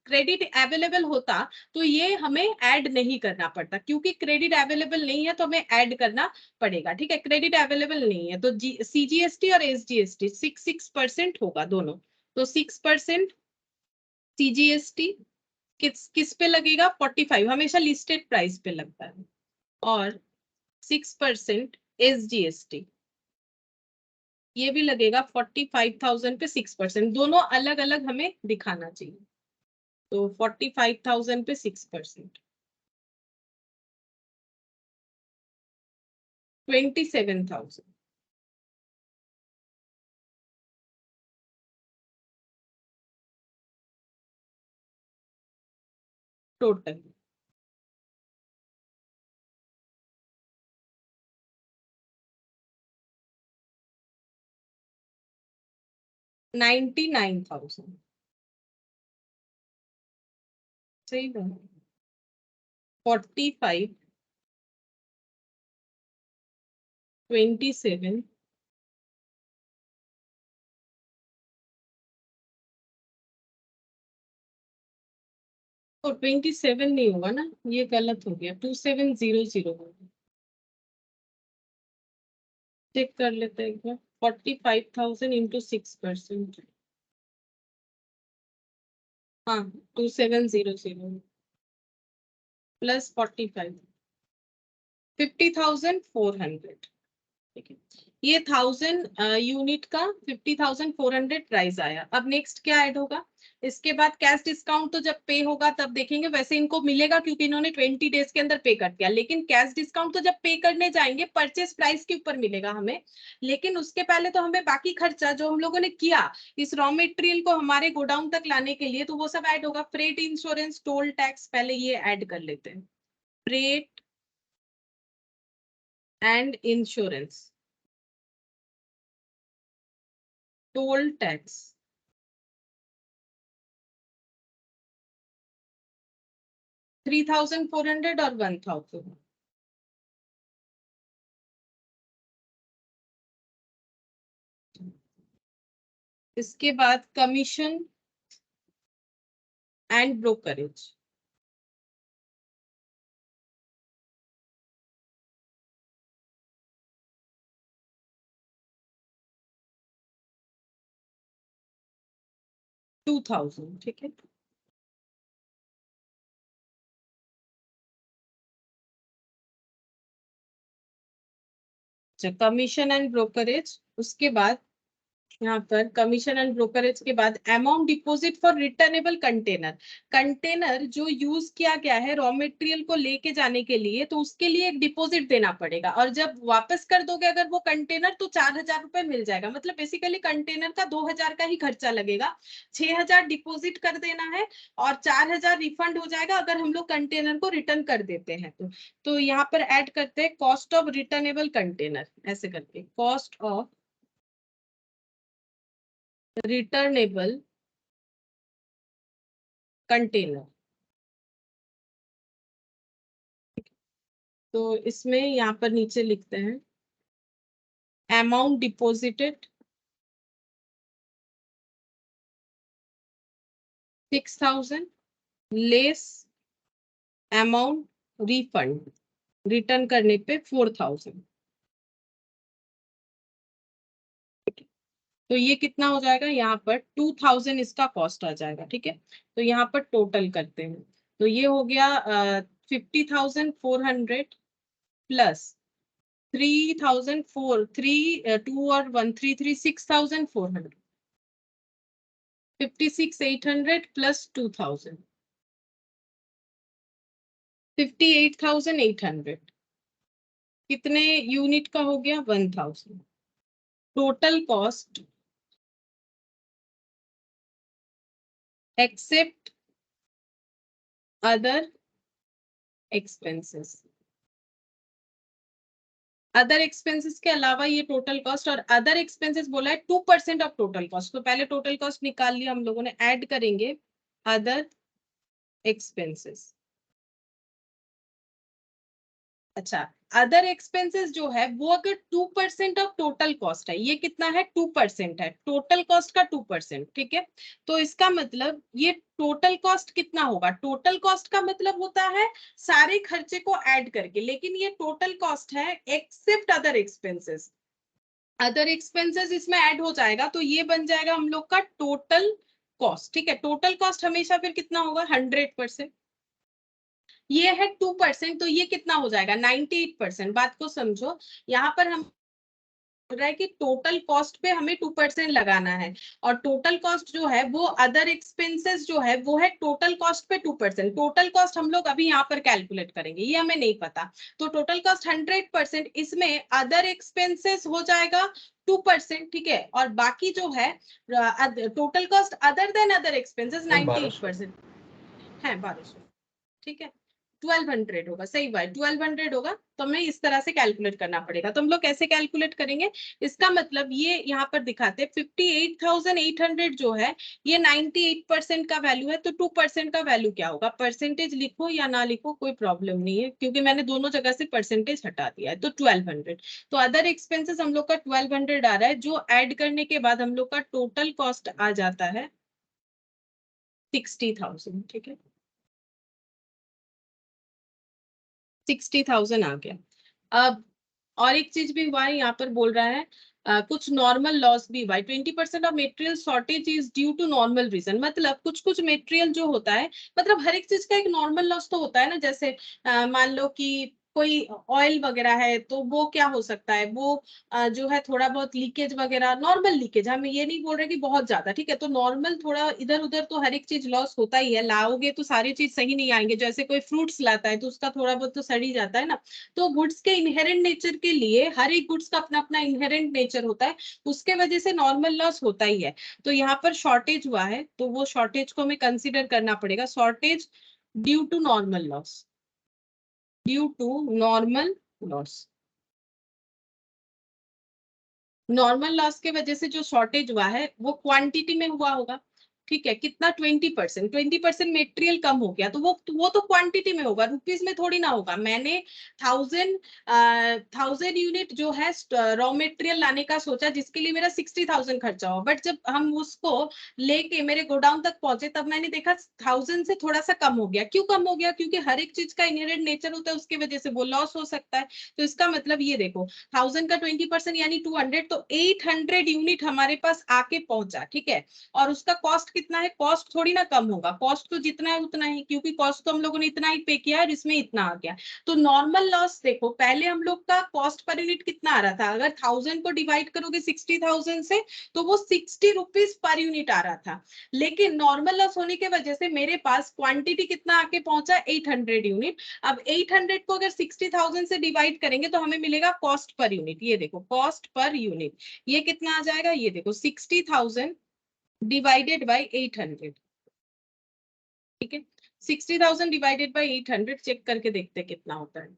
क्रेडिट अवेलेबल होता तो ये हमें ऐड नहीं करना पड़ता, क्योंकि क्रेडिट अवेलेबल नहीं है तो हमें ऐड करना पड़ेगा, ठीक है। क्रेडिट अवेलेबल नहीं है तो सीजीएसटी और एसजीएसटी 6% होगा दोनों। तो 6% सीजीएसटी किस पे लगेगा, 45, हमेशा लिस्टेड प्राइस पे लगता है। और 6% एसजीएसटी, ये भी लगेगा 45,000 पे 6%। दोनों अलग अलग हमें दिखाना चाहिए। तो 45,000 पे 6%, 27,000 टोटल। 99,000, सही बात। 45, 27, और 27 नहीं होगा ना, ये गलत हो गया, 2700 होगा। चेक कर लेते हैं एक बार। 45,000 इंटू 6%, हाँ 2700 प्लस 45, 50,400, ठीक है। ये 1000 यूनिट का 50,400 प्राइस आया। अब नेक्स्ट क्या ऐड होगा, इसके बाद कैश डिस्काउंट तो जब पे होगा तब देखेंगे। वैसे इनको मिलेगा क्योंकि इन्होंने 20 डेज के अंदर पे कर दिया, लेकिन कैश डिस्काउंट तो जब पे करने जाएंगे परचेस प्राइस के ऊपर मिलेगा हमें। लेकिन उसके पहले तो हमें बाकी खर्चा जो हम लोगों ने किया इस रॉ मटेरियल को हमारे गोडाउन तक लाने के लिए, तो वो सब ऐड होगा। फ्रेट, इंश्योरेंस, टोल टैक्स, पहले ये ऐड कर लेते हैं। Freight and insurance, toll tax, 3,400 और 1,000। इसके बाद कमीशन एंड ब्रोकरेज, 2000, ठीक है। कमीशन एंड ब्रोकरेज, उसके बाद यहाँ पर कमीशन एंड ब्रोकरेज के बाद amount deposit for returnable container. Container जो यूज किया गया है रॉ मटेरियल को लेके जाने के लिए, तो उसके लिए एक डिपॉजिट देना पड़ेगा, और जब वापस कर दोगे अगर वो कंटेनर, तो 4000 रुपए मिल जाएगा। मतलब बेसिकली कंटेनर का 2000 का ही खर्चा लगेगा, 6000 डिपॉजिट कर देना है और 4000 रिफंड हो जाएगा अगर हम लोग कंटेनर को रिटर्न कर देते हैं। तो यहाँ पर ऐड करते हैं कॉस्ट ऑफ रिटर्नेबल कंटेनर, ऐसे करके कॉस्ट ऑफ रिटर्नेबल कंटेनर। तो इसमें यहाँ पर नीचे लिखते हैं amount deposited 6000 less amount refund, return करने पे 4000। तो ये कितना हो जाएगा, यहाँ पर 2000 इसका कॉस्ट आ जाएगा, ठीक है। तो यहाँ पर टोटल करते हैं, तो ये हो गया 50,400 प्लस 3,004, 2 और 1 3 6,400, 56,800 प्लस 2000, 58,800। कितने यूनिट का हो गया, 1000। Total cost except other expenses, other expenses के अलावा ये टोटल कॉस्ट, और अदर एक्सपेंसेस बोला है 2% ऑफ टोटल कॉस्ट। तो पहले टोटल कॉस्ट निकाल लिया हम लोगों ने, ऐड करेंगे अदर एक्सपेंसेस। अच्छा, अदर एक्सपेंसेस जो है वो अगर 2% ऑफ टोटल कॉस्ट है, ये कितना है 2% है, टोटल कॉस्ट का 2%, ठीक है। तो इसका मतलब ये टोटल कॉस्ट कितना होगा, टोटल कॉस्ट का मतलब होता है सारे खर्चे को ऐड करके, लेकिन ये टोटल कॉस्ट है except other expenses. Other expenses इसमें ऐड हो जाएगा तो ये बन जाएगा हम लोग का टोटल कॉस्ट, ठीक है। टोटल कॉस्ट हमेशा फिर कितना होगा, 100%। ये है 2%, तो ये कितना हो जाएगा 98%। बात को समझो, यहाँ पर हम बोल रहा है कि टोटल कॉस्ट पे हमें 2% लगाना है, और टोटल कॉस्ट जो है वो अदर एक्सपेंसेस जो है वो है टोटल कॉस्ट पे 2%। टोटल कॉस्ट हम लोग अभी यहाँ पर कैलकुलेट करेंगे, ये हमें नहीं पता। तो टोटल कॉस्ट 100%, इसमें अदर एक्सपेंसेस हो जाएगा 2%, ठीक है। और बाकी जो है total cost other than other expenses 98% है, 1200, ठीक है। 1200 होगा, सही बात, 1200 होगा। तो हमें इस तरह से कैलकुलेट करना पड़ेगा। तो हम लोग कैसे कैलकुलेट करेंगे, इसका मतलब ये यहाँ पर दिखाते हैं 58,800 जो है ये 98% का वैल्यू है, तो 2% का वैल्यू क्या होगा, परसेंटेज लिखो या ना लिखो कोई प्रॉब्लम नहीं है, क्योंकि मैंने दोनों जगह से परसेंटेज हटा दिया है। तो 1200, तो अदर एक्सपेंसेस हम लोग का 1200 आ रहा है, जो ऐड करने के बाद हम लोग का टोटल कॉस्ट आ जाता है 60,000, ठीक है। 60,000 आ गया। अब और एक चीज भी हुआ है, यहाँ पर बोल रहा है कुछ नॉर्मल लॉस भी हुआ है। 20% of material shortage is due to normal reason, मतलब कुछ कुछ मेटेरियल जो होता है, मतलब हर एक चीज का एक नॉर्मल लॉस तो होता है ना। जैसे मान लो कि कोई ऑयल वगैरह है, तो वो क्या हो सकता है, वो जो है थोड़ा बहुत लीकेज वगैरह, नॉर्मल लीकेज, हम ये नहीं बोल रहे कि बहुत ज्यादा, ठीक है। तो नॉर्मल थोड़ा इधर उधर तो हर एक चीज लॉस होता ही है, लाओगे तो सारी चीज सही नहीं आएंगे। जैसे कोई फ्रूट्स लाता है तो उसका थोड़ा बहुत तो सड़ ही जाता है ना। तो गुड्स के इनहेरेंट नेचर के लिए, हर एक गुड्स का अपना अपना इनहेरेंट नेचर होता है, उसके वजह से नॉर्मल लॉस होता ही है। तो यहाँ पर शॉर्टेज हुआ है, तो वो शॉर्टेज को हमें कंसिडर करना पड़ेगा, shortage due to normal loss, due to normal loss. Normal loss के वजह से जो शॉर्टेज हुआ है वो क्वांटिटी में हुआ होगा, ठीक है। कितना, 20%, 20% मेटेरियल कम हो गया, तो वो तो क्वांटिटी में होगा, रुपीज में थोड़ी ना होगा। मैंने 1000 यूनिट जो है रॉ मेटेरियल लाने का सोचा, जिसके लिए मेरा 60,000 खर्चा हुआ, बट जब हम उसको लेके मेरे गोडाउन तक पहुंचे तब मैंने देखा 1000 से थोड़ा सा कम हो गया। क्यों कम हो गया, क्योंकि हर एक चीज का इनहेरेंट नेचर होता है, उसकी वजह से वो लॉस हो सकता है। तो इसका मतलब ये देखो, 1000 का 20% यानी 200, तो 800 यूनिट हमारे पास आके पहुंचा, ठीक है। और उसका कॉस्ट कितना है, कॉस्ट थोड़ी ना कम होगा, कॉस्ट तो जितना है उतना ही, क्योंकि कॉस्ट तो हम लोगों ने इतना ही पे किया है और इसमें इतना आ गया। तो नॉर्मल लॉस देखो, पहले हम लोग का कॉस्ट पर यूनिट कितना आ रहा था, अगर 1000 को डिवाइड करोगे 60,000 से तो वो 60 रुपीज पर यूनिट आ रहा था। लेकिन नॉर्मल लॉस होने की वजह से मेरे पास क्वांटिटी कितना आके पहुंचा, 800 यूनिट। अब 800 को अगर 60,000 से डिवाइड करेंगे तो हमें मिलेगा कॉस्ट पर यूनिट। ये देखो कॉस्ट पर यूनिट ये कितना आ जाएगा, ये देखो 60,000 डिवाइडेड बाई 800। ठीक है, 60,000 डिवाइडेड बाई 800 चेक करके देखते हैं कितना होता है।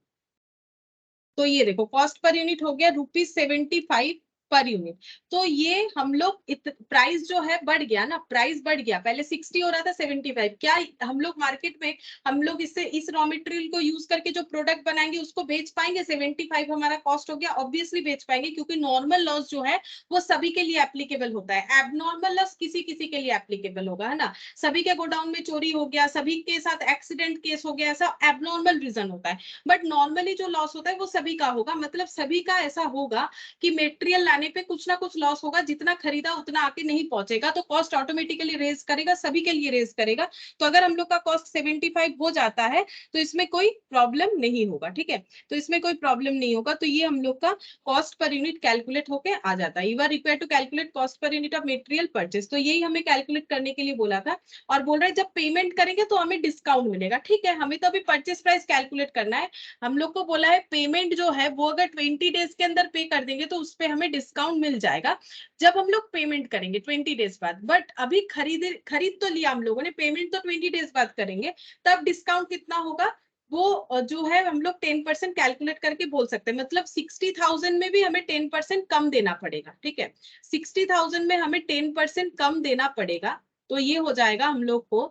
तो ये देखो कॉस्ट पर यूनिट हो गया ₹75 पर यूनिट। तो ये हम लोग प्राइस जो है बढ़ गया ना, प्राइस बढ़ गया, पहले 60 हो रहा था 75। क्या हम लोग मार्केट में हम लोग इससे इस रॉ मटेरियल को यूज करके जो प्रोडक्ट बनाएंगे उसको बेच पाएंगे? 75 हमारा कॉस्ट हो गया, ऑब्वियसली बेच पाएंगे, क्योंकि नॉर्मल लॉस जो है वो सभी के लिए एप्लीकेबल होता है, एबनॉर्मल लॉस किसी किसी के लिए एप्लीकेबल होगा, है ना। सभी के गोडाउन में चोरी हो गया, सभी के साथ एक्सीडेंट केस हो गया, ऐसा एबनॉर्मल रीजन होता है। बट नॉर्मली जो लॉस होता है वो सभी का होगा, मतलब सभी का ऐसा होगा कि मटेरियल लाने पे कुछ ना कुछ लॉस होगा, जितना खरीदा उतना आके नहीं पहुंचेगा, तो कॉस्ट ऑटोमेटिकली रेज करेगा, सभी के लिए रेज करेगा। तो अगर हम लोग का कॉस्ट 75 हो जाता है तो इसमें कोई प्रॉब्लम नहीं होगा। ठीक है, तो इसमें कोई प्रॉब्लम नहीं होगा। तो ये हम लोग का कॉस्ट पर यूनिट कैलकुलेट होके आ जाता है। You are required to calculate cost per unit of material purchase. तो यही हमें कैलकुलेट करने के लिए बोला था। और बोल रहे जब पेमेंट करेंगे तो हमें डिस्काउंट मिलेगा। ठीक है, हमें तो अभी परचेस प्राइस कैलकुलेट करना है। हम लोग को बोला है पेमेंट जो है वो अगर 20 डेज के अंदर पे कर देंगे तो उस पर हमें डिस्काउंट मिल जाएगा जब हम लोग पेमेंट करेंगे 20 डेज बाद। बट अभी खरीद तो लिया हम लोगों ने, पेमेंट तो 20 डेज बाद करेंगे, तब डिस्काउंट कितना होगा वो जो है हम लोग 10% कैलकुलेट करके बोल सकते हैं। मतलब 60,000 में भी हमें 10% कम देना पड़ेगा। ठीक है, 60,000 में हमें 10% कम देना पड़ेगा। तो ये हो जाएगा हम लोग को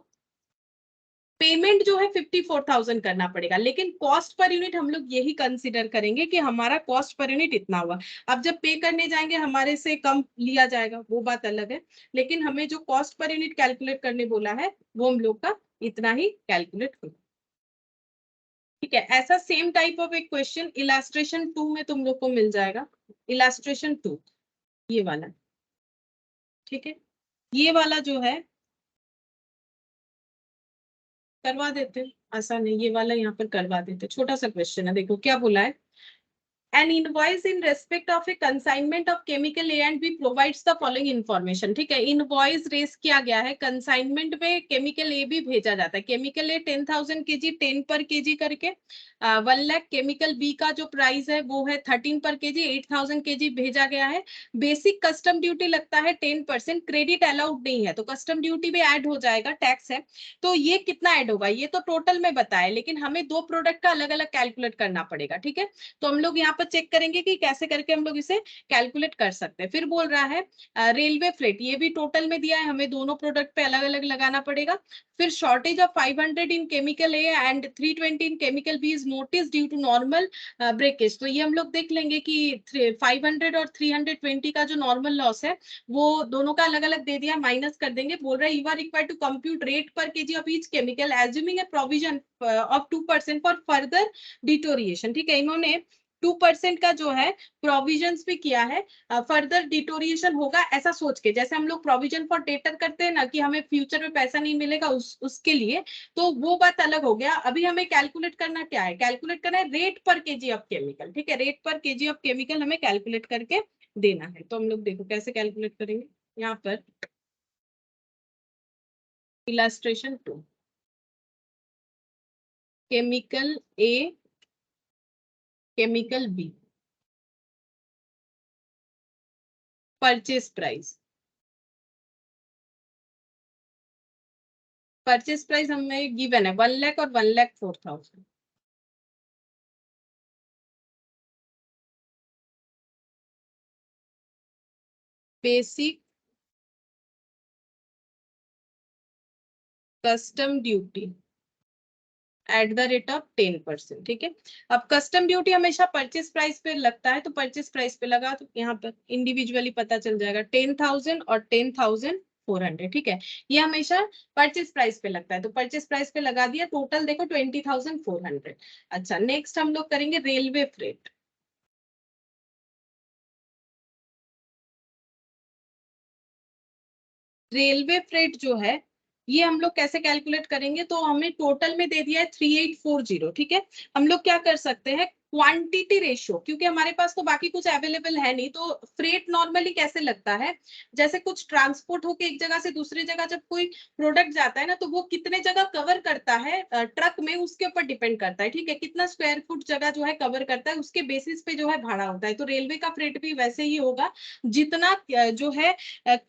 पेमेंट जो है 54,000 करना पड़ेगा, लेकिन कॉस्ट पर यूनिट हम लोग यही कंसीडर करेंगे कि हमारा कॉस्ट पर यूनिट इतना हुआ। अब जब पे करने जाएंगे हमारे से कम लिया जाएगा, वो बात अलग है, लेकिन हमें जो कॉस्ट पर यूनिट कैलकुलेट करने बोला है वो हम लोग का इतना ही कैलकुलेट होगा। ठीक है, ऐसा सेम टाइप ऑफ एक क्वेश्चन इलास्ट्रेशन 2 में तुम लोग को मिल जाएगा। इलास्ट्रेशन 2 ये वाला। ठीक है, ये वाला जो है करवा देते हैं, आसान है ये वाला, यहाँ पर करवा देते हैं। छोटा सा क्वेश्चन है, देखो क्या बोला है। An invoice in respect of a consignment of chemical A and B provides the following information। ठीक है, इनवॉइस रेस किया गया है, कंसाइनमेंट में केमिकल ए भी भेजा जाता है। केमिकल ए 10,000 kg 10 पर केजी करके 1 लाख, केमिकल बी का जो प्राइस है वो है 13 पर केजी 8,000 kg भेजा गया है। बेसिक कस्टम ड्यूटी लगता है 10%, क्रेडिट अलाउड नहीं है तो कस्टम ड्यूटी भी ऐड हो जाएगा, टैक्स है। तो ये कितना ऐड होगा, ये तो टोटल में बताया, लेकिन हमें दो प्रोडक्ट का अलग अलग कैलकुलेट करना पड़ेगा। ठीक है, तो हम लोग यहाँ पर चेक करेंगे कि कैसे करके हम लोग इसे कैलकुलेट कर सकते हैं। फिर बोल रहा है रेलवे फ्रेट, ये भी टोटल में दिया है, हमें दोनों प्रोडक्ट पे अलग अलग लगाना पड़ेगा। फिर shortage of 500 in chemical A and 320 in chemical B is notice due to normal breakage. तो ये हम लोग देख लेंगे कि 500 और 320 का जो नॉर्मल लॉस है वो दोनों का अलग अलग दे दिया, माइनस कर देंगे। बोल रहा है you are required to compute rate per KG of each chemical assuming a provision of 2% for further deterioration. ठीक है, इन्होंने 2% का जो है प्रोविजंस भी किया है, फर्दर डिटोरिएशन होगा ऐसा सोच के, जैसे हम लोग प्रोविजन फॉर डेटर करते हैं ना कि हमें फ्यूचर में पैसा नहीं मिलेगा उसके लिए, तो वो बात अलग हो गया। अभी हमें कैलकुलेट करना क्या है, कैलकुलेट करना है rate per KG of chemical. ठीक है, rate per KG of chemical हमें कैलकुलेट करके देना है। तो हम लोग देखो कैसे कैलकुलेट करेंगे। यहाँ पर illustration 2, chemical A chemical B, purchase price, purchase price हमें गिवन है 1 लाख और 1,04,000। Basic custom duty at the rate of 10%। ठीक है, अब कस्टम ड्यूटी हमेशा परचेज प्राइस पे लगता है, तो परचेज प्राइस पे लगा, तो यहाँ पर इंडिविजुअली पता चल जाएगा 10,000 और 10,400। ठीक है, ये हमेशा परचेज प्राइस पे लगता है, तो परचेज प्राइस पे लगा दिया, टोटल देखो 20,400। अच्छा, नेक्स्ट हम लोग करेंगे रेलवे फ्रेट। रेलवे फ्रेट जो है ये हम लोग कैसे कैलकुलेट करेंगे, तो हमें टोटल में दे दिया है 3840, ठीक है। हम लोग क्या कर सकते हैं, क्वांटिटी रेशियो, क्योंकि हमारे पास तो बाकी कुछ अवेलेबल है नहीं, तो फ्रेट नॉर्मली कैसे लगता है, जैसे कुछ ट्रांसपोर्ट होके एक जगह से दूसरी जगह जब कोई प्रोडक्ट जाता है ना, तो वो कितने जगह कवर करता है ट्रक में, उसके ऊपर डिपेंड करता है, ठीक है। कितना स्क्वायर फुट जगह जो है कवर करता है, उसके बेसिस पे जो है भाड़ा होता है। तो रेलवे का फ्रेट भी वैसे ही होगा, जितना जो है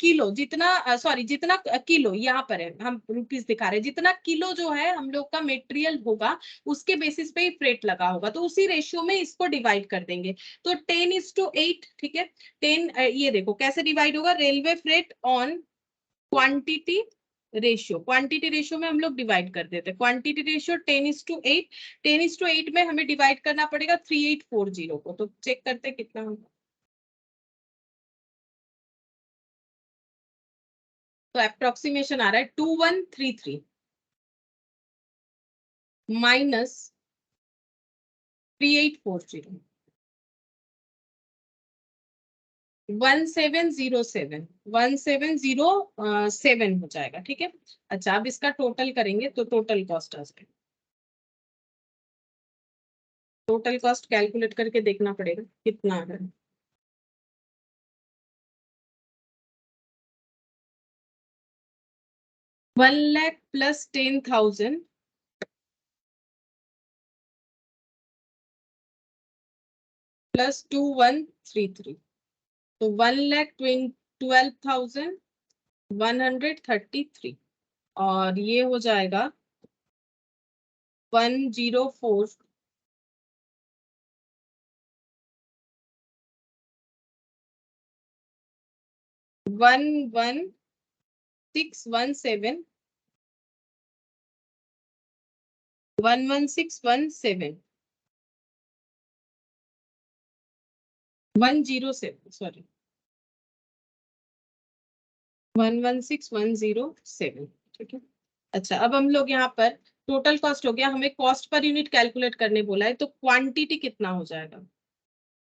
किलो, जितना सॉरी जितना किलो यहाँ पर है, हम रुपीस दिखा रहे हैं, जितना किलो जो है हम लोग का मेटेरियल होगा उसके बेसिस पे ही फ्रेट लगा होगा, तो उसी रेशियो में इसको डिवाइड कर देंगे। तो 10:8, ठीक है। 10 ये देखो कैसे डिवाइड होगा, railway freight on quantity ratio, quantity ratio में हम लोग डिवाइड कर देते हैं। क्वांटिटी रेशियो 10:8, 10:8 में हमें डिवाइड करना पड़ेगा 3840 को, तो चेक करते हैं कितना होगा। तो अप्रोक्सीमेशन आ रहा है 2133 माइनस 3840, 1707, 1707 हो जाएगा, ठीक है। अच्छा, अब इसका टोटल करेंगे तो टोटल कॉस्ट आ जाएगा। टोटल कॉस्ट कैलकुलेट करके देखना पड़ेगा कितना आ रहा है। 1,00,000 प्लस 10,000 प्लस 2133, तो 1,12,133, और ये हो जाएगा 104 11617 11617 107, सॉरी 116,107, ठीक है। अच्छा, अब हम लोग यहाँ पर टोटल कॉस्ट हो गया, हमें कॉस्ट पर यूनिट कैलकुलेट करने बोला है, तो क्वांटिटी कितना हो जाएगा,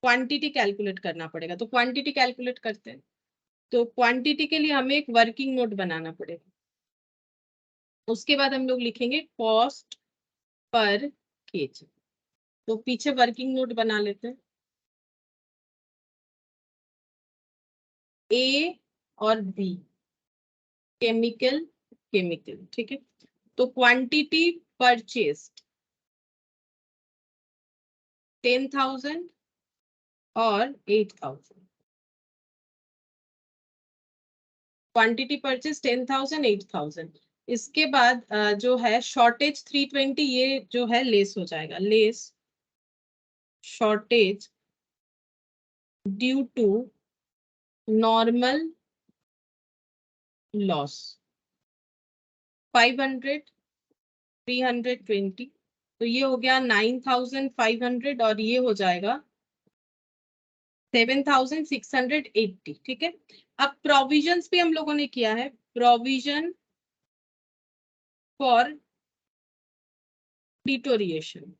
क्वांटिटी कैलकुलेट करना पड़ेगा। तो क्वांटिटी कैलकुलेट करते हैं, तो क्वांटिटी के लिए हमें एक वर्किंग नोट बनाना पड़ेगा। उसके बाद हम लोग लिखेंगे कॉस्ट पर केजी। तो पीछे वर्किंग नोट बना लेते हैं, ए और बी, केमिकल केमिकल, ठीक है। तो क्वांटिटी परचेज 10,000 और 8,000, क्वांटिटी परचेज 10,000 8,000। इसके बाद जो है शॉर्टेज 320, ये जो है लेस हो जाएगा, less shortage due to normal loss 500 320, तो ये हो गया 9,500, और ये हो जाएगा 7,680, ठीक है। अब प्रोविजंस भी हम लोगों ने किया है, प्रोविजन फॉर डिटोरिएशन,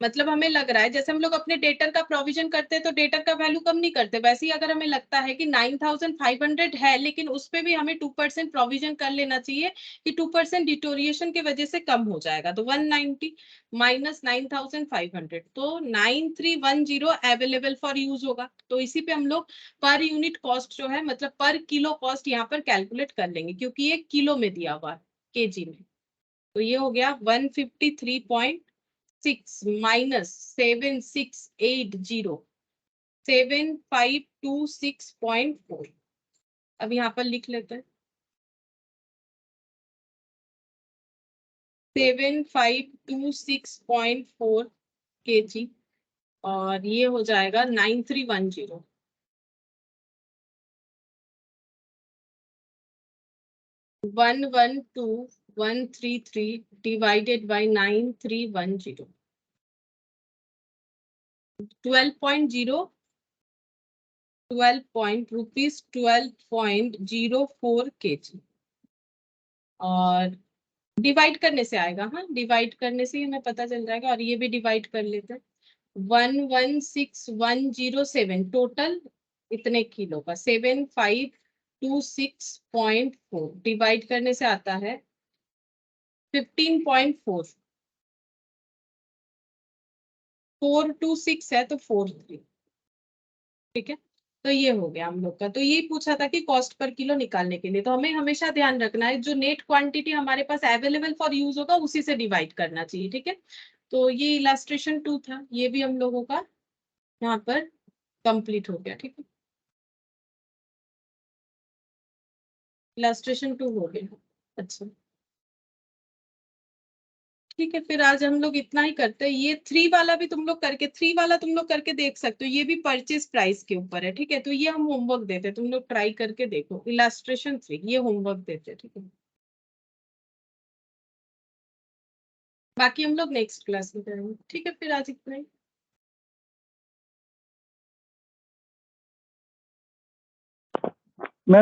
मतलब हमें लग रहा है जैसे हम लोग अपने डेटर का प्रोविजन करते हैं तो डेटर का वैल्यू कम नहीं करते, वैसे ही अगर हमें लगता है कि 9,500 है लेकिन उस पे भी हमें 2% प्रोविजन कर लेना चाहिए कि 2% डिटोरिएशन की वजह से कम हो जाएगा, तो 190 माइनस 9,500, तो 9,310 अवेलेबल फॉर यूज होगा। तो इसी पे हम लोग पर यूनिट कॉस्ट जो है, मतलब पर किलो कॉस्ट यहाँ पर कैलकुलेट कर लेंगे, क्योंकि ये किलो में दिया हुआ है, केजी में। तो ये हो गया 153.6 माइनस 7,680, 7,526.4। अब यहाँ पर लिख लेते हैं 7,526.4 kg, और ये हो जाएगा 9,310, 112,133 डिवाइडेड बाई 9,310, 12.04 kg, और डिवाइड करने से आएगा, हाँ डिवाइड करने से ही हमें पता चल जाएगा, और ये भी डिवाइड कर लेते हैं। 116,107 टोटल इतने किलो का 7526.4 डिवाइड करने से आता है 15.4। 426 है तो 43। ठीक है, तो ये हो गया हम लोग का। तो ये पूछा था कि कॉस्ट पर किलो निकालने के लिए तो हमें हमेशा ध्यान रखना है जो नेट क्वांटिटी हमारे पास अवेलेबल फॉर यूज होगा उसी से डिवाइड करना चाहिए। ठीक है, तो ये इलास्ट्रेशन 2 था, ये भी हम लोगों का यहाँ पर कंप्लीट हो गया। ठीक है, इलास्ट्रेशन 2 हो गया। अच्छा ठीक है, फिर आज हम लोग इतना ही करते हैं। ये 3 वाला भी तुम लोग करके, 3 वाला तुम लोग करके देख सकते हो, ये भी परचेज प्राइस के ऊपर है। ठीक है, तो ये हम होमवर्क देते हैं, तुम लोग ट्राई करके देखो। इलास्ट्रेशन 3 ये होमवर्क देते हैं। ठीक है, बाकी हम लोग नेक्स्ट क्लास में करेंगे। ठीक है, फिर आज इतना ही।